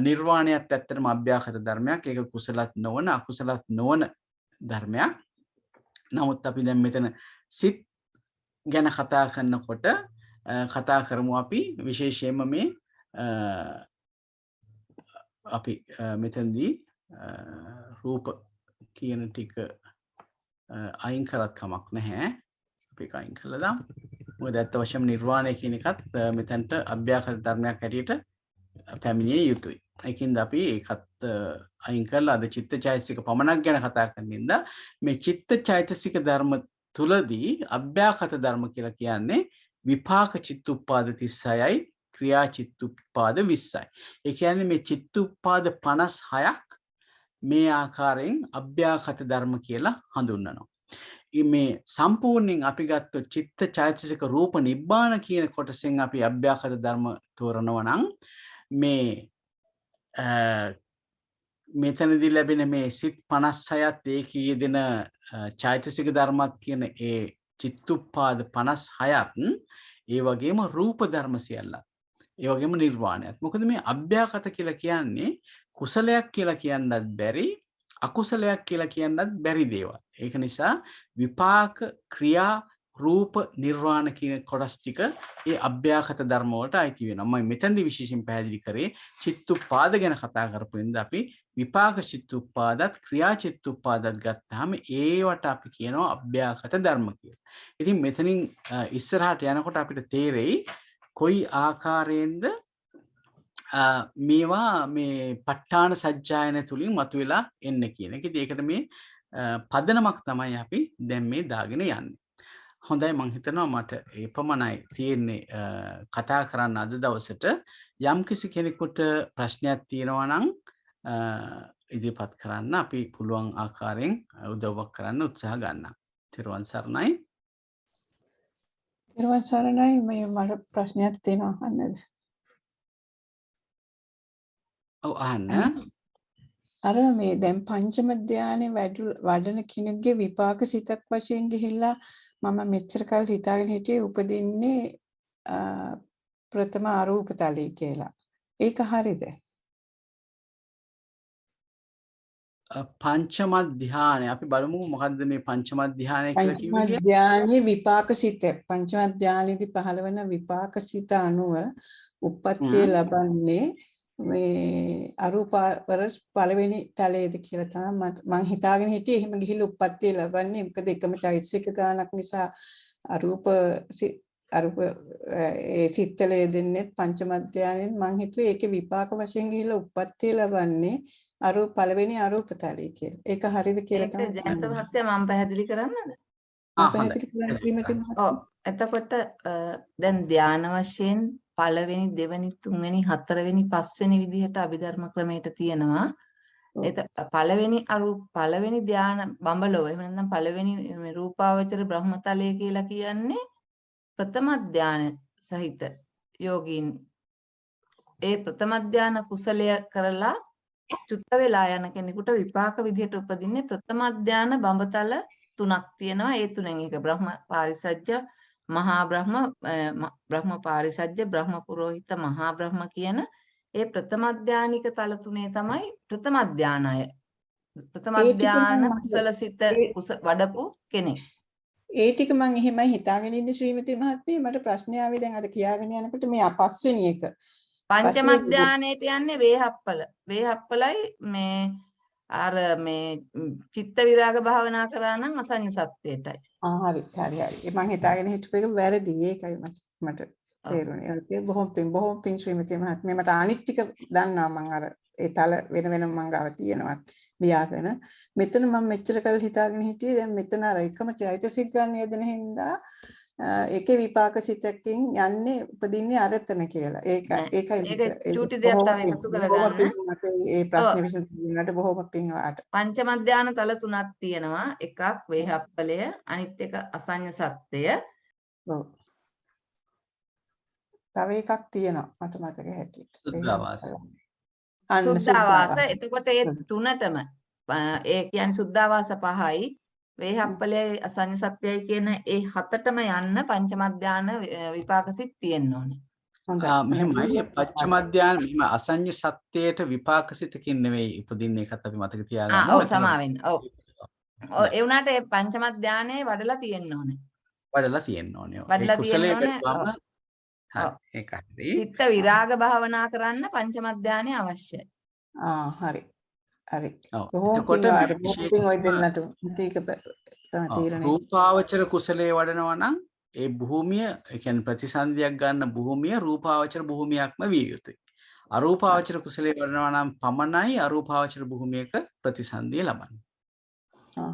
නිර්වාණයත් ඇත්තටම අභ්‍යාකත ධර්මයක්. ඒක කුසලත් නොවන අකුසලත් නොවන ධර්මයක්. නමුත් අපි දැන් මෙතන සිත් ගැන කතා කරනකොට කතා කරමු අපි විශේෂයෙන්ම මේ අපි මෙතනදී රූප කියන ටික අයින් කරත් කමක් නැහැ. අපි ඒක අයින් කළා දාමු. මොකද ඇත්ත වශයෙන්ම නිර්වාණය කියන එකත් මෙතනට අභ්‍යාකත ධර්මයක් හැටියට පැමිණිය යුතුයි. ඒකින්ද අපි ඒකත් අයින් කරලා අද චිත්තචෛතසික පමණක් ගැන කතා කරනින්ද මේ චිත්තචෛතසික ධර්ම තුලදී අභ්‍යාකත ධර්ම කියලා කියන්නේ විපාක චිත්තුප්පාද 36යි ක්‍රියා චිත්තුප්පාද 20යි. ඒ කියන්නේ මේ චිත්තුප්පාද 56ක් මේ ආකාරයෙන් අභ්‍යාකත ධර්ම කියලා හඳුන්වනවා. මේ සම්පූර්ණයෙන් අපි ගත්ත චිත්ත චෛතසික රූප නිබ්බාන කියන කොටසෙන් අපි අභ්‍යාකත ධර්ම තෝරනවා නම් මේ මෙතනදී ලැබෙන මේ සිත් 56ත් ඒකේ යෙදෙන චෛතසික ධර්මත් කියන ඒ චිත්තුප්පාද 56ත් ඒ වගේම රූප ධර්ම සියල්ලත් ඒ වගේම නිර්වාණයත්. මොකද මේ අභ්‍යාකත කියලා කියන්නේ කුසලයක් කියලා කියන්නත් බැරි අකුසලයක් කියලා කියන්නත් බැරි දේවල්. ඒක නිසා විපාක ක්‍රියා රූප නිර්වාණ කියන කොටස් ටික ඒ අභ්‍යාකත ධර්ම වලට අයිති වෙනවා. මම මෙතනදී විශේෂයෙන් පැහැදිලි කරේ චිත්තුප්පාද ගැන කතා කරපු ඉඳ අපි විපාක චිත්තුප්පාදත් ක්‍රියා චිත්තුප්පාදත් ගත්තාම ඒවට අපි කියනවා අභ්‍යාකත ධර්ම කියලා. ඉතින් මෙතනින් ඉස්සරහට යනකොට අපිට තේරෙයි කොයි ආකාරයෙන්ද මේවා මේ ප ဋ ාණ සජ්ජායන තුලින් මතුවලා එන්නේ කියන එක. ඉතින් ඒකට මේ පදනමක් තමයි අපි දැන් මේ දාගෙන යන්නේ. හොඳයි මම හිතනවා මට ඒ පමණයි තියෙන්නේ කතා කරන්න අද දවසට. යම් කිසි කෙනෙකුට ප්‍රශ්නයක් තියෙනවා නම් ඉදිරිපත් කරන්න අපි පුළුවන් ආකාරයෙන් උදව්වක් කරන්න උත්සාහ ගන්නවා. ත්‍රිවන් සරණයි. ත්‍රිවන් සරණයි. මට ප්‍රශ්නයක් තියෙනවා අහන්නද? ඔව් අහන්න. අර මේ දැන් පංචම ධානයේ වඩන කෙනෙකුගේ විපාක සිතක් වශයෙන් ගිහිල්ලා මම මෙච්චර කල් හිතාගෙන හිටියේ උපදින්නේ ප්‍රථම ආරූප තලයේ කියලා. ඒක හරියද? පංචම ධානය අපි බලමු මොකද්ද මේ පංචම ධානය කියලා කිව්වේ? පංචම ධානයේ විපාක සිත පංචම ධානයේදී පහළ වෙන විපාක සිත අනුව උප්පත්තිය ලබන්නේ මේ අරූපවර පළවෙනි තලයේද කියලා තමයි මම හිතාගෙන හිටියේ. එහෙම ගිහිල්ලා උප්පත්තිය ලබන්නේ මොකද එකම චෛතසික ගානක් නිසා අරූප ඒ සිත්තලයේ දෙන්නේ පංචම ධානයෙන්. මම හිතුවේ ඒකේ විපාක වශයෙන් ගිහිල්ලා උප්පත්තිය ලබන්නේ අරූප පළවෙනි අරූප තලයේ කියලා. ඒක හරියද කියලා තමයි ජයන්ත මහත්තයා මම පැහැදිලි කරන්නද? ඔව්. එතකොට දැන් ධාන වශයෙන් පළවෙනි දෙවෙනි තුන්වෙනි හතරවෙනි පස්වෙනි විදිහට අභිධර්ම ක්‍රමයට තියෙනවා. පළවෙනි ධාන බඹලව එහෙම නැත්නම් පළවෙනි රූපාවචර බ්‍රහ්මතලය කියලා කියන්නේ ප්‍රථම ධාන සහිත යෝගීන්. ඒ ප්‍රථම ධාන කුසලය කරලා චුත්ත වෙලා යන කෙනෙකුට විපාක විදිහට උපදින්නේ ප්‍රථම ධාන බඹතල 3ක් තියෙනවා. ඒ තුනෙන් එක බ්‍රහ්ම පාරිසජ්ජ මහා බ්‍රහ්ම බ්‍රහ්ම පාරිසජ්ජ බ්‍රහ්ම පුරෝහිත මහා බ්‍රහ්ම කියන ඒ ප්‍රථම ධානික තල තුනේ තමයි ප්‍රථම ධානය. ප්‍රථම ධාන කුසලසිත වඩපු කෙනෙක්. ඒ ටික මම එහෙමයි හිතාගෙන ඉන්නේ ශ්‍රීමති මහත්මිය. මට ප්‍රශ්නය ආවේ දැන් අද කියාගෙන යනකොට මේ අපස්වෙනි එක. පංචම ධානයේට යන්නේ වේහප්පල. වේහප්පලයි මේ අර මේ චිත්ත විරාග භාවනා කරා නම් අසඤ්ඤ සත්‍යයටයි. හරි. මම හිතාගෙන හිටපු එක වැරදි. ඒකයි මට තේරුණේ. ඒක බොහොම පින් ශ්‍රීමති මහත්මිය. මට අනිත් ටික දන්නවා මම අර ඒ තල වෙන මං ගාව තියෙනවා ලියාගෙන. මෙතන මම මෙච්චර කල් හිතාගෙන හිටියේ දැන් මෙතන අර එකම චෛතසික ගන්න යදෙන හින්දා ඒකේ විපාක සිතකින් යන්නේ උපදින්නේ අරතන කියලා. ඒක චූටි දෙයක් තව එකතු කරගන්න. ඒ ප්‍රශ්නේ විසඳුමට බොහොම පින් වාට. පංචම ධාන තල 3ක් තියෙනවා. එකක් වේහප්පලය, අනිත් එක අසඤ්ඤ සත්‍යය. ඔව්. තව එකක් තියෙනවා මට මතක හැටියට. සුද්ධාවාස. සුද්ධාවාස. එතකොට ඒ තුනටම ඒ කියන්නේ සුද්ධාවාස 5යි වේහප්පලයේ අසඤ්ඤ සත්‍යයි කියන ඒ හතටම යන්න පංචම ධාන විපාක සිත් තියෙන්න ඕනේ. මෙහෙමයි පංචම ධාන මෙහෙම අසඤ්ඤ සත්‍යයට විපාක සිතකින් නෙවෙයි උපදින්නේ ඒකත් අපි මතක තියාගන්න. ඔව් සමාවෙන්න. ඔව්. ඒ වුණාට ඒ පංචම ධානයේ වඩලා තියෙන්න ඕනේ. වඩලා තියෙන්න ඕනේ. වඩලා තියෙන්න ඕනේ. ඒක හරි. චිත්ත විරාග භාවනා කරන්න පංචම ධානය අවශ්‍යයි. හරි. හරි. එතකොට ඔය දෙන්නට තමයි තීරණය. රූපාවචර කුසලයේ වඩනවා නම් ඒ භූමිය ඒ කියන්නේ ප්‍රතිසන්දියක් ගන්න භූමිය රූපාවචර භූමියක්ම විය යුතුයි. අරූපාවචර කුසලයේ වඩනවා නම් පමණයි අරූපාවචර භූමියක ප්‍රතිසන්දිය ලබන්නේ.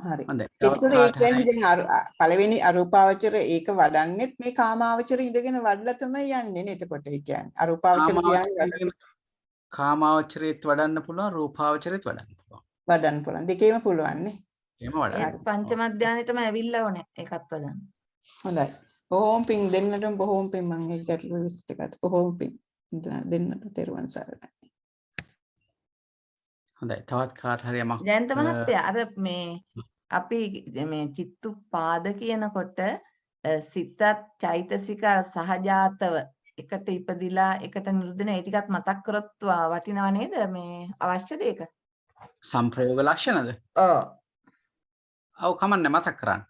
හරි. හොඳයි. එතකොට ඒ කියන්නේ දැන් පළවෙනි අරූපාවචර ඒක වඩන්නෙත් මේ කාමාවචර ඉඳගෙන වඩලා තමයි යන්නේ නේ. එතකොට ඒ කියන්නේ අරූපාවචර කියන්නේ කාමාවචරයේත් වඩන්න පුළුවන් රූපාවචරයේත් වඩන්න පුළුවන්. වඩන්න පුළුවන්. දෙකේම පුළුවන් නේ. එහෙම වඩන්න. පංචම ධානයටම ඇවිල්ලා ඕනේ ඒකත් වඩන්න. හොඳයි. බොහොම පිං දෙන්නටම බොහොම පිං මම ඒක ගැටලුව විශ්ලේෂ කරත් බොහොම පිං දෙන්නට තෙරුවන් සරණයි. හොඳයි. තවත් කාට හරි යමක් ජයන්ත මහත්තයා අර මේ අපි මේ චිත්තුපාද කියනකොට සිතත් චෛතසික සහජාතව එකට ඉපදිලා එකට නිරුද්ධන ඒ ටිකත් මතක් කරොත් වටිනව නේද මේ අවශ්‍යද ඒක? සංප්‍රයෝග ලක්ෂණද? ඔව්. ඔව් කමන්නේ මතක් කරන්න.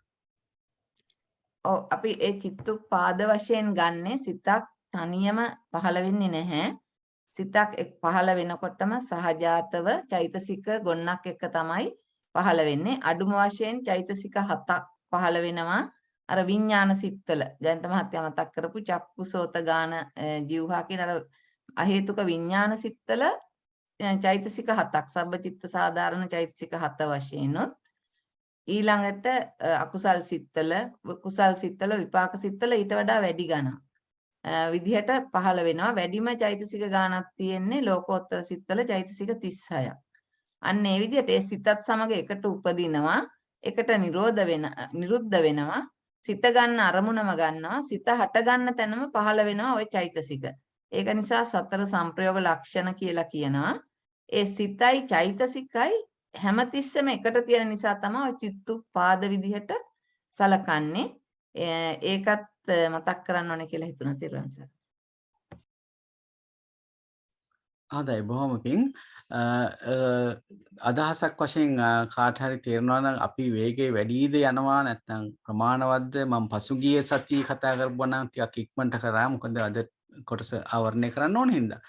ඔව් අපි ඒ චිත්තුපාද වශයෙන් ගන්නෙ සිතක් තනියම පහළ වෙන්නේ නැහැ. සිතක් පහළ වෙනකොටම සහජාතව චෛතසික ගොන්නක් එක්ක තමයි පහළ වෙන්නේ. අඩුම වශයෙන් චෛතසික 7ක් පහළ වෙනවා. අර විඥාන සිත්වල ජයන්ත මහත්තයා මතක් කරපු චක්කුසෝත ගාන ජීවහා කියන අර අහේතුක විඥාන සිත්වල චෛතසික 7ක් සබ්බචිත්ත සාධාරණ චෛතසික 7 වශයෙන් ඊළඟට අකුසල් සිත්වල කුසල් සිත්වල විපාක සිත්වල ඊට වඩා වැඩි ගණන් විදිහට පහළ වෙනවා. වැඩිම චෛතසික ගානක් තියෙන්නේ ලෝකෝත්තර සිත්වල චෛතසික 36ක්. අන්න ඒ විදිහට ඒ සිතත් සමග එකට උපදිනවා, එකට නිරුද්ධ වෙනවා. සිත ගන්න අරමුණම ගන්නවා. සිත හට ගන්න තැනම පහළ වෙනවා ওই චෛතසික. ඒක නිසා සතර සංප්‍රයෝග ලක්ෂණ කියලා කියනවා. ඒ සිතයි චෛතසිකයි හැමතිස්සෙම එකට තියෙන නිසා තමයි ওই චිත්තුපාද විදිහට සලකන්නේ. ඒකත් මතක් කරන්න ඕනේ කියලා හිතුණා තිරුවන් සර්. හොඳයි බොහොම පිං. අදහසක් වශයෙන් කාට හරි තේරෙනවා නම් අපි වේගය වැඩිද යනවා නැත්නම් ප්‍රමාණවත්ද? මම පසුගිය සතියේ කතා කරපුවා නම් ටිකක් ඉක්මනට කරා. මොකද අද කොටස ආවරණය කරන්න ඕන හින්දා.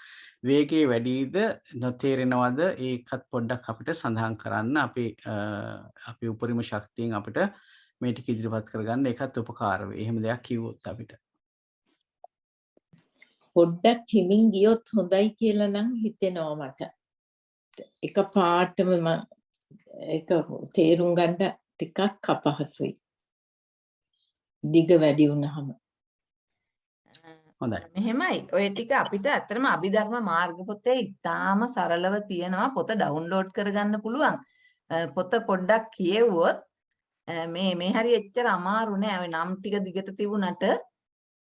වේගය වැඩිද නොතේරෙනවද? ඒකත් පොඩ්ඩක් අපිට සඳහන් කරන්න. අපි උපරිම ශක්තියෙන් අපිට මේ ටික ඉදිරිපත් කරගන්න ඒකත් උපකාර වෙයි. එහෙම දෙයක් කිව්වොත් අපිට. පොඩ්ඩක් හිමින් ගියොත් හොඳයි කියලා නම් හිතෙනවා මට. එක පාටම ඒක තේරුම් ගන්න ටිකක් අපහසුයි. දිග වැඩි වුණාම. හොඳයි. මෙහෙමයි. ඔය ටික අපිට ඇත්තටම අභිධර්ම මාර්ග පොතේ ඉතාම සරලව තියෙනවා. පොත ඩවුන්ලෝඩ් කරගන්න පුළුවන්. පොත පොඩ්ඩක් කියෙව්වොත් මේ හරිය එච්චර අමාරු නෑ. ඔය නම් ටික දිගට තිබුණට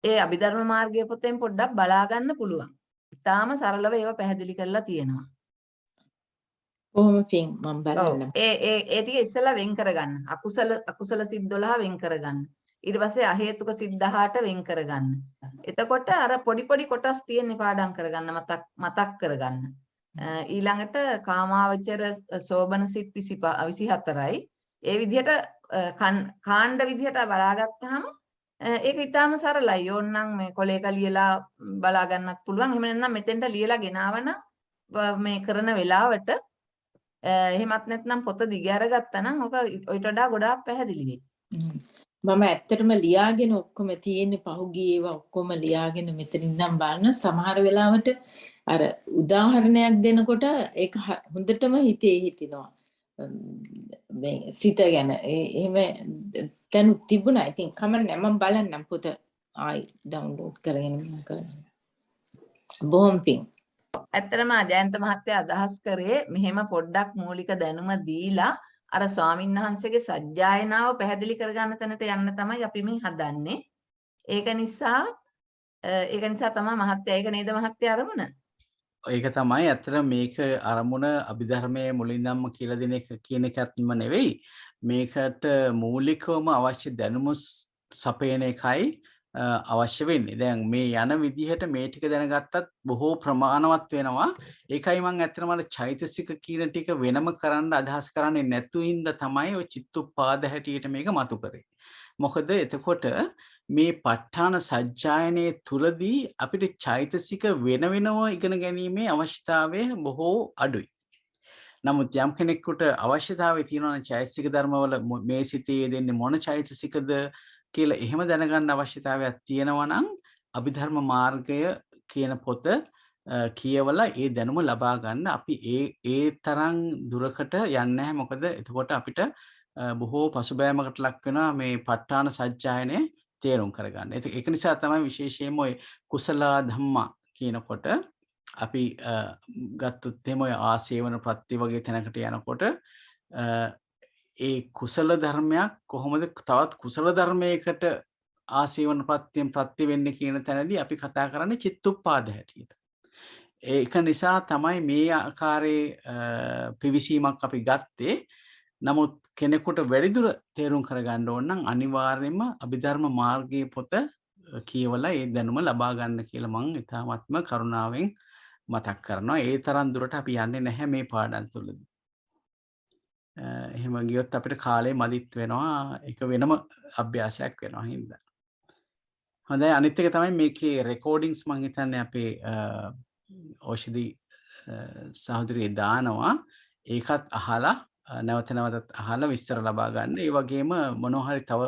ඒ අභිධර්ම මාර්ගයේ පොතෙන් පොඩ්ඩක් බලා ගන්න පුළුවන්. ඉතාම සරලව ඒව පැහැදිලි කරලා තියෙනවා. කොහොම පින් මම බලන්න. ඒ ටික ඉස්සෙල්ලා වෙන් කරගන්න. අකුසල සිත් 12 වෙන් කරගන්න. ඊට පස්සේ අහේතුක සිත් 18 වෙන් කරගන්න. එතකොට අර පොඩි කොටස් තියෙන පාඩම් කරගන්න මතක් කරගන්න. ඊළඟට කාමාවචර සෝබන සිත් 24යි. ඒ විදිහට කාණ්ඩ විදිහට බලාගත්තාම ඒක ඉතාම සරලයි. ඕනනම් මේ කොලේක ලියලා බලා ගන්නත් පුළුවන්. එහෙම නැත්නම් මෙතෙන්ට ලියලා ගෙනාවනම් මේ කරන වෙලාවට එහෙමත් නැත්නම් පොත දිග අරගත්තා නම් ඔක ඊට වඩා ගොඩාක් පැහැදිලි වෙයි. මම ඇත්තටම ලියාගෙන ඔක්කොම තියෙන්නේ පහුගිය ඒවා ඔක්කොම ලියාගෙන මෙතන ඉඳන් බලන සමහර වෙලාවට අර උදාහරණයක් දෙනකොට ඒක හොඳටම හිතේ හිටිනවා. මේ සිත ගැන එහෙම දැන් තිබුණා. ඉතින් කමන්නේ මම බලන්නම් පොත ආයි ඩවුන්ලෝඩ් කරගෙන මම කරනවා. බොහොම පිං. ඇත්තටම ජයන්ත මහත්තයා අදහස් කරේ මෙහෙම පොඩ්ඩක් මූලික දැනුම දීලා අර ස්වාමීන් වහන්සේගේ සජ්ජායනාව පැහැදිලි කරගන්න තැනට යන්න තමයි අපි මේ හදන්නේ. ඒක නිසා තමයි මහත්තයා ඒක නේද මහත්තයා අරමුණ? ඒක තමයි ඇත්තට මේක අරමුණ අභිධර්මයේ මුලින්දම්ම කියලා දෙන එක කියන එකත්ම නෙවෙයි. මේකට මූලිකවම අවශ්‍ය දැනුම සපයන එකයි අවශ්‍ය වෙන්නේ. දැන් මේ යන විදිහට මේ ටික දැනගත්තත් බොහෝ ප්‍රමාණවත් වෙනවා. ඒකයි මම ඇත්තටම අර චෛතසික කියන ටික වෙනම කරන්න අදහස් කරන්නේ නැතු හින්දා තමයි ඔය චිත්තුපාද හැටියට මේක මතු කරේ. මොකද එතකොට මේ ප ဋ ාණ සජ්ජායනයේ තුලදී අපිට චෛතසික වෙනව ඉගෙන ගැනීමේ අවශ්‍යතාවය බොහෝ අඩුයි. නමුත් යම් කෙනෙකුට අවශ්‍යතාවය තියෙනවා නම් චෛතසික ධර්මවල මේ සිතේ දෙන්නේ මොන චෛතසිකද කියලා එහෙම දැනගන්න අවශ්‍යතාවයක් තියෙනවා නම් අභිධර්ම මාර්ගය කියන පොත කියවලා ඒ දැනුම ලබා ගන්න. අපි ඒ තරම් දුරකට යන්නේ නැහැ. මොකද එතකොට අපිට බොහෝ පසුබෑමකට ලක් වෙනවා මේ ප ဋ ාණ සජ්ජායනය තේරුම් කරගන්න. ඒක නිසා තමයි විශේෂයෙන්ම ඔය කුසල ධම්මා කියනකොට අපි ගත්තොත් එහෙම ඔය ආසේවන ප්‍රත්‍ය වගේ තැනකට යනකොට ඒ කුසල ධර්මයක් කොහොමද තවත් කුසල ධර්මයකට ආසේවන ප්‍රත්‍යයෙන් ප්‍රත්‍ය වෙන්නේ කියන තැනදී අපි කතා කරන්නේ චිත්තුප්පාද හැටියට. ඒක නිසා තමයි මේ ආකාරයේ පිවිසීමක් අපි ගත්තේ. නමුත් කෙනෙකුට වැඩිදුර තේරුම් කරගන්න ඕන නම් අනිවාර්යයෙන්ම අභිධර්ම මාර්ගයේ පොත කියවලා ඒ දැනුම ලබා ගන්න කියලා මම ඉතාමත්ම කරුණාවෙන් මතක් කරනවා. ඒ තරම් දුරට අපි යන්නේ නැහැ මේ පාඩම් තුලදී. එහෙම ගියොත් අපිට කාලේ මදිත් වෙනවා. ඒක වෙනම අභ්‍යාසයක් වෙනවා හින්දා. හොඳයි, අනිත් එක තමයි මේකේ රෙකෝඩින්ග්ස් මම හිතන්නේ අපේ ඕෂධි සහෝදරිය දානවා. ඒකත් අහලා නැවත නැවතත් අහලා විස්තර ලබා ගන්න. ඒ වගේම මොනවා හරි තව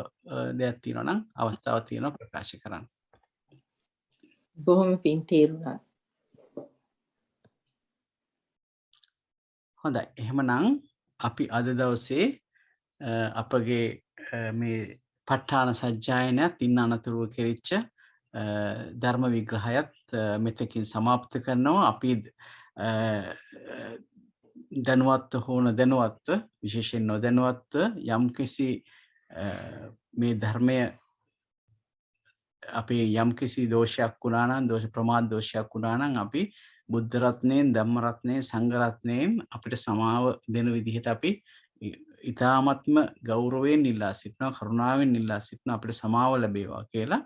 දෙයක් තියෙනවා නම් අවස්ථාවක් තියෙනවා ප්‍රකාශ කරන්න. බොහොම පිං තේරුණා. හොඳයි. එහෙමනම් අපි අද දවසේ අපගේ මේ ප ဋ ාණ සජ්ජායනයත් ඉන්න අනතුරුව කෙරිච්ච ධර්ම විග්‍රහයත් මෙතකින් සමාප්ත කරනවා. අපි දැනුවත්ව හෝ නොදැනුවත්ව විශේෂයෙන් නොදැනුවත්ව යම්කිසි මේ ධර්මය අපේ යම්කිසි දෝෂයක් වුණා නම් දෝෂ ප්‍රමාද දෝෂයක් වුණා නම් අපි බුද්ධ රත්නයෙන් ධම්ම රත්නයෙන් සංඝ රත්නයෙන් අපිට සමාව දෙන විදිහට අපි ඊ타ත්ම ගෞරවයෙන් ඉල්ලා සිටිනවා, කරුණාවෙන් ඉල්ලා සිටිනවා අපිට සමාව ලැබේවා කියලා.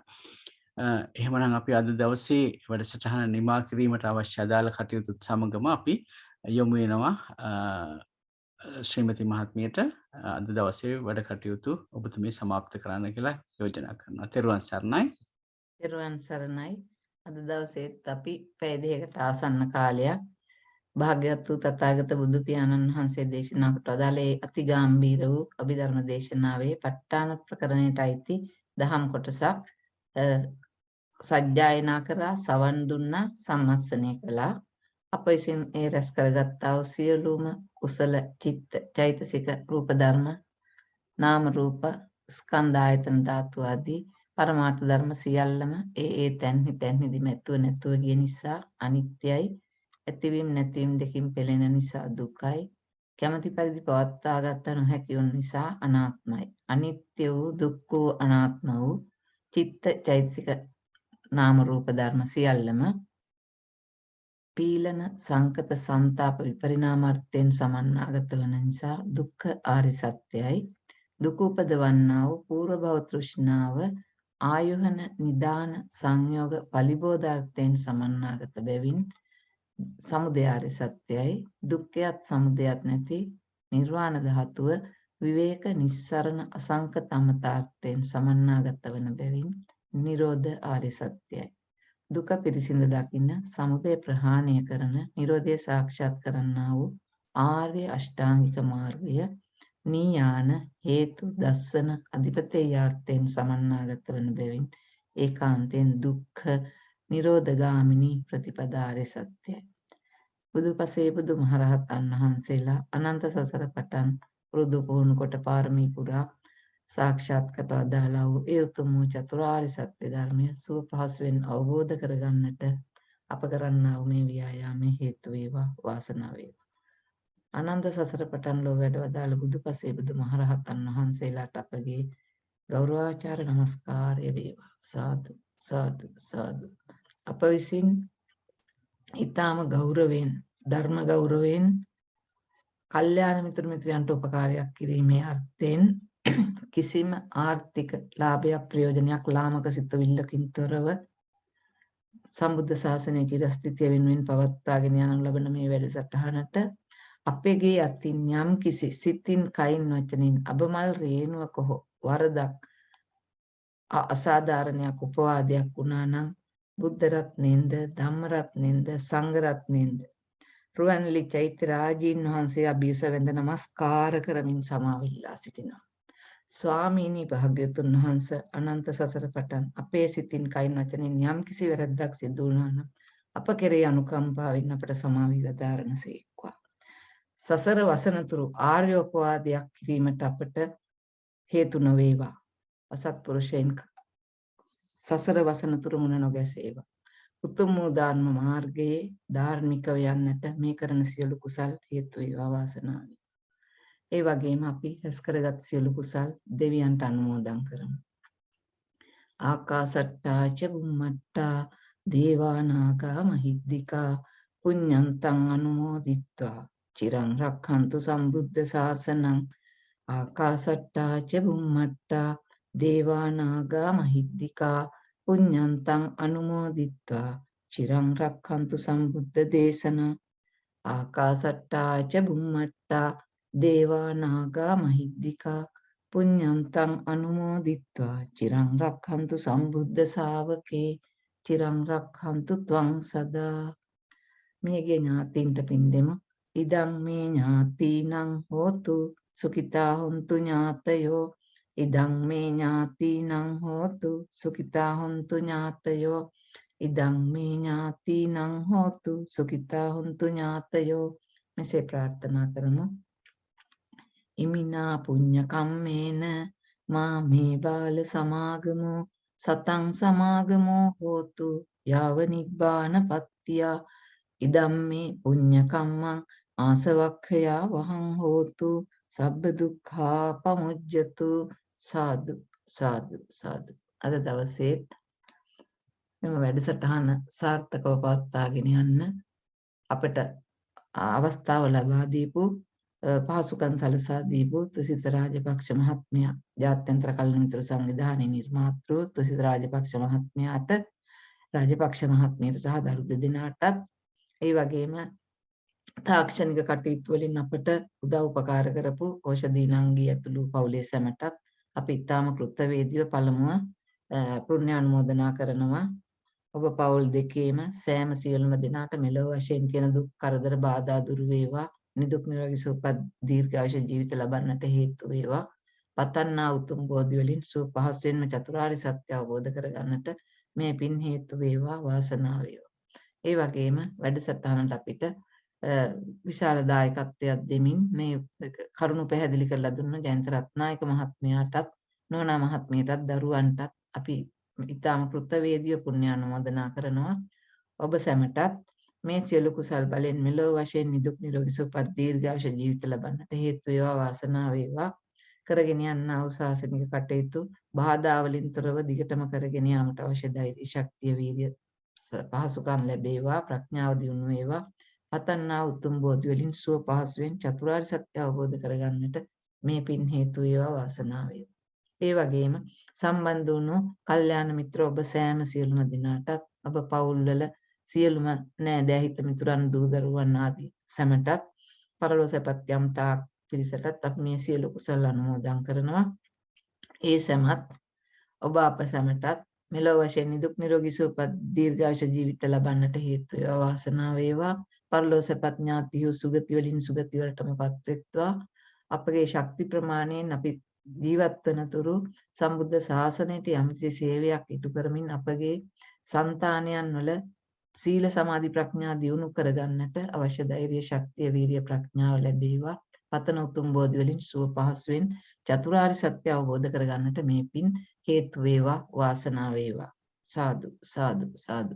එහෙමනම් අපි අද දවසේ වැඩසටහන නිමා කිරීමට අවශ්‍ය අදාළ කටයුතු සමගම අපි යොමු වෙනවා ශ්‍රීමති මහත්මියට අද දවසේ වැඩ කටයුතු ඔබතුමී සමාප්ත කරන්න කියලා යෝජනා කරනවා. තෙරුවන් සරණයි. තෙරුවන් සරණයි. අද දවසේත් අපි පැය දෙකකට ආසන්න කාලයක් භාග්‍යවත් වූ තථාගත බුදු පියාණන් වහන්සේ දේශනා කොට අදාළ අතිගාම්භීර වූ අභිධර්ම දේශනාවේ ප ဋ ාණ ප්‍රකරණයට අයිති දහම් කොටසක් සජ්ජායනා කරා, සවන් දුන්නා, සම්මස්සනය කළා. අප විසින් ඒ රැස් කරගත්තා වූ සියලුම කුසල චිත්ත චෛතසික රූප ධර්ම නාම රූප ස්කන්ධ ආයතන ධාතු ආදී පරමාර්ථ ධර්ම සියල්ලම ඒ තැන්හිදී නැතුව ගිය නිසා අනිත්‍යයි, ඇතිවීම නැතිවීම දෙකින් පෙළෙන නිසා දුකයි, කැමැති පරිදි පවත්වා ගත නොහැකි වූ නිසා අනාත්මයි. අනිත්‍ය වූ දුක්ඛ වූ අනාත්ම වූ චිත්ත චෛතසික නාම රූප ධර්ම සියල්ලම පීලන සංකත සංතාප විපරිණාමාර්ථයෙන් සමන්නාගත වන නිසා දුක්ඛ ආරි සත්‍යයි. දුක උපදවන්නා වූ පූර්ව භව තෘෂ්ණාව ආයෝහන නිදාන සංයෝග පලිබෝධාර්ථයෙන් සමන්නාගත බැවින් සමුදය ආරි සත්‍යයි. දුක්ඛයත් සමුදයත් නැති නිර්වාණ ධාතුව විවේක නිස්සරණ අසංකත අමතාර්ථයෙන් සමන්නාගත වන බැවින් නිරෝධ ආරි සත්‍යයි. දුක පිරිසිඳ දකින්න, සමුදය ප්‍රහාණය කරන, නිරෝධය සාක්ෂාත් කරන්නා වූ ආර්ය අෂ්ටාංගික මාර්ගය නීයාන හේතු දස්සන අධිපතේයාර්ථයෙන් සමන්නාගත වන බැවින් ඒකාන්තයෙන් දුක්ඛ නිරෝධගාමිනී ප්‍රතිපදාරේ සත්‍යයි. බුදුපසේ බුදු මහරහතන් වහන්සේලා අනන්ත සසර පටන් පුරුදු පුහුණු කොට පාරමී පුරා සාක්ෂාත් කර අදාළා වූ ඒ උතුම් චතුරාර්ය සත්‍ය ධර්මය සුව පහසුවෙන් අවබෝධ කරගන්නට අප කරන්නා වූ මේ ව්‍යායාමයේ හේතු වේවා, වාසනාව වේවා. අනන්ත සසර පටන් ලෝ වැඩ වදාළ බුදුපසේ බුදු මහරහතන් වහන්සේලාට අපගේ ගෞරවාචාර නමස්කාරය වේවා. සාදු සාදු සාදු. අප විසින් ඊටාම ගෞරවයෙන්, ධර්ම ගෞරවයෙන් කල්යාණ මිතුරු මිත්‍රයන්ට උපකාරයක් කිරීමේ අර්ථයෙන් කිසිම ආර්ථික ලාභයක් ප්‍රයෝජනයක් ලාමක සිතුවිල්ලකින් තොරව සම්බුද්ධ ශාසනයේ චිරස්ථිතිය වෙනුවෙන් පවත්වාගෙන යනු ලබන මේ වැඩසටහනට අපගේ අතින් යම් කිසි සිතින් කයින් වචනින් අබමල් රේණුවක හෝ වරදක් අසාධාරණයක් උපවාදයක් වුණා නම් බුද්ධ රත්නයෙන්ද ධම්ම රත්නයෙන්ද සංඝ රත්නයෙන්ද රුවන්වැලි චෛත්‍ය රාජීන් වහන්සේ අභියස වැඳ නමස්කාර කරමින් සමාවිල්ලා සිටිනවා. ස්වාමීනි භාග්‍යවතුන් වහන්ස අනන්ත සසර පටන් අපේ සිතින් කයින් වචනෙන් යම් කිසි වැරැද්දක් සිදු වුණා නම් අප කෙරෙහි අනුකම්පාවෙන් අපට සමාවි වදාරණසේක්වා. සසර වසනතුරු ආර්යෝපවාදයක් කිරීමට අපට හේතු නොවේවා. අසත්පුරුෂයන් සසර වසනතුරු මුණ නොගැසේවා. උතුම් වූ ධර්ම මාර්ගයේ ධාර්මිකව යන්නට මේ කරන සියලු කුසල් හේතු වේවා වාසනාව. ඒ වගේම අපි රැස් කරගත් සියලු කුසල් දෙවියන්ට අනුමෝදන් කරමු. ආකාසට්ටා ච බුම්මට්ටා දේවා නාග මහිද්దికා පුඤ්ඤන්තං අනුමෝදිත්වා චිරං රක්ඛන්තු සම්බුද්ධ ශාසනං. ආකාසට්ටා ච බුම්මට්ටා දේවා නාග මහිද්దికා පුඤ්ඤන්තං අනුමෝදිත්වා චිරං රක්ඛන්තු සම්බුද්ධ දේශනං. ආකාසට්ටා ච බුම්මට්ටා දේවා නාග මහිද්దికා පුඤ්ඤන්තං අනුමෝදිත්වා චිරං රක්ඛන්තු සම්බුද්ධ ශාවකේ චිරං රක්ඛන්තු ත්වං සදා. මේගේ ඥාතීන්ට පින් දෙමු. ඉදං මේ ඥාතීනං හෝතු සුඛිතා හොන්තු ඥාතයෝ. ඉදං මේ ඥාතීනං හෝතු සුඛිතා හොන්තු ඥාතයෝ. ඉදං මේ ඥාතීනං හෝතු සුඛිතා හොන්තු ඥාතයෝ. මෙසේ ප්‍රාර්ථනා කරමු. ඉමිනා පුඤ්ඤ කම්මේන මාමේ බාල සමාගමෝ සතං සමාගමෝ හෝතු යාව නිබ්බාන පත්තිය. ඉදම්මේ පුඤ්ඤ කම්මං ආසවක්ඛයා වහං හෝතු සබ්බ දුක්ඛා පමුජ්ජතු. සාදු සාදු සාදු. අද දවසේ මෙම වැඩසටහන සාර්ථකව පවත්වාගෙන යන්න අපට අවස්ථාව ලබා දීපු පහසුකම් සලසා දීපු තුසිත රාජපක්ෂ මහත්මයා, ජාත්‍යන්තර කල්යාණ මිත්‍ර සංවිධානයේ නිර්මාතෘ තුසිත රාජපක්ෂ මහත්මයාට, රාජපක්ෂ මහත්මියට සහ දරු දෙදෙනාටත්, ඒ වගේම තාක්ෂණික කටයුතු වලින් අපට උදව් උපකාර කරපු ඕෂධීනංගී ඇතුළු පවුලේ සැමටත් අපි ඉතාම කෘතවේදීව පළමුව පුණ්‍ය අනුමෝදනා කරනවා. ඔබ පවුල් දෙකේම සෑම සියලුම දෙනාට මෙලොව වශයෙන් තියෙන දුක් කරදර බාධා දුරු වේවා. නිදුක් නිරෝගී සුවපත් දීර්ඝායුෂ ජීවිත ලබන්නට හේතු වේවා. පතන්නා උතුම් බෝධි වලින් සුව පහසුවෙන්ම චතුරාර්ය සත්‍ය අවබෝධ කරගන්නට මේ පින් හේතු වේවා වාසනාව වේවා. ඒ වගේම වැඩසටහනට අපිට විශාල දායකත්වයක් දෙමින් මේ කරුණු පැහැදිලි කරලා දුන්න ජයන්ත රත්නායක මහත්මයාටත් නෝනා මහත්මියටත් දරුවන්ටත් අපි ඉතාම කෘතවේදීව පුණ්‍ය අනුමෝදනා කරනවා. ඔබ සැමටත් මේ සියලු කුසල් බලෙන් මෙලොව වශයෙන් නිදුක් නිරෝගී සුවපත් දීර්ඝායුෂ ජීවිත ලබන්නට හේතු වේවා වාසනාව වේවා. කරගෙන යන ශාසනික කටයුතු බාධා වලින් තොරව දිගටම කරගෙන යාමට අවශ්‍ය ධෛර්ය ශක්තිය වීර්ය පහසුකම් ලැබේවා. ප්‍රඥාව දියුණු වේවා. පතන්නා උතුම් බෝධි වලින් සුව පහසුවෙන් චතුරාර්ය සත්‍ය අවබෝධ කරගන්නට මේ පින් හේතු වේවා වාසනාව වේවා. ඒ වගේම සම්බන්ධ වුණු කල්යාණ මිත්‍ර ඔබ සෑම සියලුම දිනාටත්, ඔබ පවුල්වල සියලුම නෑදෑ හිත මිතුරන් දූ දරුවන් ආදී සැමටත්, පරලෝසපත් යම් තාක් පිරිසටත් අපි මේ සියලු කුසල අනුමෝදන් කරනවා. ඒ සැමත් ඔබ අප සැමටත් මෙලොව වශයෙන් නිදුක් නිරෝගී සුවපත් දීර්ඝායුෂ ජීවිත ලබන්නට හේතු වේවා වාසනාව වේවා. පරලෝසපත් ඥාතියෝ සුගති වලින් සුගති වලටමපත් වෙත්වා. අපගේ ශක්ති ප්‍රමාණයෙන් අපි ජීවත් වන තුරු සම්බුද්ධ ශාසනයට යම්කිසි සේවයක් ඉටු කරමින් අපගේ సంతානයන් වල සීල සමාධි ප්‍රඥා දියුණු කරගන්නට අවශ්‍ය ධෛර්ය ශක්තිය වීර්ය ප්‍රඥාව ලැබේවා. පතන උතුම් බෝධි වලින් සුව පහසුවෙන් චතුරාර්ය සත්‍ය අවබෝධ කරගන්නට මේ පින් හේතු වේවා වාසනාව වේවා. සාදු සාදු සාදු.